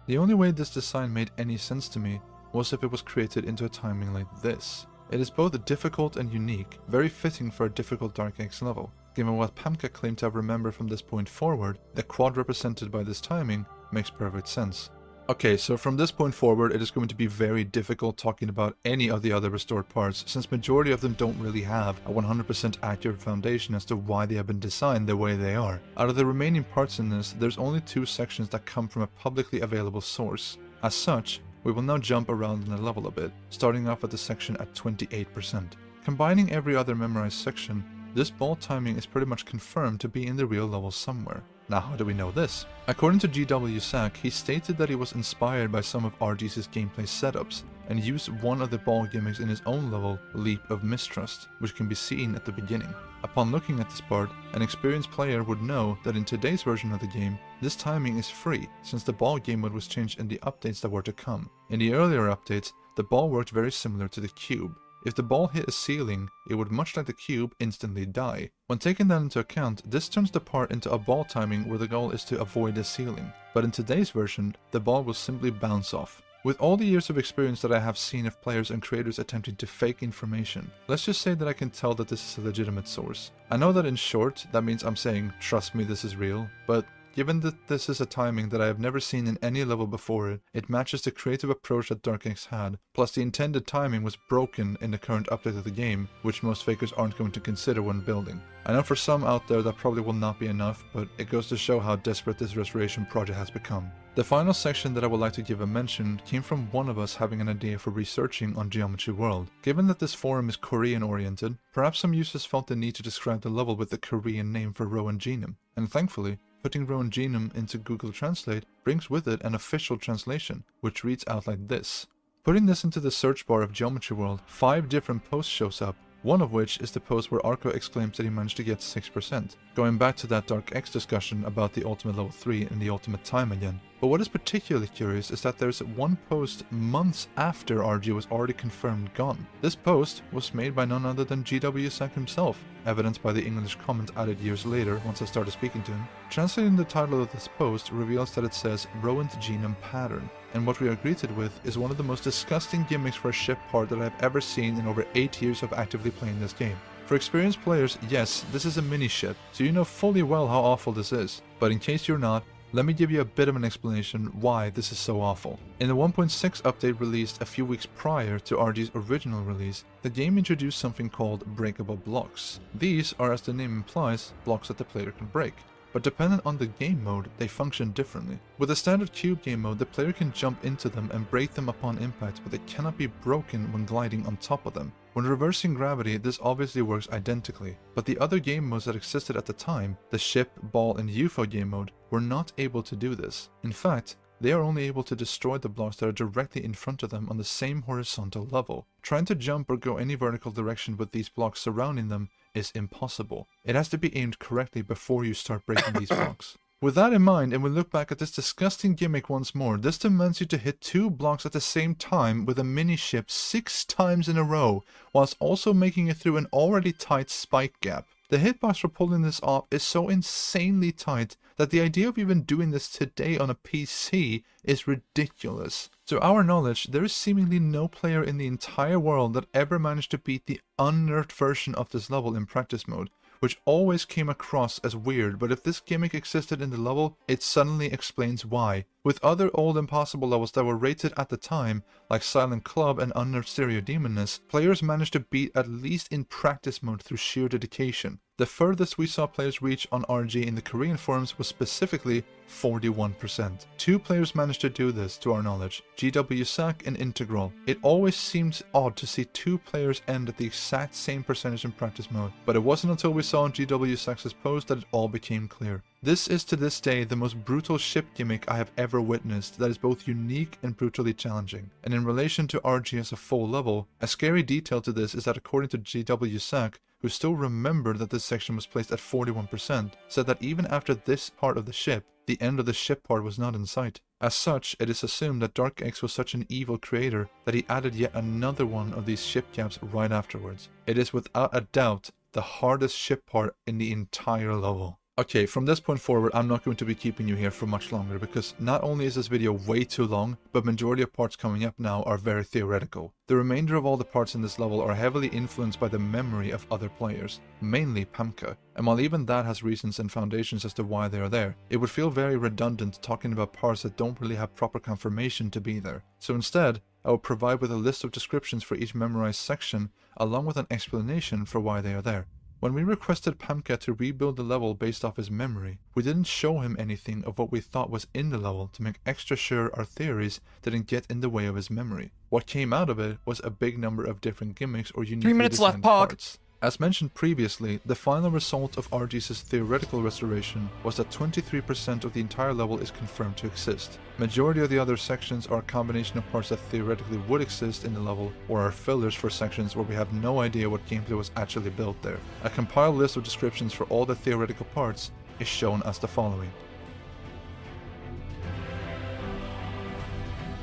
The only way this design made any sense to me was if it was created into a timing like this. It is both difficult and unique, very fitting for a difficult DarkX level. Given what Pamka claimed to have remembered from this point forward, the quad represented by this timing makes perfect sense. Okay, so from this point forward, it is going to be very difficult talking about any of the other restored parts, since majority of them don't really have a 100% accurate foundation as to why they have been designed the way they are. Out of the remaining parts in this, there's only two sections that come from a publicly available source. As such, we will now jump around in the level a bit, starting off at the section at 28%. Combining every other memorized section, this ball timing is pretty much confirmed to be in the real level somewhere. Now, how do we know this? According to GW Sack, he stated that he was inspired by some of RG's gameplay setups, and used one of the ball gimmicks in his own level, Leap of Mistrust, which can be seen at the beginning. Upon looking at this part, an experienced player would know that in today's version of the game, this timing is free, since the ball game mode was changed in the updates that were to come. In the earlier updates, the ball worked very similar to the cube. If the ball hit a ceiling, it would, much like the cube, instantly die. When taking that into account, this turns the part into a ball timing where the goal is to avoid the ceiling. But in today's version, the ball will simply bounce off. With all the years of experience that I have seen of players and creators attempting to fake information, let's just say that I can tell that this is a legitimate source. I know that in short, that means I'm saying, trust me, this is real, but given that this is a timing that I have never seen in any level before it, it matches the creative approach that DarkX had, plus the intended timing was broken in the current update of the game, which most fakers aren't going to consider when building. I know for some out there that probably will not be enough, but it goes to show how desperate this restoration project has become. The final section that I would like to give a mention came from one of us having an idea for researching on Geometry World. Given that this forum is Korean oriented, perhaps some users felt the need to describe the level with the Korean name for Rowan Genome, and thankfully, putting Rowan Genome into Google Translate brings with it an official translation, which reads out like this. Putting this into the search bar of Geometry World, 5 different posts shows up, one of which is the post where Arco exclaims that he managed to get 6%, going back to that DarkX discussion about the ultimate level 3 and the ultimate time again. But what is particularly curious is that there's one post months after RG was already confirmed gone. This post was made by none other than GWSAC himself, evidenced by the English comment added years later once I started speaking to him. Translating the title of this post reveals that it says Rowan's Genome Pattern, and what we are greeted with is one of the most disgusting gimmicks for a ship part that I've ever seen in over 8 years of actively playing this game. For experienced players, yes, this is a mini ship, so you know fully well how awful this is, but in case you're not, let me give you a bit of an explanation why this is so awful. In the 1.6 update released a few weeks prior to RG's original release, the game introduced something called breakable blocks. These are, as the name implies, blocks that the player can break. But dependent on the game mode, they function differently. With the standard cube game mode, the player can jump into them and break them upon impact, but they cannot be broken when gliding on top of them. When reversing gravity, this obviously works identically, but the other game modes that existed at the time, the ship, ball, and UFO game mode, were not able to do this. In fact, they are only able to destroy the blocks that are directly in front of them on the same horizontal level. Trying to jump or go any vertical direction with these blocks surrounding them is impossible. It has to be aimed correctly before you start breaking these blocks. With that in mind, and we look back at this disgusting gimmick once more, this demands you to hit 2 blocks at the same time with a mini ship 6 times in a row, whilst also making it through an already tight spike gap. The hitbox for pulling this off is so insanely tight that the idea of even doing this today on a PC is ridiculous. To our knowledge, there is seemingly no player in the entire world that ever managed to beat the unnerfed version of this level in practice mode, which always came across as weird, but if this gimmick existed in the level, it suddenly explains why. With other old impossible levels that were rated at the time, like Silent Club and Unnerved Stereo Demoness, players managed to beat at least in practice mode through sheer dedication. The furthest we saw players reach on RG in the Korean forums was specifically 41%. 2 players managed to do this, to our knowledge, GWSAC and Integral. It always seems odd to see 2 players end at the exact same percentage in practice mode, but it wasn't until we saw GWSAC's post that it all became clear. This is to this day the most brutal ship gimmick I have ever witnessed that is both unique and brutally challenging. And in relation to RG as a full level, a scary detail to this is that according to GWSAC, who still remembered that this section was placed at 41%, said that even after this part of the ship, the end of the ship part was not in sight. As such, it is assumed that DarkX was such an evil creator that he added yet another one of these ship gaps right afterwards. It is without a doubt the hardest ship part in the entire level. Okay, from this point forward, I'm not going to be keeping you here for much longer because not only is this video way too long, but majority of parts coming up now are very theoretical. The remainder of all the parts in this level are heavily influenced by the memory of other players, mainly Pamka. And while even that has reasons and foundations as to why they are there, it would feel very redundant talking about parts that don't really have proper confirmation to be there. So instead, I will provide with a list of descriptions for each memorized section, along with an explanation for why they are there. When we requested Pamka to rebuild the level based off his memory, we didn't show him anything of what we thought was in the level to make extra sure our theories didn't get in the way of his memory. What came out of it was a big number of different gimmicks or unique 3 minutes left, Pog. parts. As mentioned previously, the final result of RG's theoretical restoration was that 23% of the entire level is confirmed to exist. Majority of the other sections are a combination of parts that theoretically would exist in the level, or are fillers for sections where we have no idea what gameplay was actually built there. A compiled list of descriptions for all the theoretical parts is shown as the following.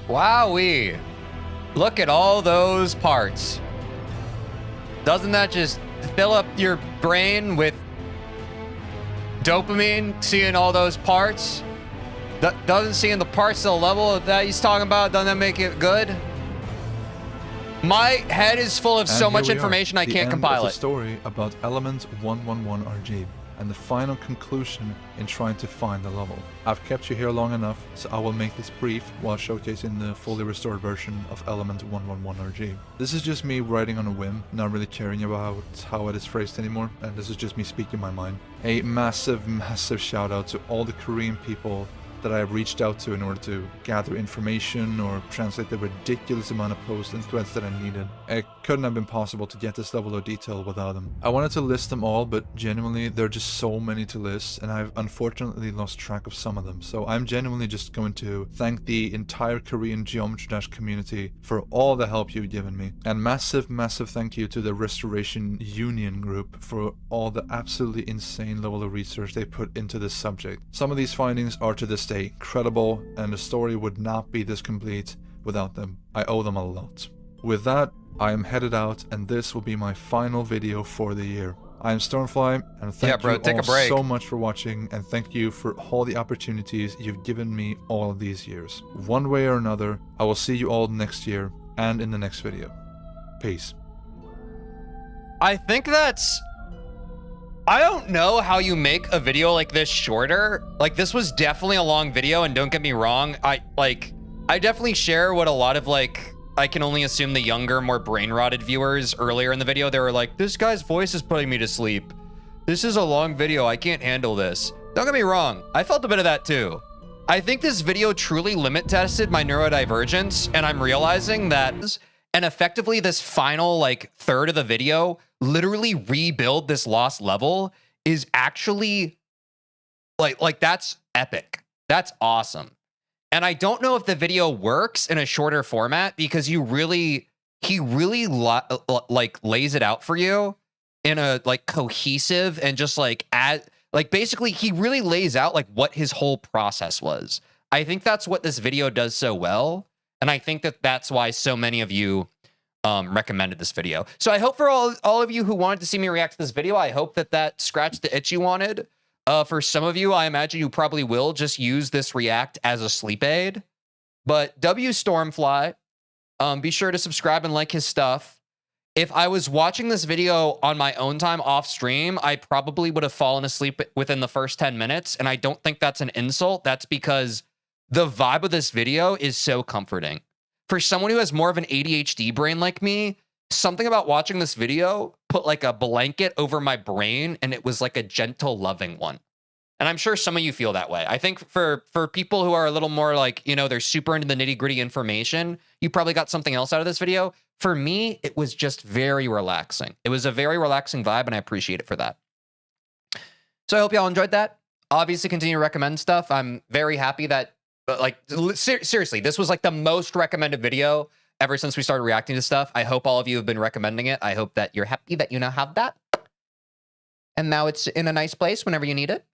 Wowee! Look at all those parts. Doesn't that just fill up your brain with dopamine, seeing all those parts? Doesn't seeing the parts of the level that he's talking about, doesn't that make it good? My head is full of so much information I can't compile it. The story about element 111RG and the final conclusion in trying to find the level. I've kept you here long enough, so I will make this brief while showcasing the fully restored version of element 111RG. This is just me writing on a whim, not really caring about how it is phrased anymore, and this is just me speaking my mind. A massive, massive shout out to all the Korean people that I have reached out to in order to gather information or translate the ridiculous amount of posts and threads that I needed. It couldn't have been possible to get this level of detail without them. I wanted to list them all, but genuinely there are just so many to list, and I've unfortunately lost track of some of them. So I'm genuinely just going to thank the entire Korean Geometry Dash community for all the help you've given me. And massive, massive thank you to the Restoration Union group for all the absolutely insane level of research they put into this subject. Some of these findings are to this day credible, and the story would not be this complete without them. I owe them a lot. With that, I am headed out, and this will be my final video for the year. I am Stormfly, and thank you all so much for watching, and thank you for all the opportunities you've given me all of these years. One way or another, I will see you all next year, and in the next video. Peace. I think that's... I don't know how you make a video like this shorter. Like, this was definitely a long video, and don't get me wrong, I definitely share what a lot of, like, I can only assume the younger, more brain-rotted viewers earlier in the video, they were like, this guy's voice is putting me to sleep. This is a long video, I can't handle this. Don't get me wrong, I felt a bit of that too. I think this video truly limit tested my neurodivergence, and I'm realizing that, and effectively this final, like, third of the video, literally rebuild this lost level is actually like that's epic. That's awesome. And I don't know if the video works in a shorter format because he really like lays it out for you in a like cohesive and just like basically he really lays out like what his whole process was. I think that's what this video does so well, and I think that that's why so many of you recommended this video. So I hope for all of you who wanted to see me react to this video, I hope that scratched the itch you wanted. For some of you, I imagine you probably will just use this react as a sleep aid. But W Stormfly, be sure to subscribe and like his stuff. If I was watching this video on my own time off stream, I probably would have fallen asleep within the first 10 minutes. And I don't think that's an insult. That's because the vibe of this video is so comforting. For someone who has more of an ADHD brain like me, something about watching this video put like a blanket over my brain, and it was like a gentle, loving one. And I'm sure some of you feel that way. I think for people who are a little more like, you know, they're super into the nitty-gritty information, you probably got something else out of this video. For me, it was just very relaxing. It was a very relaxing vibe, and I appreciate it for that. So I hope y'all enjoyed that. Obviously, continue to recommend stuff. I'm very happy that, like, seriously, this was like the most recommended video ever since we started reacting to stuff. I hope all of you have been recommending it. I hope that you're happy that you now have that. And now it's in a nice place whenever you need it.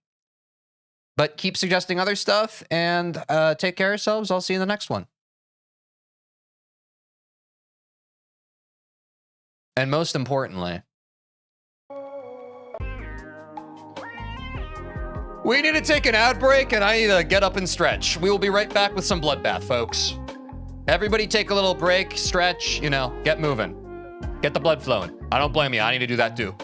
But keep suggesting other stuff, and take care of yourselves. I'll see you in the next one. And most importantly, we need to take an ad break, and I need to get up and stretch. We will be right back with some Bloodbath, folks. Everybody take a little break, stretch, you know, get moving. Get the blood flowing. I don't blame you. I need to do that too.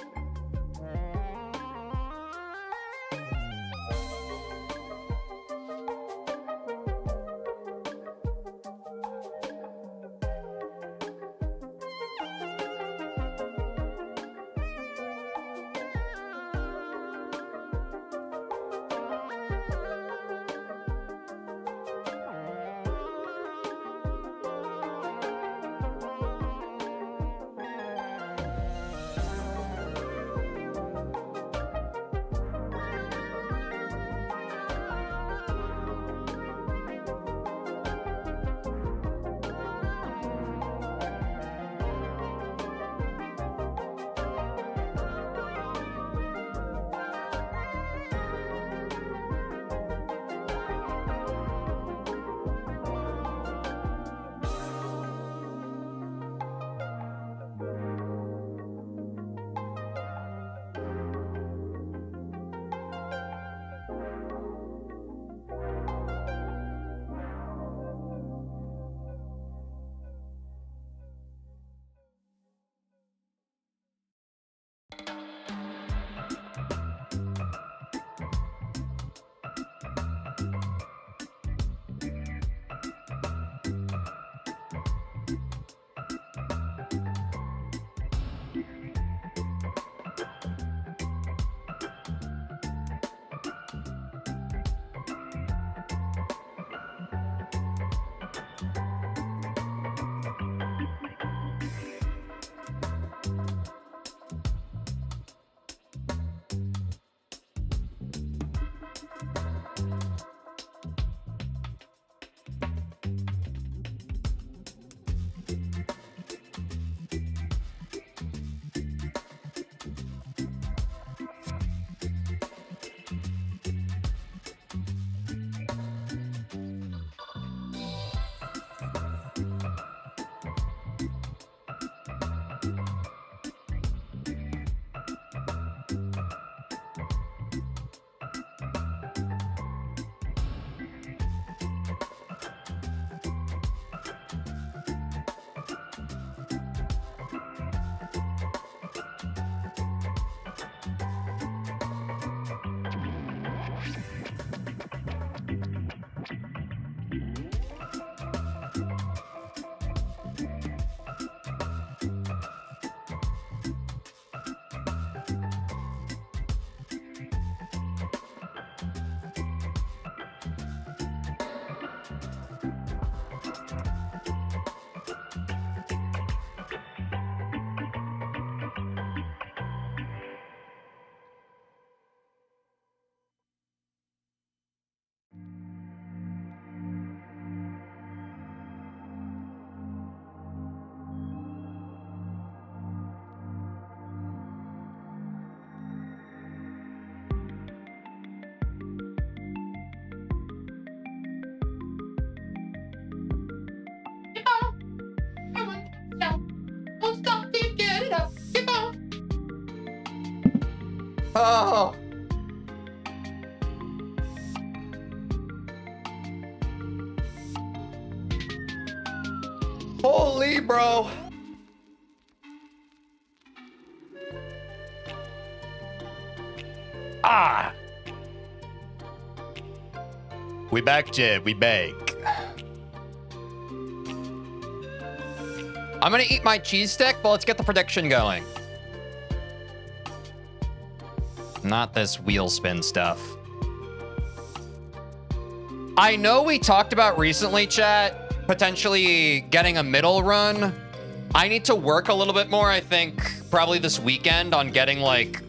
Oh. Holy bro. Ah. We back, Jed. We back. I'm gonna eat my cheese stick, but let's get the prediction going. Not this wheel spin stuff. I know we talked about recently, chat, potentially getting a middle run. I need to work a little bit more, I think, probably this weekend on getting, like,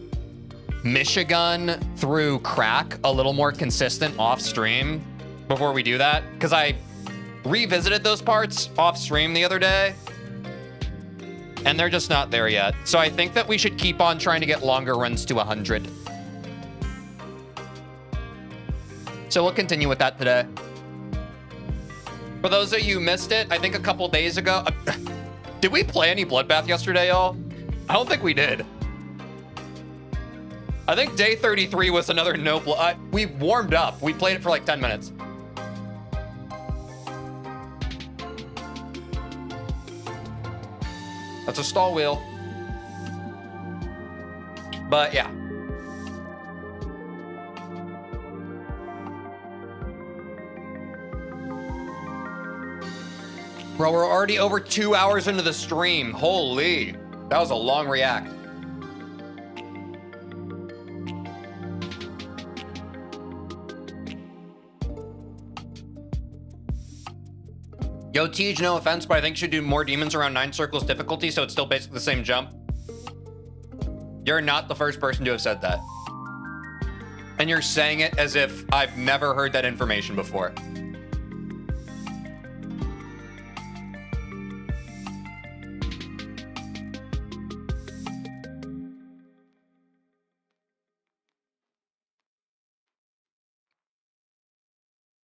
Michigan through crack a little more consistent off stream before we do that. Because I revisited those parts off stream the other day, and they're just not there yet. So I think that we should keep on trying to get longer runs to 100. So we'll continue with that today. For those of you who missed it, I think a couple days ago... did we play any Bloodbath yesterday, y'all? I don't think we did. I think day 33 was another no blood. We warmed up. We played it for like 10 minutes. That's a stall wheel. But yeah. Bro, we're already over 2 hours into the stream. Holy, that was a long react. Yo, Tej, no offense, but I think you should do more demons around 9 circles difficulty, so it's still basically the same jump. You're not the first person to have said that. And you're saying it as if I've never heard that information before.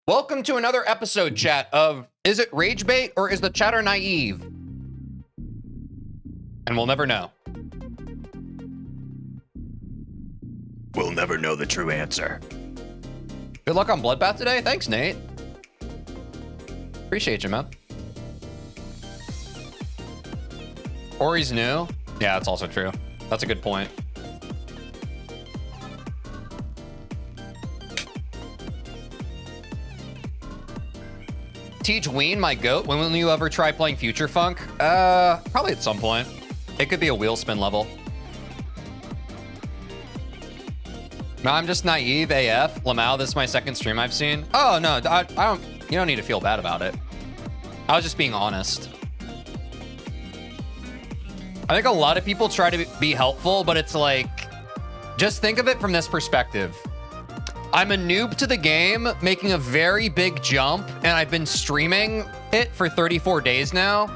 Welcome to another episode, chat, of Is It Rage Bait or Is the Chatter Naive? And we'll never know. We'll never know the true answer. Good luck on Bloodbath today. Thanks, Nate. Appreciate you, man. Ori's new. Yeah, that's also true. That's a good point. TeejVeen, my goat. When will you ever try playing Future Funk? Probably at some point. It could be a wheel spin level. No, I'm just naive AF. Lamau, this is my second stream I've seen. Oh no, I don't. You don't need to feel bad about it. I was just being honest. I think a lot of people try to be helpful, but it's like, just think of it from this perspective. I'm a noob to the game, making a very big jump, and I've been streaming it for 34 days now.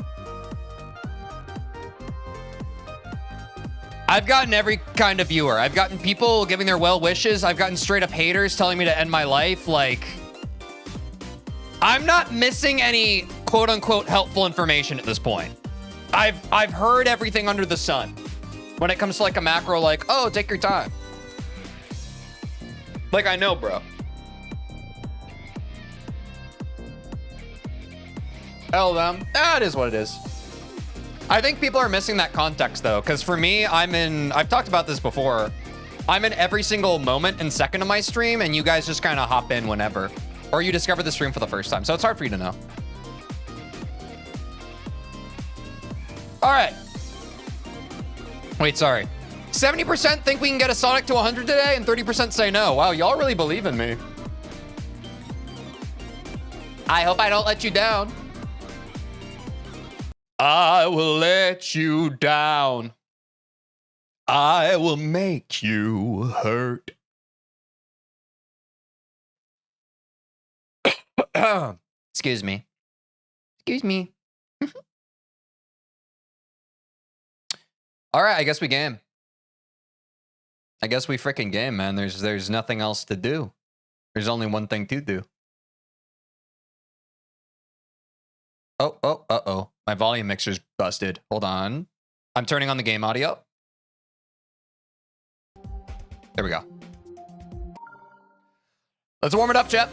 I've gotten every kind of viewer. I've gotten people giving their well wishes. I've gotten straight up haters telling me to end my life. Like, I'm not missing any quote unquote helpful information at this point. I've heard everything under the sun when it comes to like a macro, like, oh, take your time. Like, I know, bro. Hell them. Ah, it is what it is. I think people are missing that context, though, because for me, I've talked about this before. I'm in every single moment and second of my stream, and you guys just kind of hop in whenever. Or you discover the stream for the first time, so it's hard for you to know. All right. Wait, sorry. 70% think we can get a Sonic to 100 today, and 30% say no. Wow, y'all really believe in me. I hope I don't let you down. I will let you down. I will make you hurt. Excuse me. Excuse me. All right, I guess we game. I guess we freaking game, man. There's nothing else to do. There's only one thing to do. Oh, uh-oh. My volume mixer's busted. Hold on. I'm turning on the game audio. There we go. Let's warm it up, chat.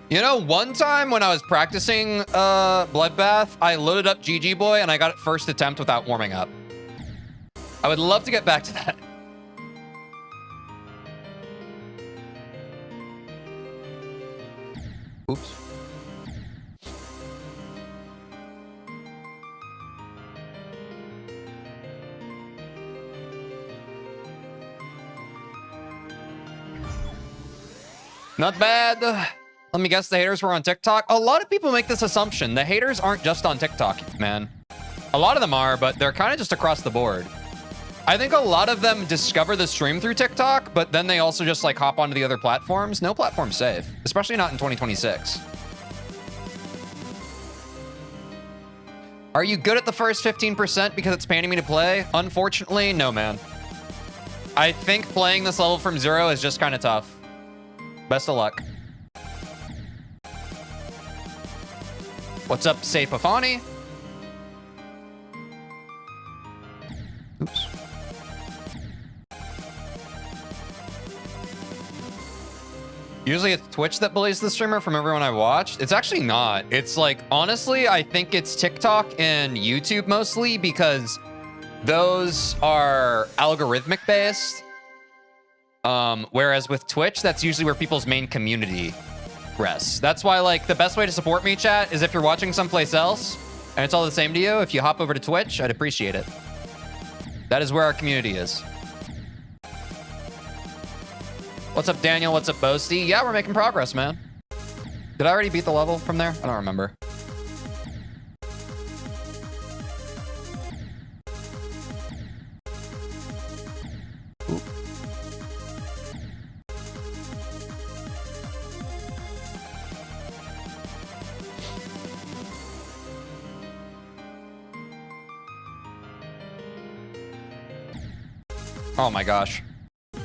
You know, one time when I was practicing Bloodbath, I loaded up GG Boy and I got it first attempt without warming up. I would love to get back to that. Oops. Not bad. Let me guess, the haters were on TikTok. A lot of people make this assumption. The haters aren't just on TikTok, man. A lot of them are, but they're kind of just across the board. I think a lot of them discover the stream through TikTok, but then they also just like hop onto the other platforms. No platform's safe, especially not in 2026. Are you good at the first 15% because it's paying me to play? Unfortunately, no, man. I think playing this level from zero is just kind of tough. Best of luck. What's up, Sapafani? Oops. Usually it's Twitch that bullies the streamer from everyone I watched. It's actually not. It's like, honestly, I think it's TikTok and YouTube mostly because those are algorithmic based. Whereas with Twitch, that's usually where people's main community rests. That's why, like, the best way to support me, chat, is if you're watching someplace else and it's all the same to you, if you hop over to Twitch, I'd appreciate it. That is where our community is. What's up, Daniel? What's up, Boasty? Yeah, we're making progress, man. Did I already beat the level from there? I don't remember. Ooh. Oh my gosh.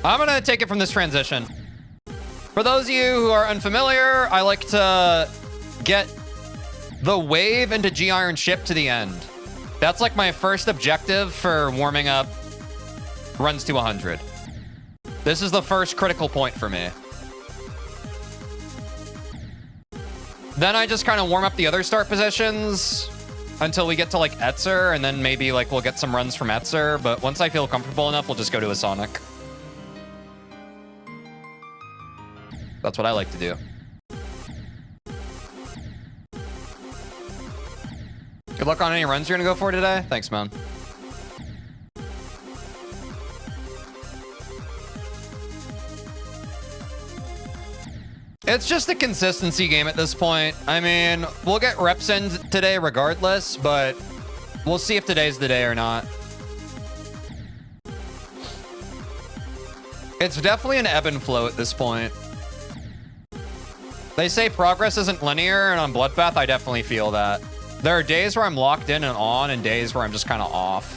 I'm gonna take it from this transition. For those of you who are unfamiliar, I like to get the wave into G-Iron ship to the end. That's like my first objective for warming up runs to 100. This is the first critical point for me. Then I just kind of warm up the other start positions until we get to like Etzer, and then maybe like we'll get some runs from Etzer, but once I feel comfortable enough, we'll just go to a Sonic. That's what I like to do. Good luck on any runs you're gonna go for today. Thanks, man. It's just a consistency game at this point. I mean, we'll get reps in today regardless, but we'll see if today's the day or not. It's definitely an ebb and flow at this point. They say progress isn't linear, and on Bloodbath, I definitely feel that. There are days where I'm locked in and on, and days where I'm just kind of off.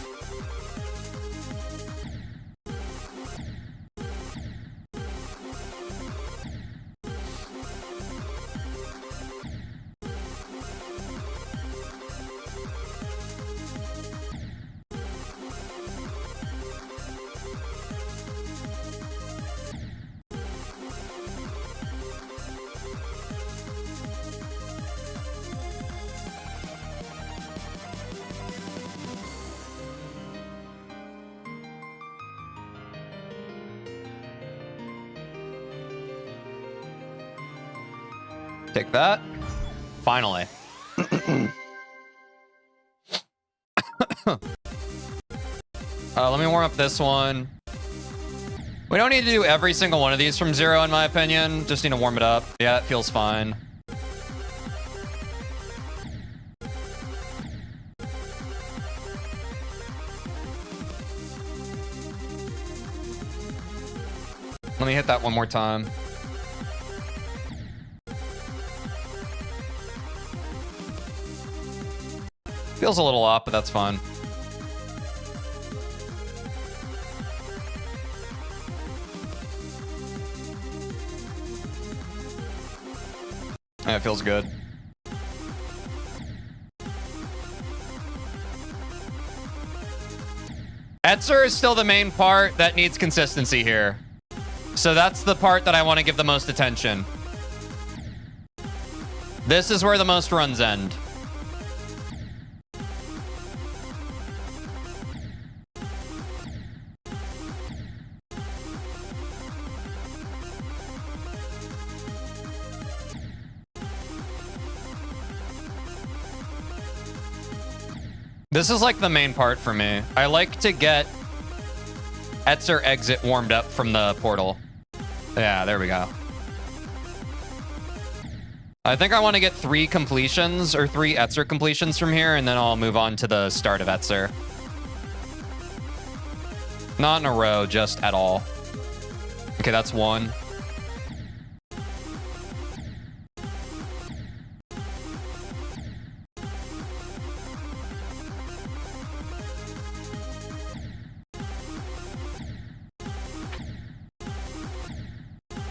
Take that. Finally. Let me warm up this one. We don't need to do every single one of these from zero, in my opinion. Just need to warm it up. Yeah, it feels fine. Let me hit that one more time. Feels a little off, but that's fine. Yeah, it feels good. Etzer is still the main part that needs consistency here. So that's the part that I want to give the most attention. This is where the most runs end. This is like the main part for me. I like to get Etzer exit warmed up from the portal. Yeah, there we go. I think I want to get 3 completions or 3 Etzer completions from here, and then I'll move on to the start of Etzer. Not in a row, just at all. Okay, that's 1.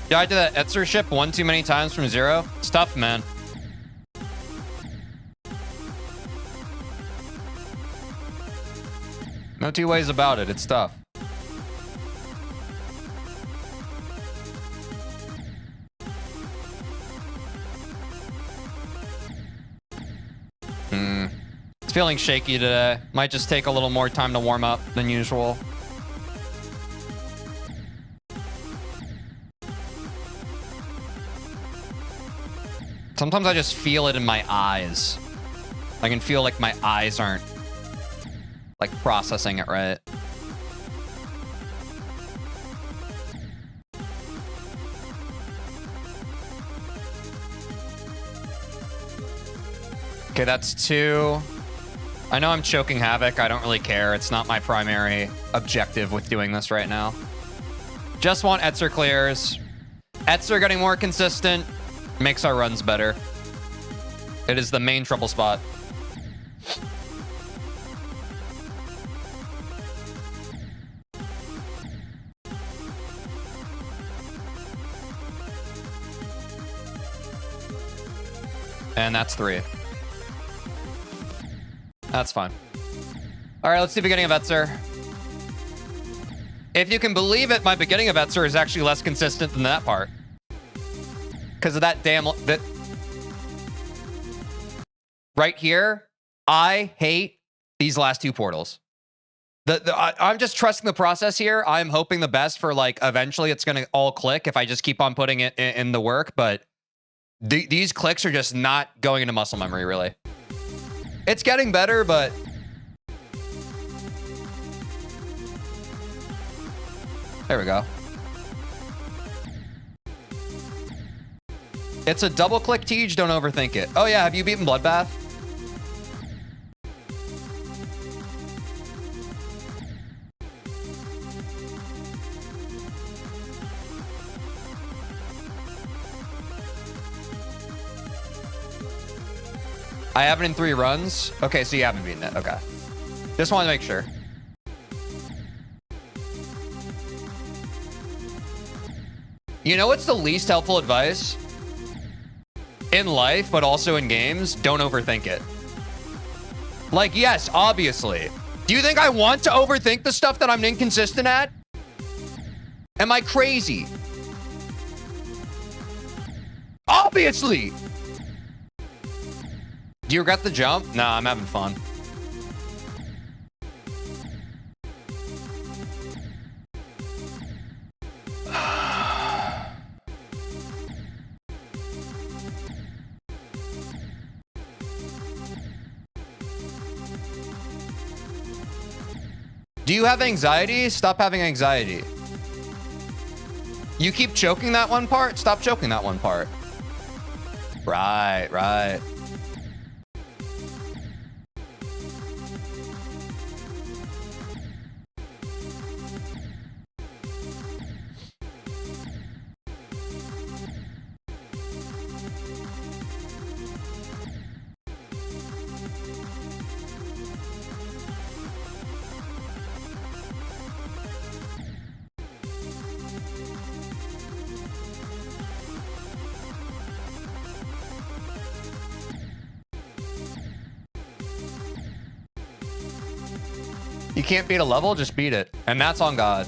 Died to that Etzer ship 1 too many times from 0. It's tough, man. No 2 ways about it. It's tough. It's feeling shaky today. Might just take a little more time to warm up than usual. Sometimes I just feel it in my eyes. I can feel like my eyes aren't like processing it right. Okay, that's 2. I know I'm choking Havoc. I don't really care. It's not my primary objective with doing this right now. Just want Etzer clears. Etzer getting more consistent makes our runs better. It is the main trouble spot. And that's 3. That's fine. All right, let's see beginning of Etzer. If you can believe it, my beginning of Etzer is actually less consistent than that part. Because of that damn... Right here, I hate these last 2 portals. I'm just trusting the process here. I'm hoping the best for, like, eventually it's going to all click if I just keep on putting it in the work. But these clicks are just not going into muscle memory, really. It's getting better, but... There we go. It's a double-click Teej, don't overthink it. Oh yeah, have you beaten Bloodbath? I have it in 3 runs. Okay, so you haven't beaten it. Okay. Just want to make sure. You know what's the least helpful advice? In life, but also in games, don't overthink it. Like, yes, obviously. Do you think I want to overthink the stuff that I'm inconsistent at? Am I crazy? Obviously! Do you regret the jump? Nah, I'm having fun. Do you have anxiety? Stop having anxiety. You keep choking that one part? Stop choking that one part. Right, right. You can't beat a level, just beat it. And that's on God.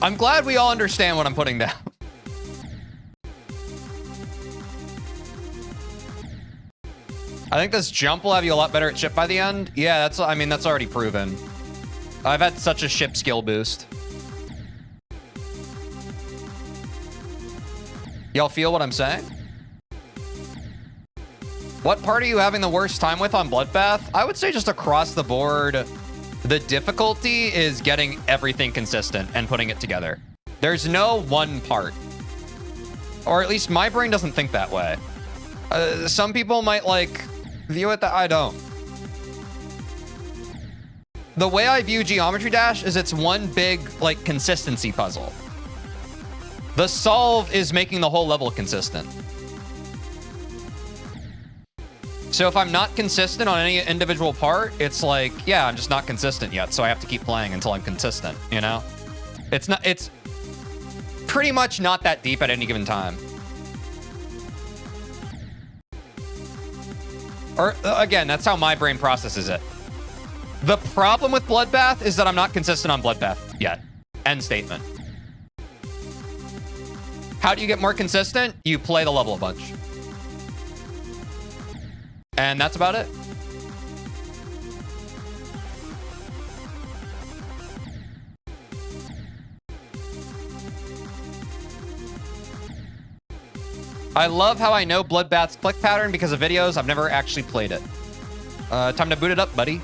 I'm glad we all understand what I'm putting down. I think this jump will have you a lot better at ship by the end. Yeah, that's, I mean, that's already proven. I've had such a ship skill boost. Y'all feel what I'm saying? What part are you having the worst time with on Bloodbath? I would say just across the board, the difficulty is getting everything consistent and putting it together. There's no one part. Or at least my brain doesn't think that way. Some people might like view it that I don't. The way I view Geometry Dash is it's one big like consistency puzzle. The solve is making the whole level consistent. So if I'm not consistent on any individual part, it's like, yeah, I'm just not consistent yet. So I have to keep playing until I'm consistent, you know? It's pretty much not that deep at any given time. Or again, that's how my brain processes it. The problem with Bloodbath is that I'm not consistent on Bloodbath yet. End statement. How do you get more consistent? You play the level a bunch. And that's about it. I love how I know Bloodbath's click pattern because of videos. I've never actually played it. Time to boot it up, buddy.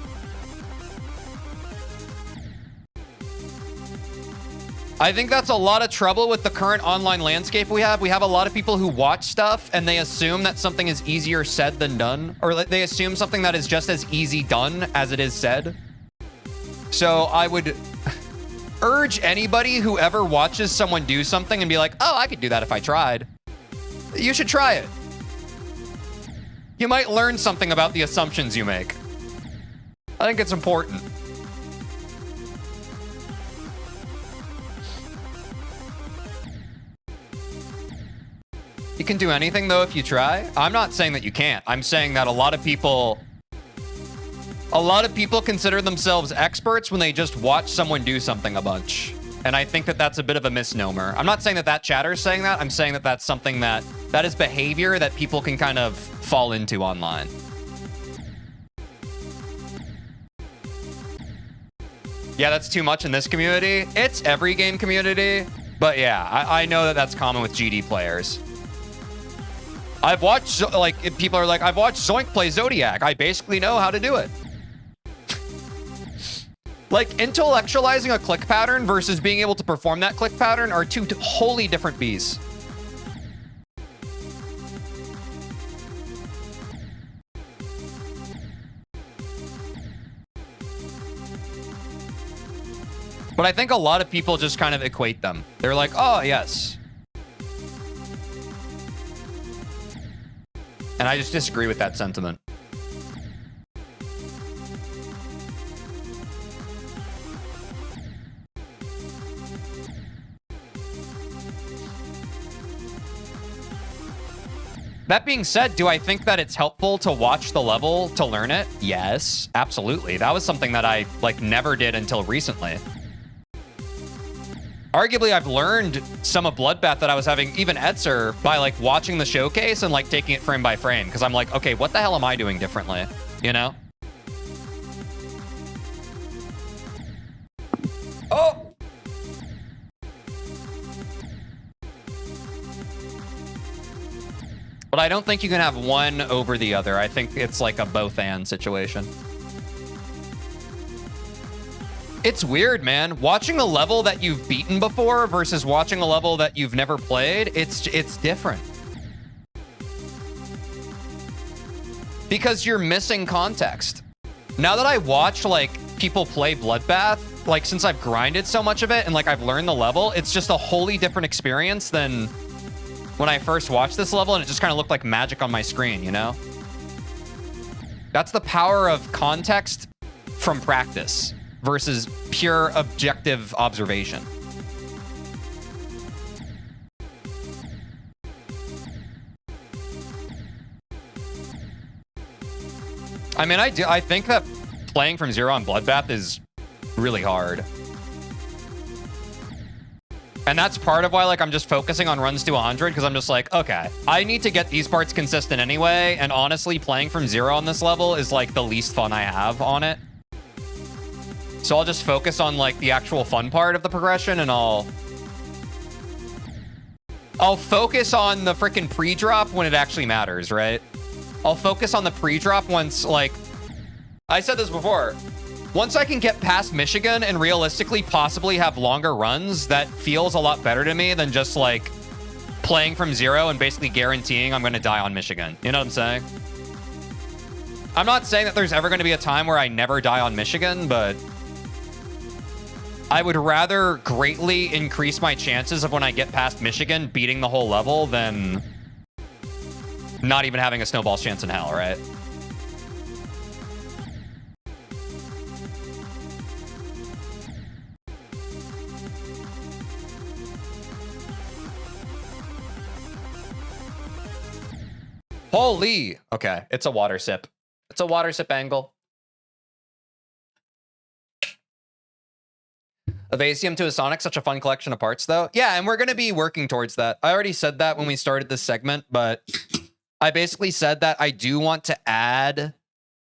I think that's a lot of trouble with the current online landscape we have. We have a lot of people who watch stuff and they assume that something is easier said than done, or they assume something that is just as easy done as it is said. So I would urge anybody who ever watches someone do something and be like, oh, I could do that if I tried. You should try it. You might learn something about the assumptions you make. I think it's important. You can do anything, though, if you try. I'm not saying that you can't. I'm saying that a lot of people consider themselves experts when they just watch someone do something a bunch. And I think that that's a bit of a misnomer. I'm not saying that that chatter is saying that. I'm saying that that's something that is behavior that people can kind of fall into online. Yeah, that's too much in this community. It's every game community. But yeah, I know that that's common with GD players. I've watched, like, people are like, I've watched Zoink play Zodiac. I basically know how to do it. Like, intellectualizing a click pattern versus being able to perform that click pattern are two wholly different beasts. But I think a lot of people just kind of equate them. They're like, oh, yes. And I just disagree with that sentiment. That being said, do I think that it's helpful to watch the level to learn it? Yes, absolutely. That was something that I like never did until recently. Arguably, I've learned some of Bloodbath that I was having, even Etzer, by like watching the showcase and like taking it frame by frame. Because I'm like, okay, what the hell am I doing differently? You know? Oh! But I don't think you can have one over the other. I think it's like a both-and situation. It's weird, man. Watching a level that you've beaten before versus watching a level that you've never played, it's different. Because you're missing context. Now that I watch like people play Bloodbath, like since I've grinded so much of it and like I've learned the level, it's just a wholly different experience than when I first watched this level and it just kind of looked like magic on my screen, you know? That's the power of context from practice versus pure objective observation. I mean, I think that playing from 0 on Bloodbath is really hard. And that's part of why, like, I'm just focusing on runs to 100, because I'm just like, okay, I need to get these parts consistent anyway, and honestly, playing from 0 on this level is, like, the least fun I have on it. So I'll just focus on, like, the actual fun part of the progression, and I'll focus on the freaking pre-drop when it actually matters, right? I'll focus on the pre-drop once, like, I said this before. Once I can get past Michigan and realistically possibly have longer runs, that feels a lot better to me than just, like, playing from 0 and basically guaranteeing I'm going to die on Michigan. You know what I'm saying? I'm not saying that there's ever going to be a time where I never die on Michigan, but I would rather greatly increase my chances of when I get past Michigan beating the whole level than not even having a snowball's chance in hell, right? Holy. Okay, it's a water sip. It's a water sip angle. Evasium to a Sonic, such a fun collection of parts, though. Yeah, and we're going to be working towards that. I already said that when we started this segment, but I basically said that I do want to add...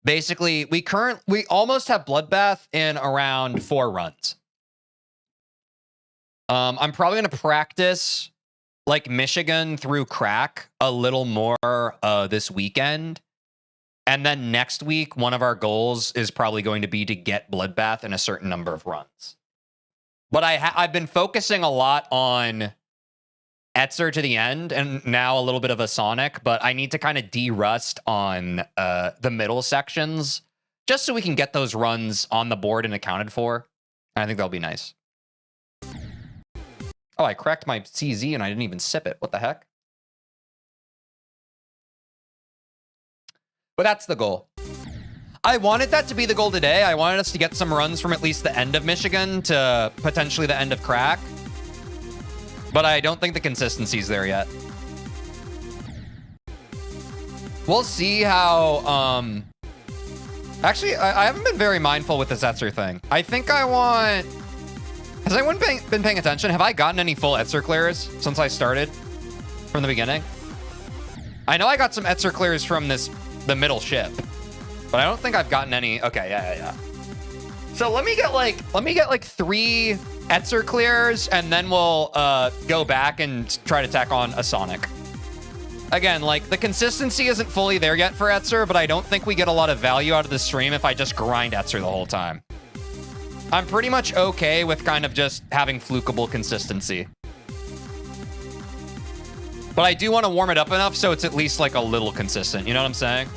Basically, we almost have Bloodbath in around 4 runs. I'm probably going to practice... like Michigan through crack a little more this weekend. And then next week, one of our goals is probably going to be to get Bloodbath in a certain number of runs. But I've been focusing a lot on Etzer to the end and now a little bit of a Sonic, but I need to kind of de-rust on the middle sections just so we can get those runs on the board and accounted for. And I think that'll be nice. Oh, I cracked my CZ and I didn't even sip it. What the heck? But that's the goal. I wanted that to be the goal today. I wanted us to get some runs from at least the end of Michigan to potentially the end of crack. But I don't think the consistency's there yet. We'll see how... Actually, I haven't been very mindful with this Etzer thing. I think I want... Has anyone been paying attention? Have I gotten any full Etzer clears since I started from the beginning? I know I got some Etzer clears from the middle ship, but I don't think I've gotten any. Okay, yeah. So let me get like 3 Etzer clears, and then we'll go back and try to tack on a Sonic. Again, like, the consistency isn't fully there yet for Etzer, but I don't think we get a lot of value out of the stream if I just grind Etzer the whole time. I'm pretty much okay with kind of just having flukable consistency. But I do want to warm it up enough so it's at least like a little consistent. You know what I'm saying?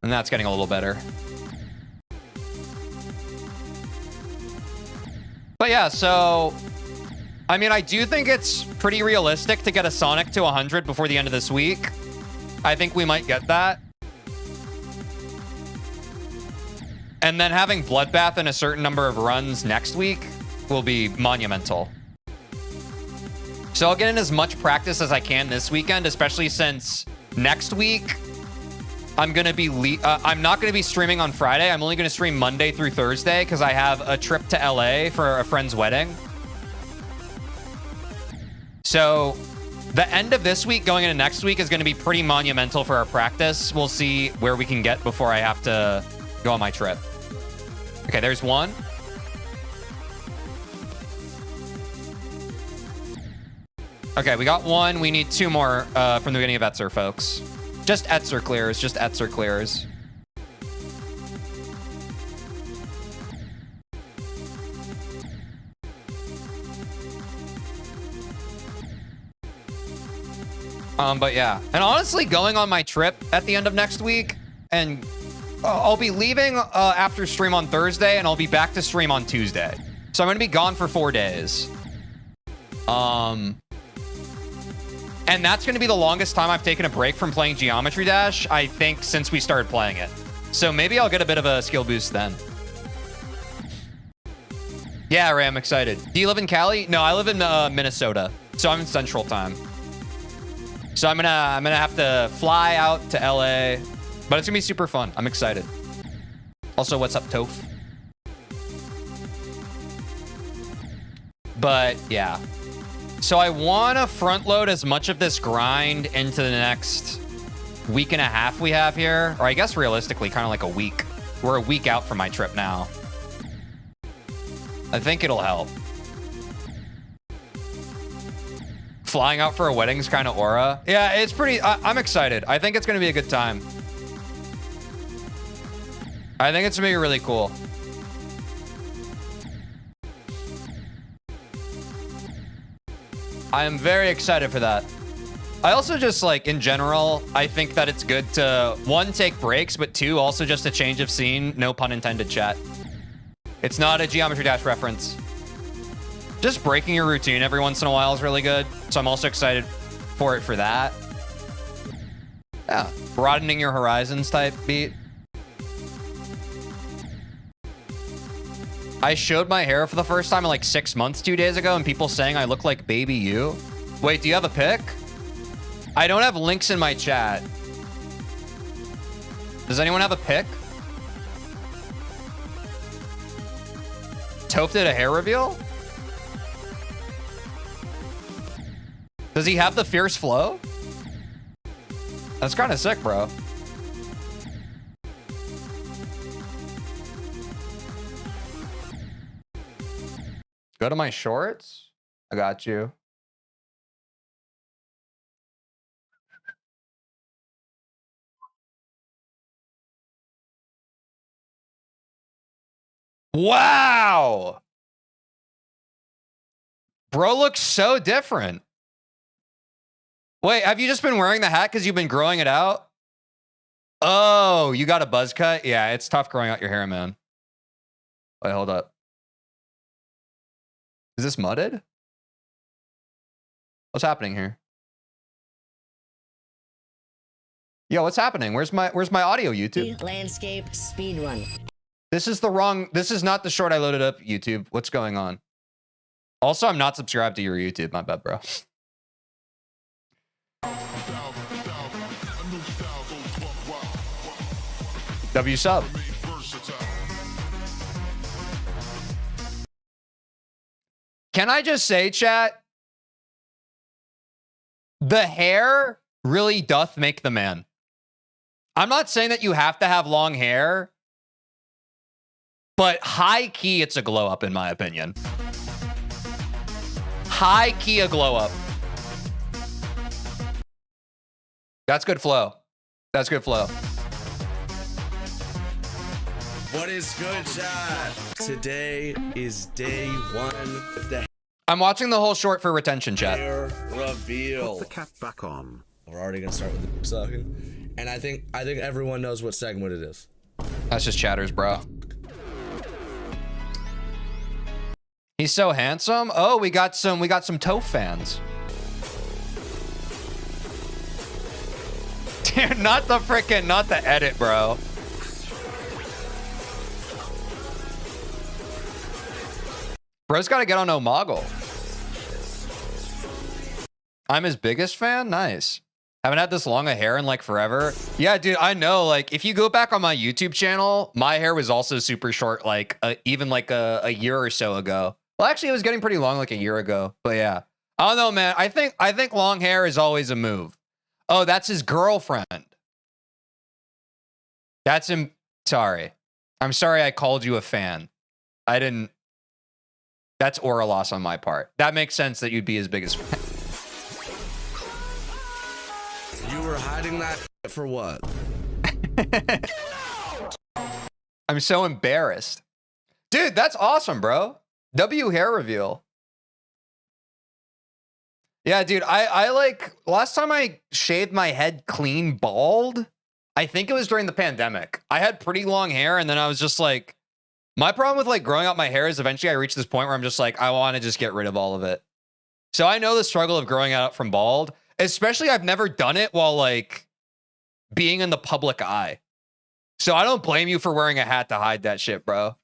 And that's getting a little better. But yeah, so... I mean, I do think it's pretty realistic to get a Sonic to 100 before the end of this week. I think we might get that. And then having Bloodbath in a certain number of runs next week will be monumental. So I'll get in as much practice as I can this weekend, especially since next week I'm going to be... I'm not going to be streaming on Friday. I'm only going to stream Monday through Thursday because I have a trip to LA for a friend's wedding. So... the end of this week going into next week is going to be pretty monumental for our practice. We'll see where we can get before I have to go on my trip. Okay, there's one. Okay, we got one. We need 2 more from the beginning of Etzer, folks. Just Etzer clears. Just Etzer clears. But yeah. And honestly, going on my trip at the end of next week, and I'll be leaving after stream on Thursday, and I'll be back to stream on Tuesday. So I'm going to be gone for 4 days. And that's going to be the longest time I've taken a break from playing Geometry Dash, I think, since we started playing it. So maybe I'll get a bit of a skill boost then. Yeah, Ray, I'm excited. Do you live in Cali? No, I live in Minnesota. So I'm in Central Time. So I'm gonna have to fly out to LA, but it's gonna be super fun. I'm excited. Also, what's up, Toph? But yeah. So I want to front load as much of this grind into the next week and a half we have here. Or I guess realistically, kind of like a week. We're a week out from my trip now. I think it'll help. Flying out for a wedding's kind of aura. Yeah, it's pretty... I'm excited. I think it's going to be a good time. I think it's going to be really cool. I am very excited for that. I also just, like, in general, I think that it's good to, one, take breaks, but two, also just a change of scene. No pun intended, chat. It's not a Geometry Dash reference. Just breaking your routine every once in a while is really good. So I'm also excited for it for that. Yeah, broadening your horizons type beat. I showed my hair for the first time in like 6 months 2 days ago, and people saying I look like baby you. Wait, do you have a pic? I don't have links in my chat. Does anyone have a pic? Toph did a hair reveal? Does he have the fierce flow? That's kind of sick, bro. Go to my shorts. I got you. Wow. Bro looks so different. Wait, have you just been wearing the hat because you've been growing it out? Oh, you got a buzz cut? Yeah, it's tough growing out your hair, man. Wait, hold up. Is this mudded? What's happening here? Yo, what's happening? Where's my audio, YouTube? Landscape speedrun. This is not the short I loaded up, YouTube. What's going on? Also, I'm not subscribed to your YouTube. My bad, bro. W sub. Can I just say, chat? The hair really doth make the man. I'm not saying that you have to have long hair, but high key, it's a glow up, in my opinion. High key, a glow up. That's good flow. That's good flow. What is good, chat? Today is day one of the I'm watching the whole short for retention, chat. hair reveal. Put the cap back on. We're already gonna start with the sucking, and I think everyone knows what segment it is. That's just chatters, bro. He's so handsome. Oh, we got some Toph fans. Dude, not the edit, bro. Bro's got to get on Omegle. I'm his biggest fan? Nice. Haven't had this long a hair in like forever. Yeah, dude, I know. Like, if you go back on my YouTube channel, my hair was also super short, like even like a year or so ago. Well, actually, it was getting pretty long like a year ago. But yeah, I don't know, man. I think long hair is always a move. Oh, that's his girlfriend. That's him. Sorry. I'm sorry I called you a fan. I didn't. That's aura loss on my part. That makes sense that you'd be his biggest fan. You were hiding that for what? I'm so embarrassed. Dude, that's awesome, bro. W hair reveal. Yeah, dude, I like, last time I shaved my head clean bald, I think it was during the pandemic. I had pretty long hair, and then I was just like, my problem with like growing out my hair is eventually I reach this point where I'm just like, I want to just get rid of all of it. So I know the struggle of growing out from bald, especially I've never done it while like being in the public eye. So I don't blame you for wearing a hat to hide that shit, bro.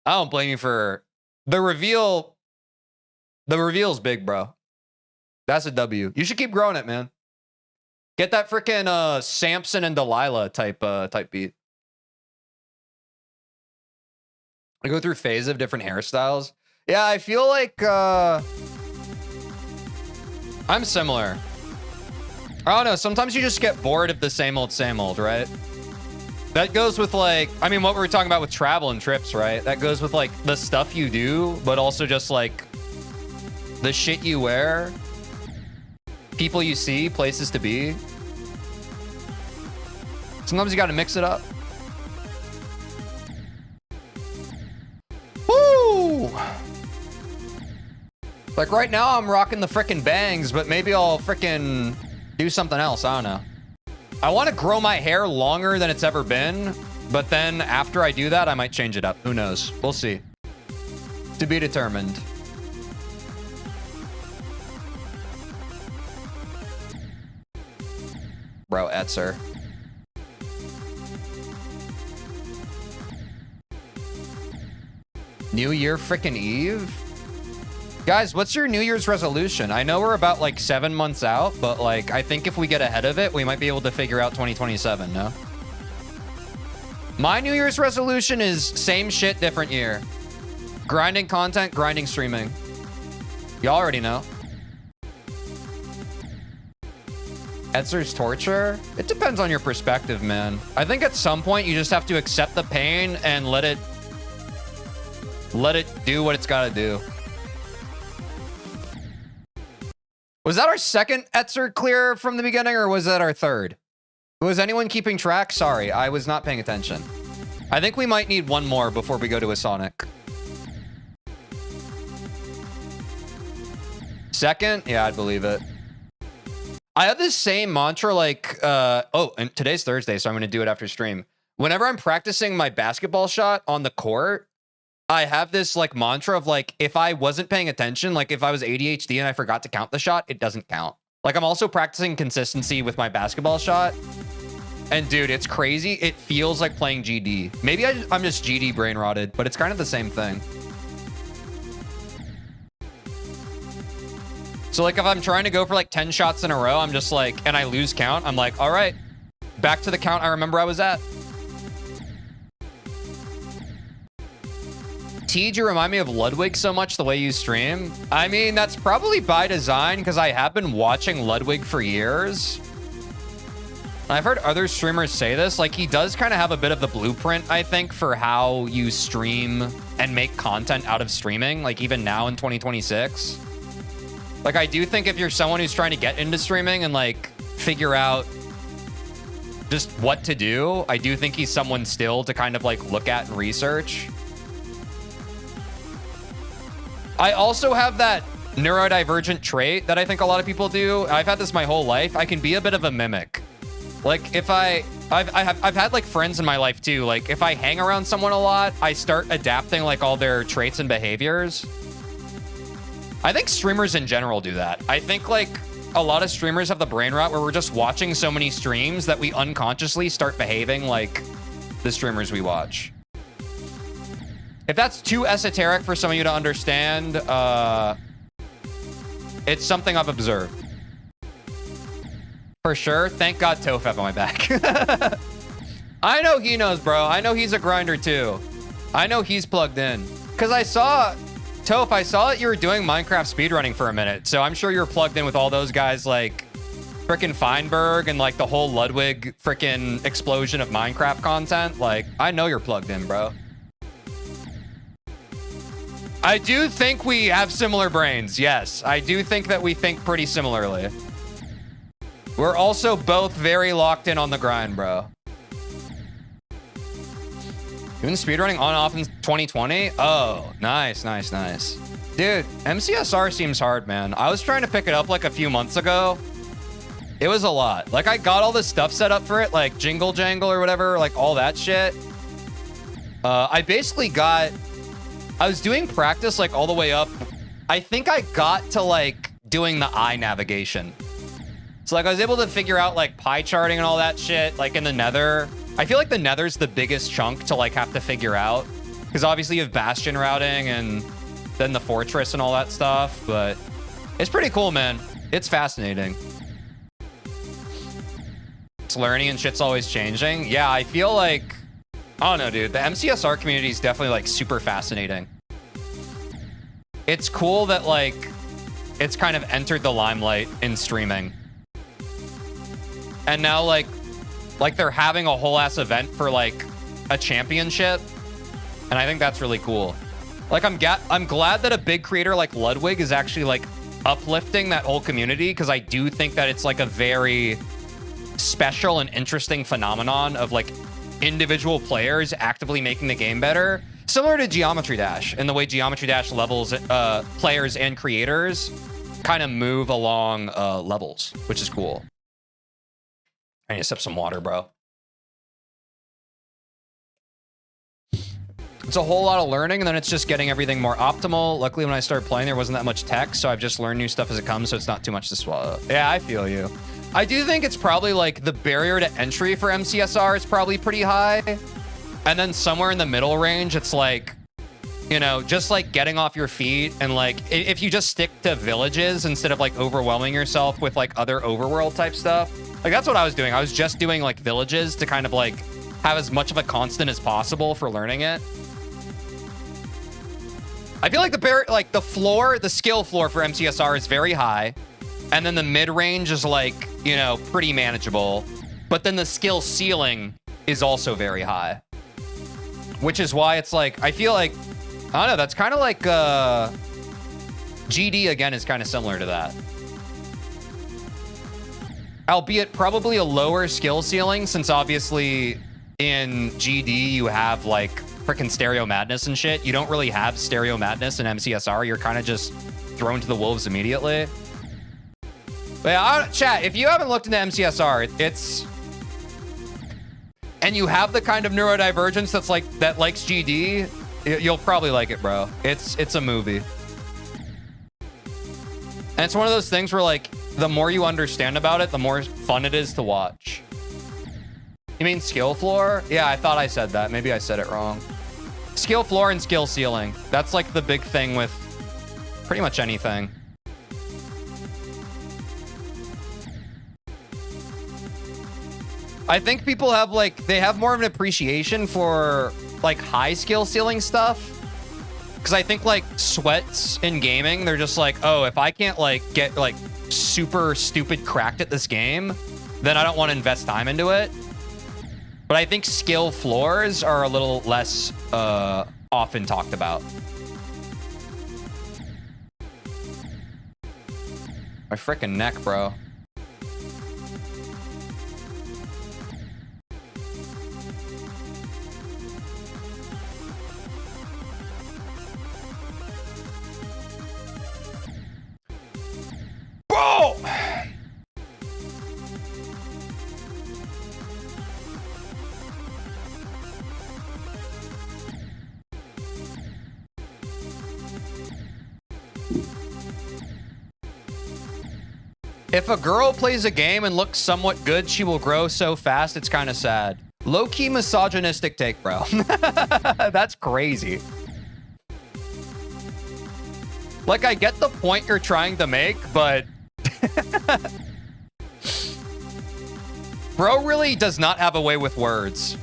I don't blame you for the reveal. The reveal's big, bro. That's a W. You should keep growing it, man. Get that freaking Samson and Delilah type beat. I go through phases of different hairstyles. Yeah, I feel like I'm similar. I don't know. Sometimes you just get bored of the same old, right? That goes with like, I mean, what we were talking about with travel and trips, right? That goes with like the stuff you do, but also just like the shit you wear, people you see, places to be. Sometimes you got to mix it up. Woo! Like right now I'm rocking the frickin' bangs, but maybe I'll frickin' do something else. I don't know. I want to grow my hair longer than it's ever been, but then after I do that, I might change it up. Who knows? We'll see. To be determined. Bro, Etzer. New Year frickin' Eve? Guys, what's your New Year's resolution? I know we're about like 7 months out, but like I think if we get ahead of it, we might be able to figure out 2027, no? My New Year's resolution is same shit, different year. Grinding content, grinding streaming. Y'all already know. Etzer's torture? It depends on your perspective, man. I think at some point you just have to accept the pain and let it do what it's gotta do. Was that our second Etzer clear from the beginning, or was that our third? Was anyone keeping track? Sorry, I was not paying attention. I think we might need one more before we go to a Sonic. Second? Yeah, I'd believe it. I have this same mantra like, oh, and today's Thursday, so I'm going to do it after stream. Whenever I'm practicing my basketball shot on the court, I have this like mantra of like, if I wasn't paying attention, like if I was ADHD and I forgot to count the shot, it doesn't count. Like I'm also practicing consistency with my basketball shot. And dude, it's crazy. It feels like playing GD. Maybe I'm just GD brain rotted, but it's kind of the same thing. So like if I'm trying to go for like 10 shots in a row, I'm just like, and I lose count, I'm like, all right, back to the count I remember I was at. Tej, you remind me of Ludwig so much the way you stream. I mean, that's probably by design because I have been watching Ludwig for years. And I've heard other streamers say this, like he does kind of have a bit of the blueprint, I think, for how you stream and make content out of streaming, like even now in 2026. Like I do think if you're someone who's trying to get into streaming and like figure out just what to do, I do think he's someone still to kind of like look at and research. I also have that neurodivergent trait that I think a lot of people do. I've had this my whole life. I can be a bit of a mimic. Like if I've had like friends in my life too. Like if I hang around someone a lot, I start adapting like all their traits and behaviors. I think streamers in general do that. I think like a lot of streamers have the brain rot where we're just watching so many streams that we unconsciously start behaving like the streamers we watch. If that's too esoteric for some of you to understand, it's something I've observed. For sure. Thank God Toph have my back. I know he knows, bro. I know he's a grinder too. I know he's plugged in. Because I saw, Toph, I saw that you were doing Minecraft speedrunning for a minute. So I'm sure you're plugged in with all those guys like frickin' Feinberg and like the whole Ludwig frickin' explosion of Minecraft content. Like, I know you're plugged in, bro. I do think we have similar brains. Yes, I do think that we think pretty similarly. We're also both very locked in on the grind, bro. Doing speedrunning on and off in 2020? Oh, nice, nice, nice. Dude, MCSR seems hard, man. I was trying to pick it up like a few months ago. It was a lot. Like I got all this stuff set up for it, like Jingle Jangle or whatever, like all that shit. I basically got... I was doing practice like all the way up. I think I got to like doing the eye navigation. So like I was able to figure out like pie charting and all that shit like in the nether. I feel like the nether's the biggest chunk to like have to figure out. Because obviously you have bastion routing and then the fortress and all that stuff. But it's pretty cool, man. It's fascinating. it's learning and shit's always changing. Yeah, I feel like, I don't know, dude. The MCSR community is definitely like super fascinating. It's cool that like it's kind of entered the limelight in streaming. And now like they're having a whole ass event for like a championship. And I think that's really cool. Like I'm glad that a big creator like Ludwig is actually like uplifting that whole community, because I do think that it's like a very special and interesting phenomenon of like individual players actively making the game better, similar to Geometry Dash, and the way Geometry Dash levels players and creators kind of move along levels, which is cool. I need to sip some water, bro. It's a whole lot of learning, and then it's just getting everything more optimal. Luckily, when I started playing, there wasn't that much text, so I've just learned new stuff as it comes, so it's not too much to swallow. Yeah, I feel you. I do think it's probably like the barrier to entry for MCSR is probably pretty high. And then somewhere in the middle range, it's like, you know, just like getting off your feet, and like if you just stick to villages instead of like overwhelming yourself with like other overworld type stuff. Like that's what I was doing. I was just doing like villages to kind of like have as much of a constant as possible for learning it. I feel like the skill floor for MCSR is very high. And then the mid-range is like, you know, pretty manageable. But then the skill ceiling is also very high. Which is why it's like, I feel like, I don't know, that's kind of like, GD again is kind of similar to that. Albeit probably a lower skill ceiling, since obviously in GD you have like freaking stereo madness and shit. You don't really have stereo madness in MCSR. You're kind of just thrown to the wolves immediately. But yeah, chat, if you haven't looked into MCSR, it's... and you have the kind of neurodivergence that's like, that likes GD, you'll probably like it, bro. It's a movie. And it's one of those things where like, the more you understand about it, the more fun it is to watch. You mean skill floor? Yeah, I thought I said that. Maybe I said it wrong. Skill floor and skill ceiling. That's like the big thing with pretty much anything. I think people have like, they have more of an appreciation for like high skill ceiling stuff. Because I think like sweats in gaming, they're just like, oh, if I can't like get like super stupid cracked at this game, then I don't want to invest time into it. But I think skill floors are a little less often talked about. My frickin' neck, bro. Bro! If a girl plays a game and looks somewhat good, she will grow so fast, it's kind of sad. Low-key misogynistic take, bro. That's crazy. Like, I get the point you're trying to make, but... Bro really does not have a way with words.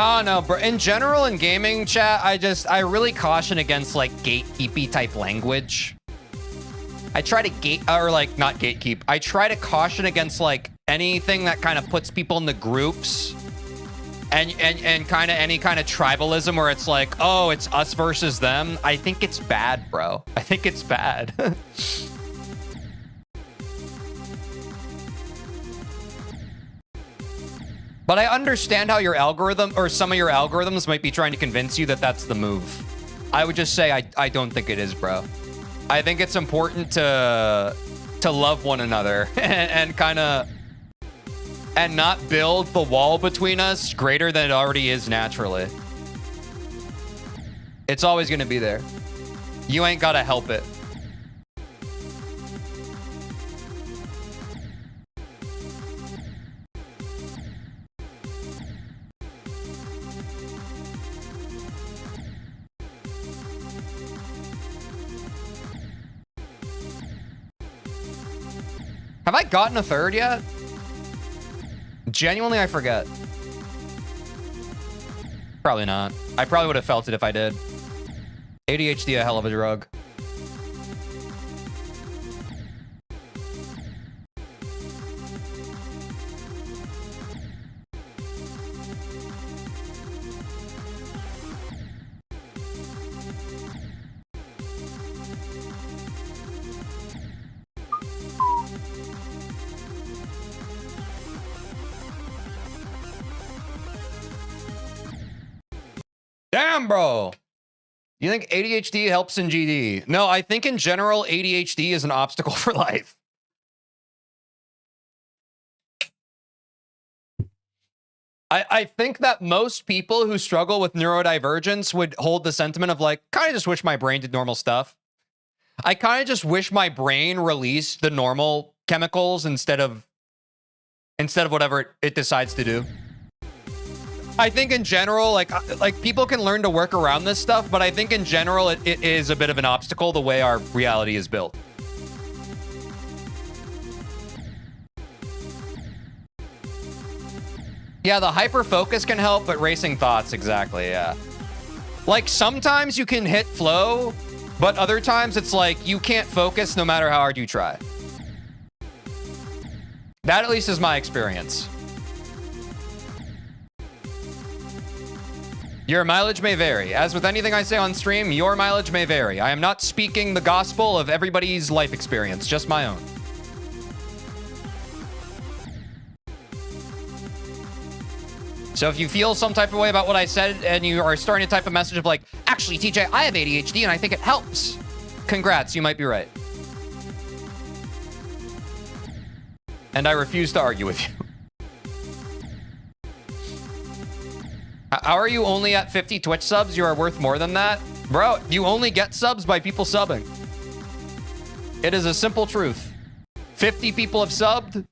Oh no, bro. In general, in gaming chat, I really caution against like gatekeepy type language. I try to not gatekeep. I try to caution against like anything that kind of puts people into groups and kind of any kind of tribalism where it's like, oh, it's us versus them. I think it's bad, bro. I think it's bad. But I understand how your algorithm, or some of your algorithms, might be trying to convince you that that's the move. I would just say I don't think it is, bro. I think it's important to love one another and kind of and not build the wall between us greater than it already is naturally. It's always going to be there. You ain't got to help it. Have I gotten a third yet? Genuinely, I forget. Probably not. I probably would have felt it if I did. ADHD, a hell of a drug. Damn, bro. You think ADHD helps in GD? No, I think in general, ADHD is an obstacle for life. I think that most people who struggle with neurodivergence would hold the sentiment of like, kind of just wish my brain did normal stuff. I kind of just wish my brain released the normal chemicals instead of whatever it decides to do. I think in general, like people can learn to work around this stuff, but I think in general, it is a bit of an obstacle the way our reality is built. Yeah, the hyper focus can help, but racing thoughts, exactly, yeah. Like sometimes you can hit flow, but other times it's like you can't focus no matter how hard you try. That at least is my experience. Your mileage may vary. As with anything I say on stream, your mileage may vary. I am not speaking the gospel of everybody's life experience, just my own. So if you feel some type of way about what I said and you are starting to type a message of like, actually, TJ, I have ADHD and I think it helps. Congrats, you might be right. And I refuse to argue with you. How are you only at 50 Twitch subs? You are worth more than that. Bro, you only get subs by people subbing. It is a simple truth. 50 people have subbed.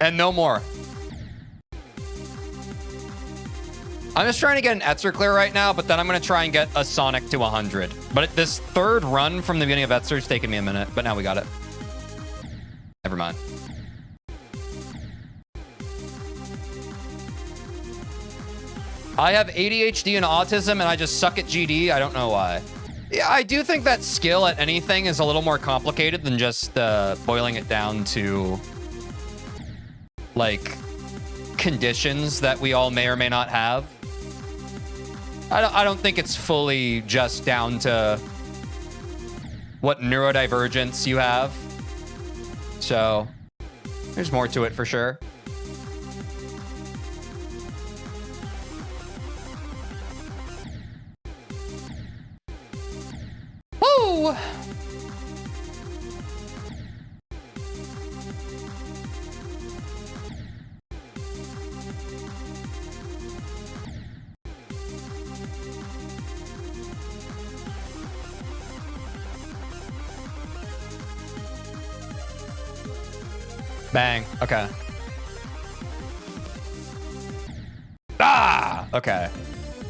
And no more. I'm just trying to get an Etzer clear right now, but then I'm going to try and get a Sonic to 100. But this third run from the beginning of Etzer's taken me a minute, but now we got it. Never mind. I have ADHD and autism, and I just suck at GD. I don't know why. Yeah, I do think that skill at anything is a little more complicated than just boiling it down to, like, conditions that we all may or may not have. I don't think it's fully just down to what neurodivergence you have. So, there's more to it for sure. Woo! Bang. Okay. Ah! Okay.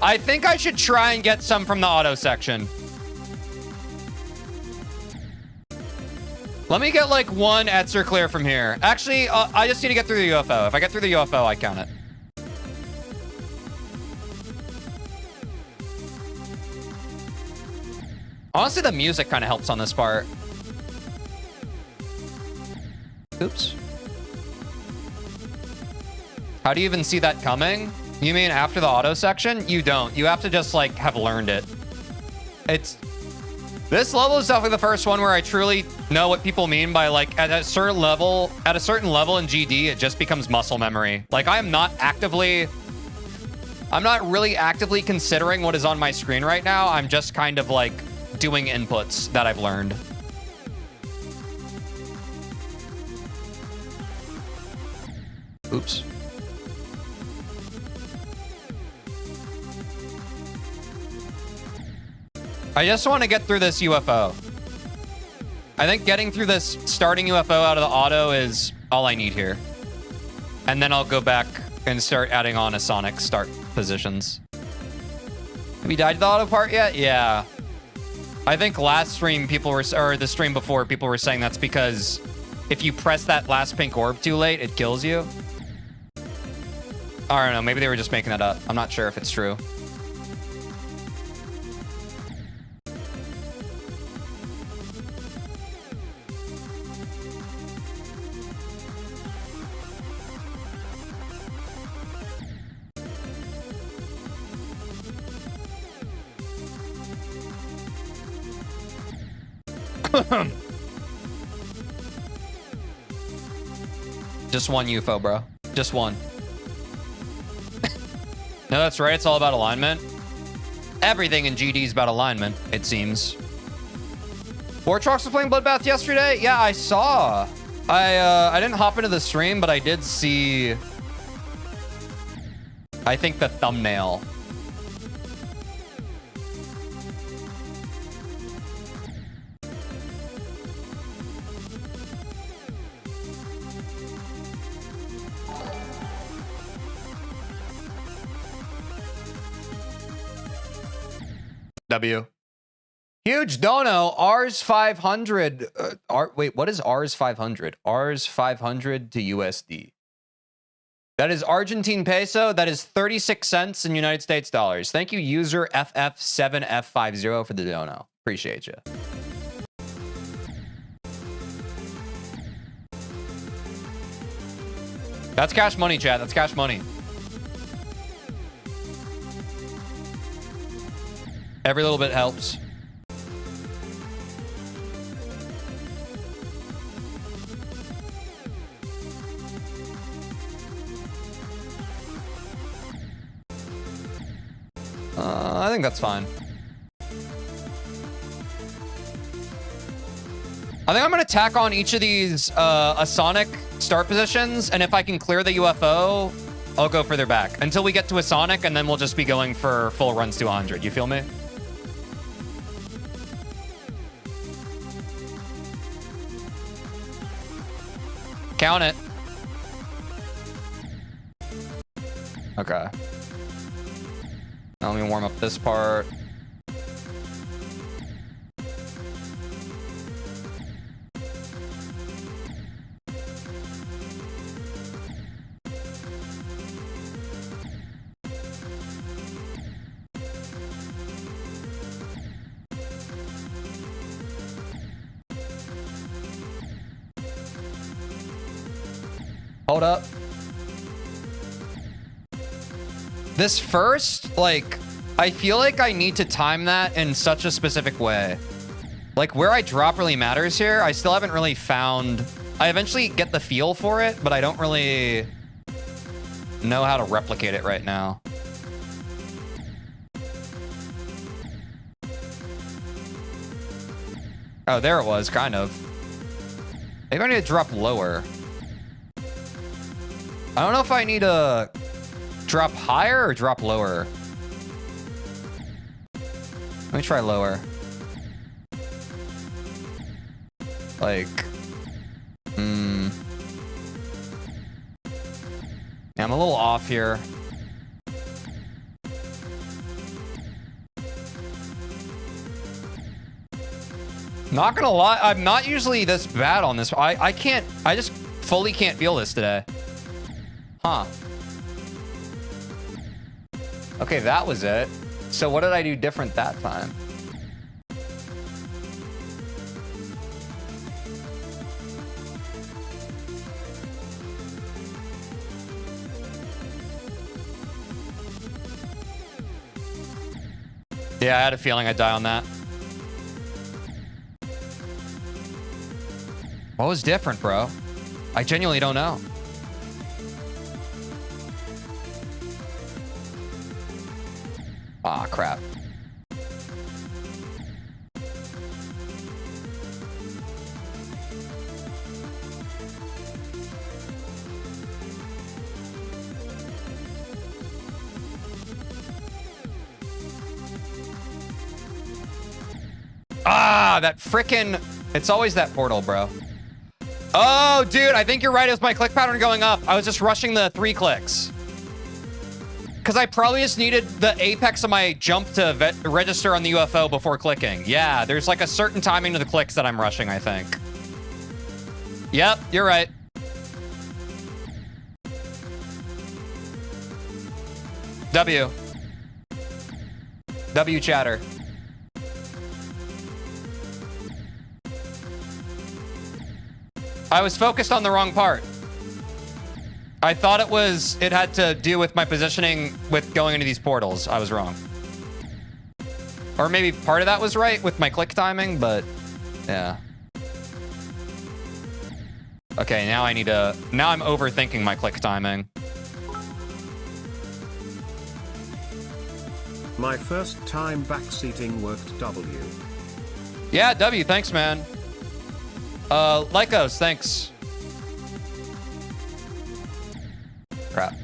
I think I should try and get some from the auto section. Let me get like one Etzer clear from here. Actually, I just need to get through the UFO. If I get through the UFO, I count it. Honestly, the music kind of helps on this part. Oops. How do you even see that coming? You mean after the auto section? You don't. You have to just like have learned it. This level is definitely the first one where I truly know what people mean by like at a certain level in GD, it just becomes muscle memory. Like I'm not really actively considering what is on my screen right now. I'm just kind of like doing inputs that I've learned. Oops. I just want to get through this UFO. I think getting through this starting UFO out of the auto is all I need here. And then I'll go back and start adding on a Sonic start positions. Have you died to the auto part yet? Yeah. I think last stream people were, or the stream before, people were saying that's because if you press that last pink orb too late, it kills you. I don't know. Maybe they were just making that up. I'm not sure if it's true. Just one UFO, bro. Just one. No, that's right. It's all about alignment. Everything in GD is about alignment, it seems. Wartrox was playing Bloodbath yesterday? Yeah, I saw. I didn't hop into the stream, but I did see, I think, the thumbnail. W. Huge dono. Rs 500. Wait, what is Rs 500? Rs 500 to USD. That is Argentine peso. That is 36 cents in United States dollars. Thank you, user FF7F50 for the dono. Appreciate you. That's cash money, chat. That's cash money. Every little bit helps. I think that's fine. I think I'm going to tack on each of these a Sonic start positions, and if I can clear the UFO, I'll go further back until we get to a Sonic, and then we'll just be going for full runs to 100. You feel me? Count it. Okay. Now let me warm up this part. Hold up. This first, like, I feel like I need to time that in such a specific way. Like, where I drop really matters here. I still haven't really found... I eventually get the feel for it, but I don't really know how to replicate it right now. Oh, there it was, kind of. Maybe I need to drop lower. I don't know if I need to drop higher or drop lower. Let me try lower. Like, yeah, I'm a little off here. Not gonna lie, I'm not usually this bad on this. I just fully can't feel this today. Huh. Okay, that was it. So what did I do different that time? Yeah, I had a feeling I'd die on that. What was different, bro? I genuinely don't know. Ah, crap. Ah, that frickin'... It's always that portal, bro. Oh, dude, I think you're right. It was my click pattern going up. I was just rushing the 3 clicks. Because I probably just needed the apex of my jump to register on the UFO before clicking. Yeah, there's like a certain timing to the clicks that I'm rushing, I think. Yep, you're right. W. W chatter. I was focused on the wrong part. I thought it had to do with my positioning with going into these portals. I was wrong. Or maybe part of that was right with my click timing, but yeah. Okay, now I'm overthinking my click timing. My first time backseating worked W. Yeah, W, thanks, man. Lycos, thanks. Crap.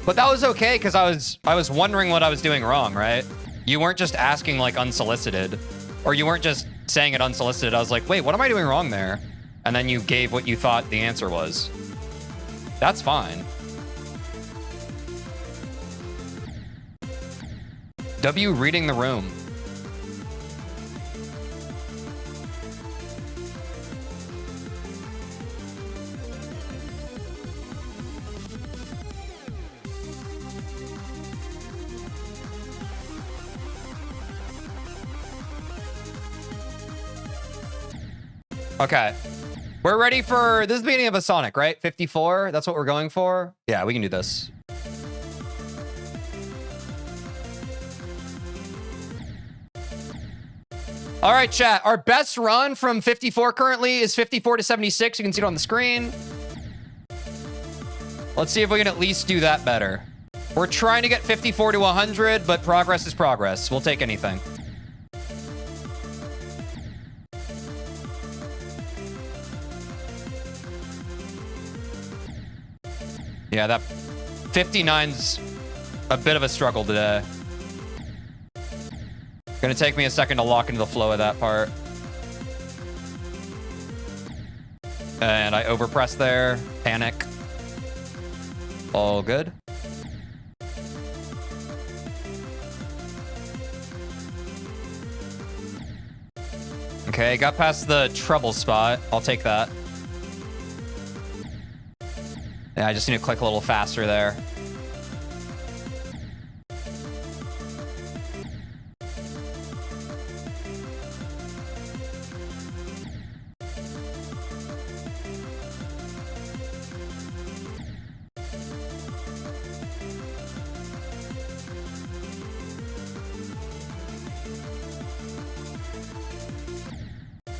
But that was okay, because I was wondering what I was doing wrong, right? You weren't just asking, like, unsolicited. Or you weren't just saying it unsolicited. I was like, wait, what am I doing wrong there? And then you gave what you thought the answer was. That's fine. W reading the room. Okay. We're ready for... This is the beginning of a Sonic, right? 54? That's what we're going for? Yeah, we can do this. All right, chat. Our best run from 54 currently is 54 to 76. You can see it on the screen. Let's see if we can at least do that better. We're trying to get 54 to 100, but progress is progress. We'll take anything. Yeah, that 59's a bit of a struggle today. Gonna take me a second to lock into the flow of that part. And I overpress there. Panic. All good. Okay, got past the trouble spot. I'll take that. Yeah, I just need to click a little faster there.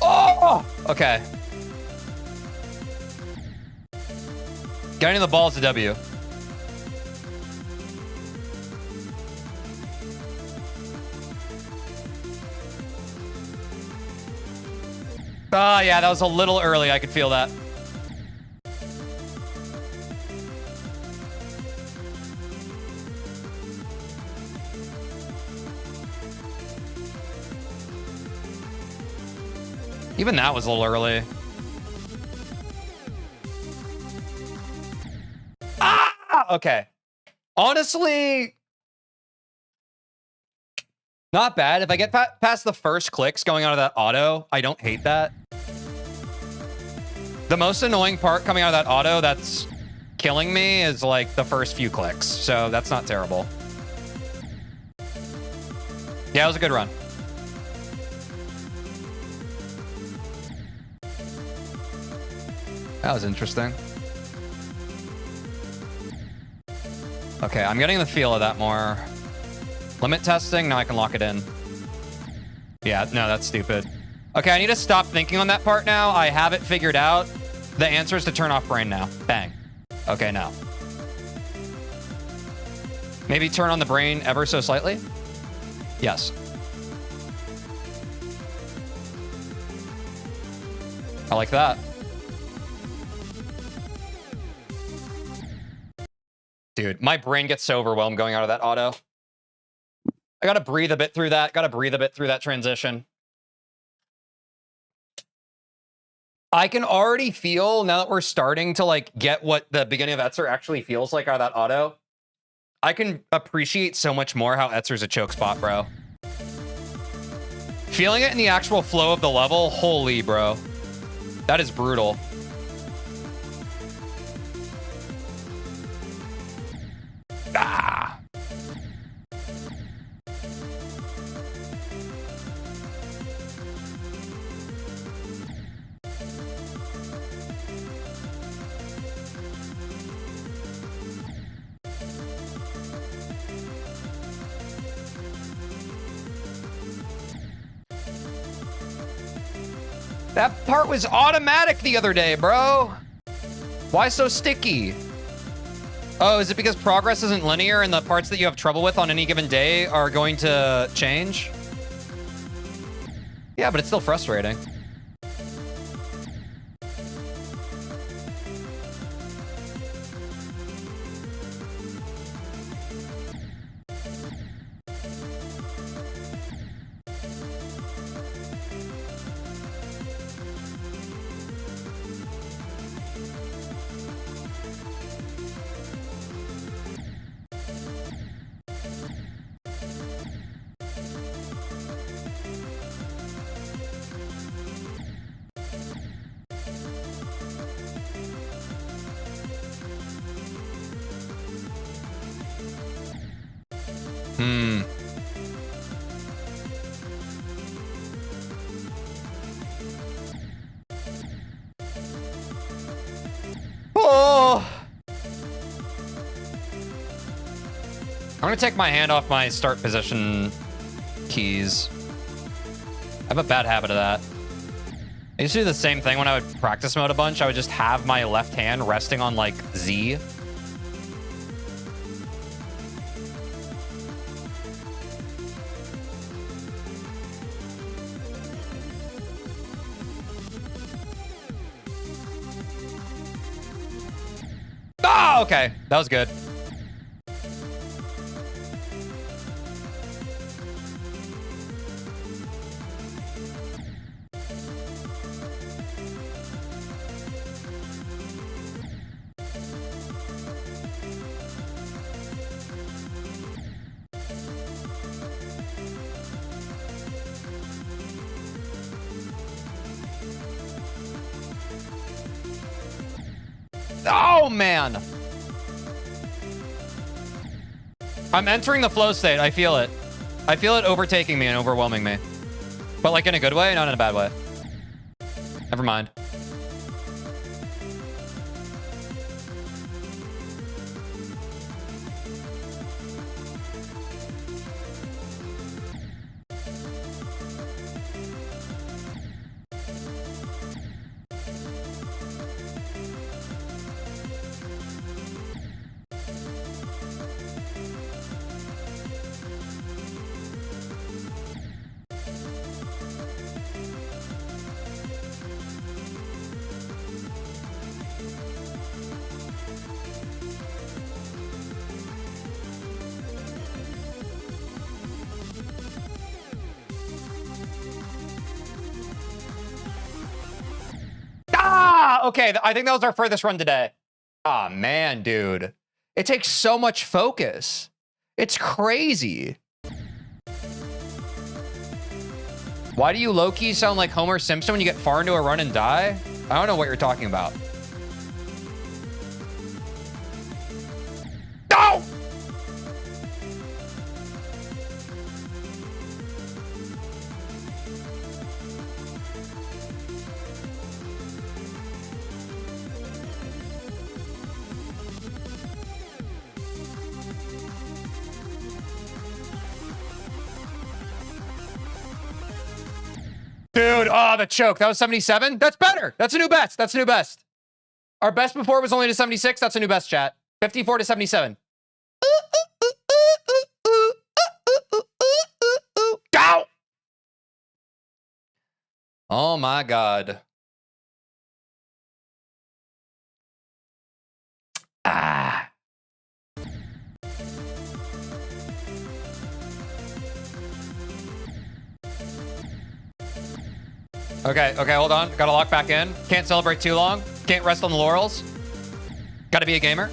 Oh! Okay. Getting the ball is a W. Ah, yeah, that was a little early. I could feel that. Even that was a little early. Okay. Honestly, not bad. If I get past the first clicks going out of that auto, I don't hate that. The most annoying part coming out of that auto that's killing me is like the first few clicks. So that's not terrible. Yeah, it was a good run. That was interesting. Okay, I'm getting the feel of that more. Limit testing, now I can lock it in. Yeah, no, that's stupid. Okay, I need to stop thinking on that part now. I have it figured out. The answer is to turn off brain now. Bang. Okay, now. Maybe turn on the brain ever so slightly? Yes. I like that. Dude, my brain gets so overwhelmed going out of that auto. I gotta breathe a bit through that. Gotta breathe a bit through that transition. I can already feel, now that we're starting to like get what the beginning of Etzer actually feels like out of that auto, I can appreciate so much more how Etzer's a choke spot, bro. Feeling it in the actual flow of the level, holy bro. That is brutal. Ah! That part was automatic the other day, bro. Why so sticky? Oh, is it because progress isn't linear and the parts that you have trouble with on any given day are going to change? Yeah, but it's still frustrating. Oh! I'm gonna take my hand off my start position keys. I have a bad habit of that. I used to do the same thing when I would practice mode a bunch. I would just have my left hand resting on like Z. Oh, okay. That was good. Oh, man. I'm entering the flow state. I feel it. I feel it overtaking me and overwhelming me. But like in a good way, not in a bad way. Never mind. Okay, I think that was our furthest run today. Ah, man, dude. It takes so much focus. It's crazy. Why do you low-key sound like Homer Simpson when you get far into a run and die? I don't know what you're talking about. No! Dude, oh, the choke. That was 77? That's better. That's a new best. That's a new best. Our best before was only to 76. That's a new best, chat. 54 to 77. Go! Oh, my God. Ah. Okay, hold on. Gotta lock back in. Can't celebrate too long. Can't rest on the laurels. Gotta be a gamer.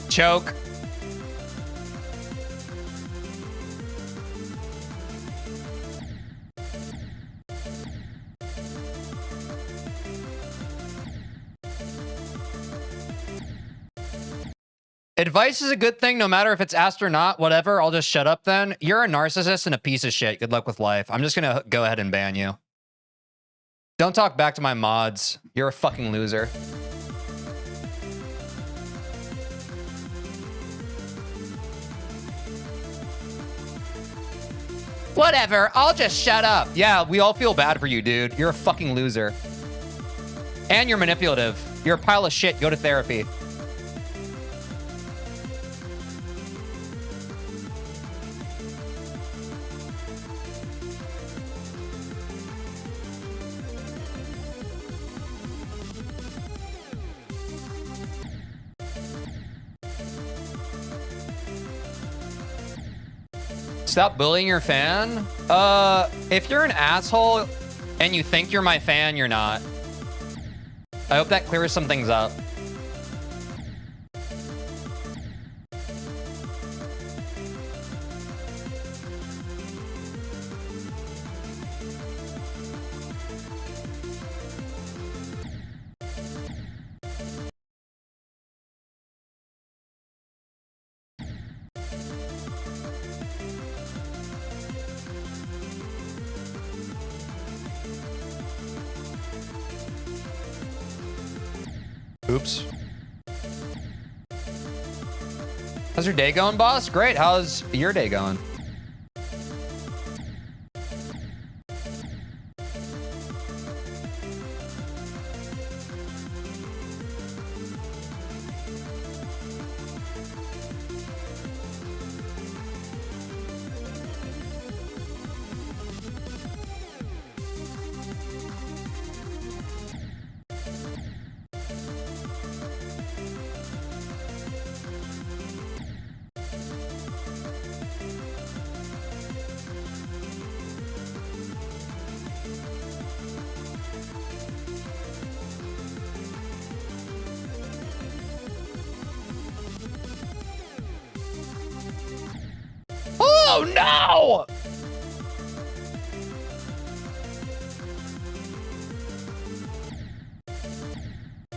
Choke. Advice is a good thing, no matter if it's asked or not. Whatever, I'll just shut up then. You're a narcissist and a piece of shit. Good luck with life. I'm just gonna go ahead and ban you. Don't talk back to my mods. You're a fucking loser. Whatever, I'll just shut up. Yeah, we all feel bad for you, dude. You're a fucking loser. And you're manipulative. You're a pile of shit. Go to therapy. Stop bullying your fan? If you're an asshole and you think you're my fan, you're not. I hope that clears some things up. Oops. How's your day going, boss? Great. How's your day going? Oh no!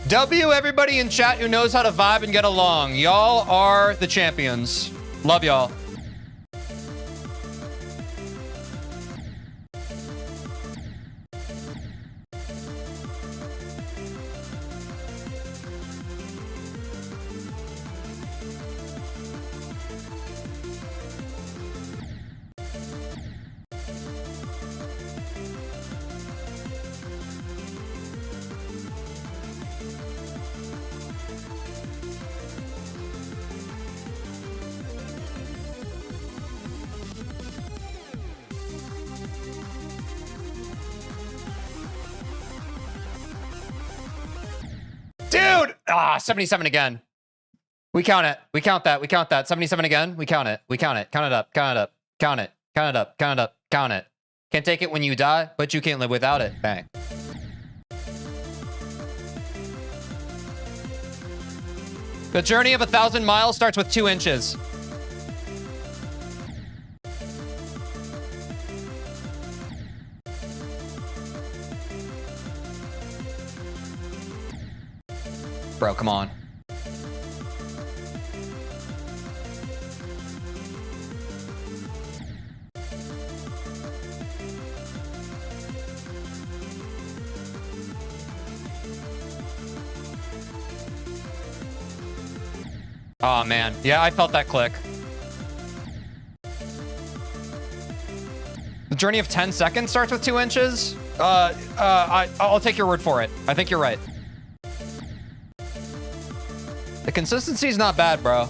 W, everybody in chat who knows how to vibe and get along. Y'all are the champions. Love y'all. Dude! Ah, 77 again. We count it. We count that. We count that. 77 again. We count it. We count it. Count it up. Count it up. Count it. Count it up. Count it up. Count it. Can't take it when you die, but you can't live without it. Bang. The journey of 1,000 miles starts with 2 inches. Bro, come on. Oh man, yeah, I felt that click. The journey of 10 seconds starts with 2 inches? I'll take your word for it. I think you're right. The consistency's not bad, bro.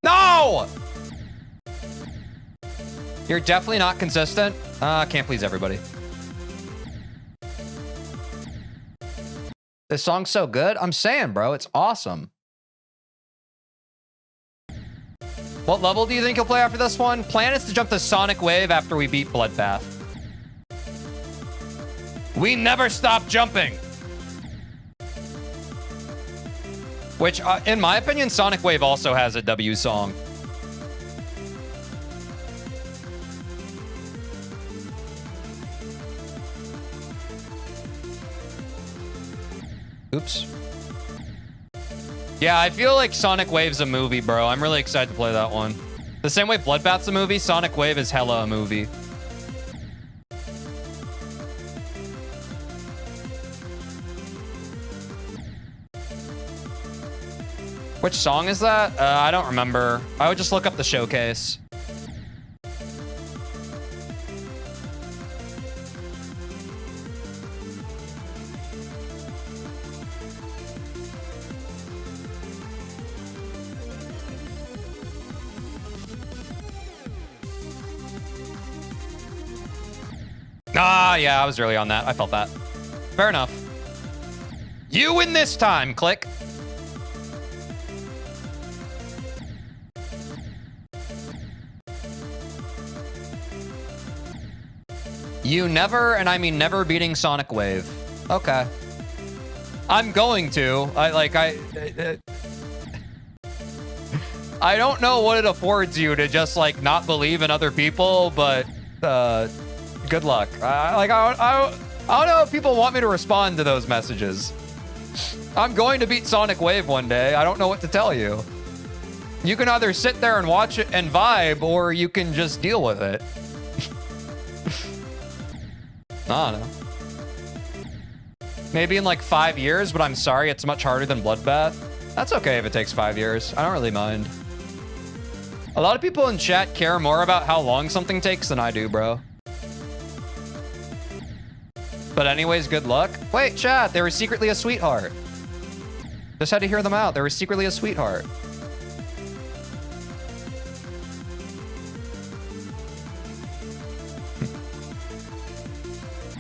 No! You're definitely not consistent. Can't please everybody. This song's so good. I'm saying, bro, it's awesome. What level do you think you'll play after this one? Plan is to jump the Sonic Wave after we beat Bloodbath. We never stop jumping. Which, in my opinion, Sonic Wave also has a W song. Oops. Yeah, I feel like Sonic Wave's a movie, bro. I'm really excited to play that one. The same way Bloodbath's a movie, Sonic Wave is hella a movie. Which song is that? I don't remember. I would just look up the showcase. Ah, yeah, I was really on that. I felt that. Fair enough. You win this time, click. You never, and I mean never beating Sonic Wave. Okay. I'm going to. I don't know what it affords you to just like not believe in other people, but good luck. I don't know if people want me to respond to those messages. I'm going to beat Sonic Wave one day. I don't know what to tell you. You can either sit there and watch it and vibe, or you can just deal with it. I don't know. Maybe in like 5 years, but I'm sorry, it's much harder than Bloodbath. That's okay if it takes 5 years. I don't really mind. A lot of people in chat care more about how long something takes than I do, bro. But anyways, good luck. Wait, chat, they were secretly a sweetheart. Just had to hear them out. They were secretly a sweetheart.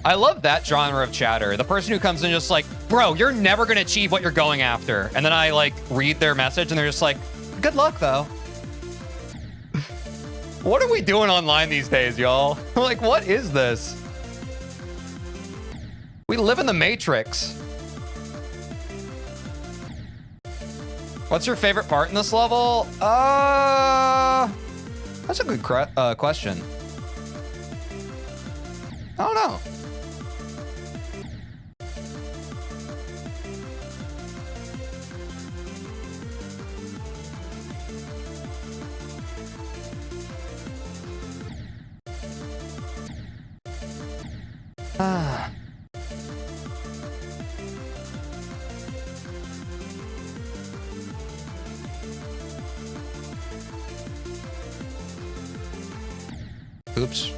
I love that genre of chatter. The person who comes in just like, bro, you're never going to achieve what you're going after. And then I like read their message and they're just like, good luck though. What are we doing online these days, y'all? Like, what is this? We live in the Matrix. What's your favorite part in this level? That's a good question. I don't know. Oops.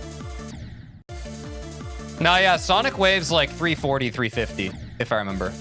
No, yeah, Sonic Wave's like 340, 350, if I remember.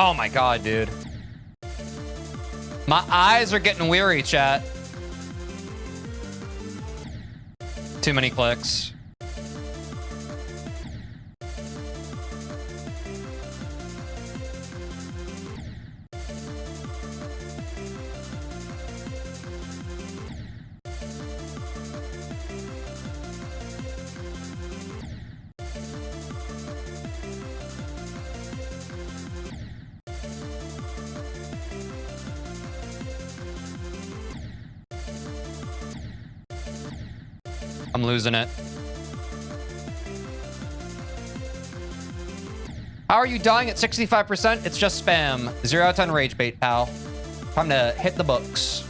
Oh my god, dude. My eyes are getting weary, chat. Too many clicks. I'm losing it. How are you dying at 65%? It's just spam. 0 out of 10 rage bait, pal. Time to hit the books.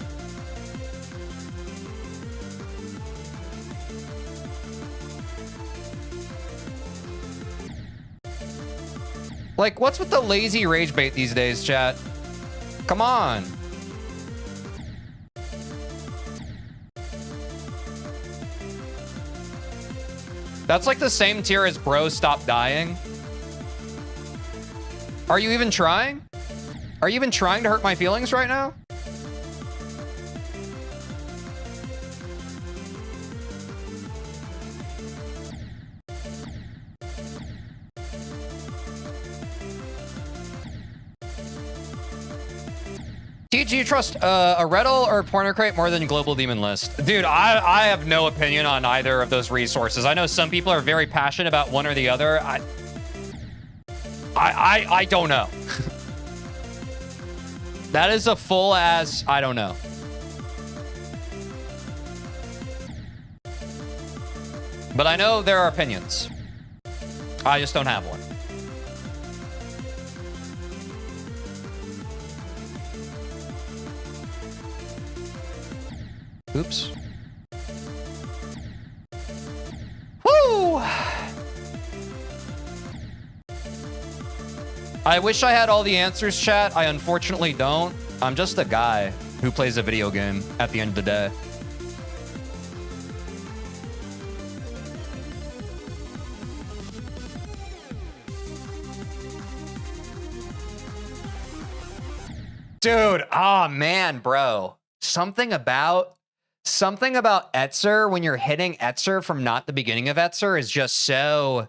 Like, what's with the lazy rage bait these days, chat? Come on. That's like the same tier as bro stop dying. Are you even trying? Are you even trying to hurt my feelings right now? TG, you trust a Reddle or Porno Crate more than Global Demon List? Dude, I have no opinion on either of those resources. I know some people are very passionate about one or the other. I don't know. That is a full ass, I don't know. But I know there are opinions. I just don't have one. Oops. Woo! I wish I had all the answers, chat. I unfortunately don't. I'm just a guy who plays a video game at the end of the day. Dude, oh man, bro. Something about Etzer when you're hitting Etzer from not the beginning of Etzer is just so...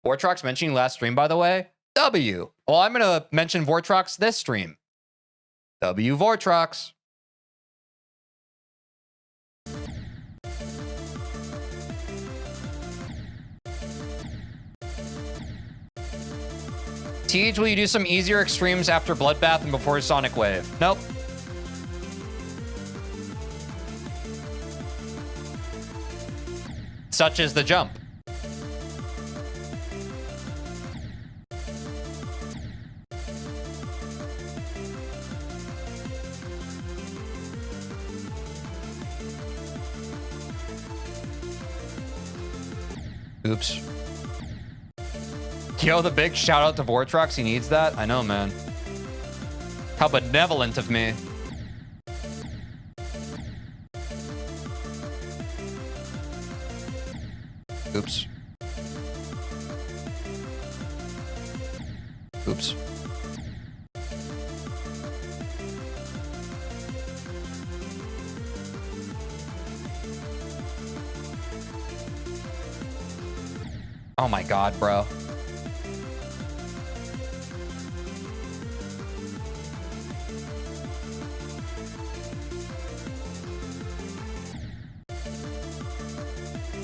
Vortrox mentioning last stream, by the way. W. Well, I'm going to mention Vortrox this stream. W Vortrox. Teej, will you do some easier extremes after Bloodbath and before Sonic Wave? Nope. Such as the jump. Oops. Yo, the big shout out to Vortrox. He needs that. I know, man. How benevolent of me. Oops. Oops. Oh my god, bro.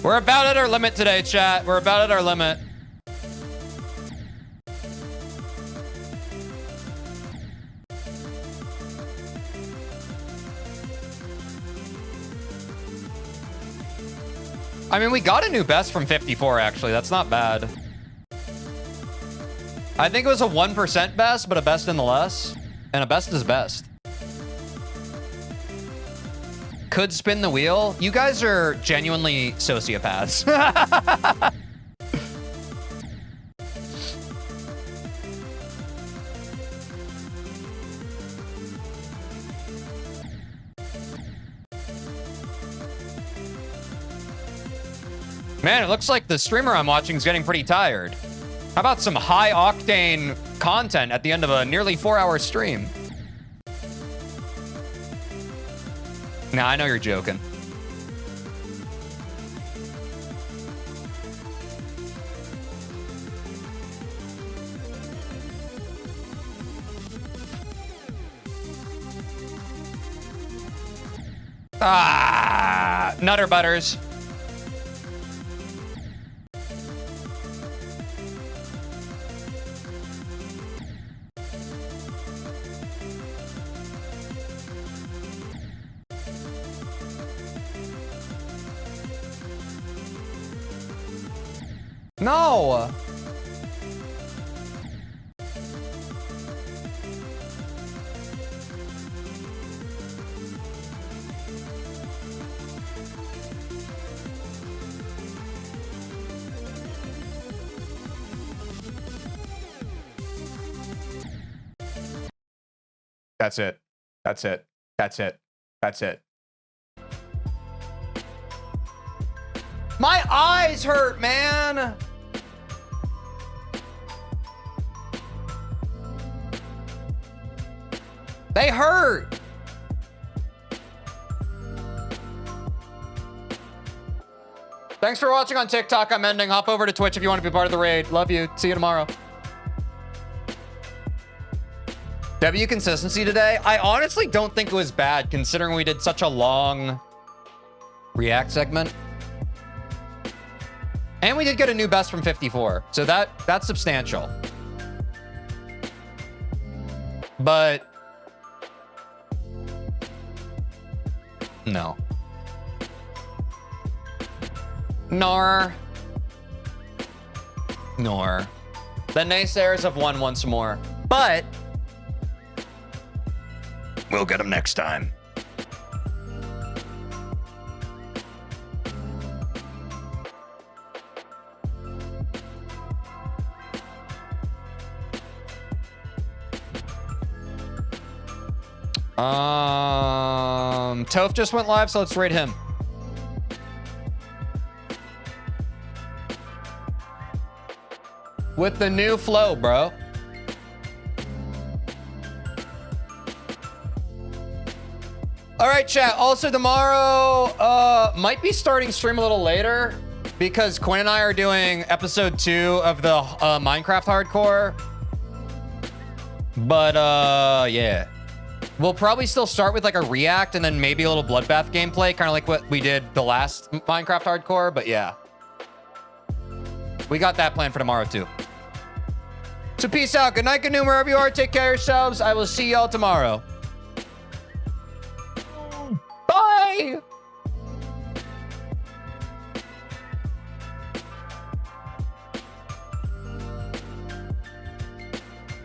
We're about at our limit today, chat. We're about at our limit. I mean, we got a new best from 54, actually. That's not bad. I think it was a 1% best, but a best in the less. And a best is best. Could spin the wheel. You guys are genuinely sociopaths. Man, it looks like the streamer I'm watching is getting pretty tired. How about some high octane content at the end of a nearly 4-hour stream? Nah, I know you're joking. Ah, Nutter Butters. No. That's it. That's it. That's it. That's it. My eyes hurt, man. They hurt. Thanks for watching on TikTok. I'm ending. Hop over to Twitch if you want to be part of the raid. Love you. See you tomorrow. W consistency today? I honestly don't think it was bad considering we did such a long React segment. And we did get a new best from 54. So that's substantial. But no. Nor. The naysayers have won once more. But we'll get them next time. Toph just went live, so let's rate him. With the new flow, bro. All right, chat. Also, tomorrow might be starting stream a little later because Quinn and I are doing episode 2 of the Minecraft hardcore. But yeah, we'll probably still start with like a react and then maybe a little bloodbath gameplay, kind of like what we did the last Minecraft hardcore. But yeah, we got that planned for tomorrow too. So peace out. Good night, good noon, wherever you are. Take care of yourselves. I will see y'all tomorrow.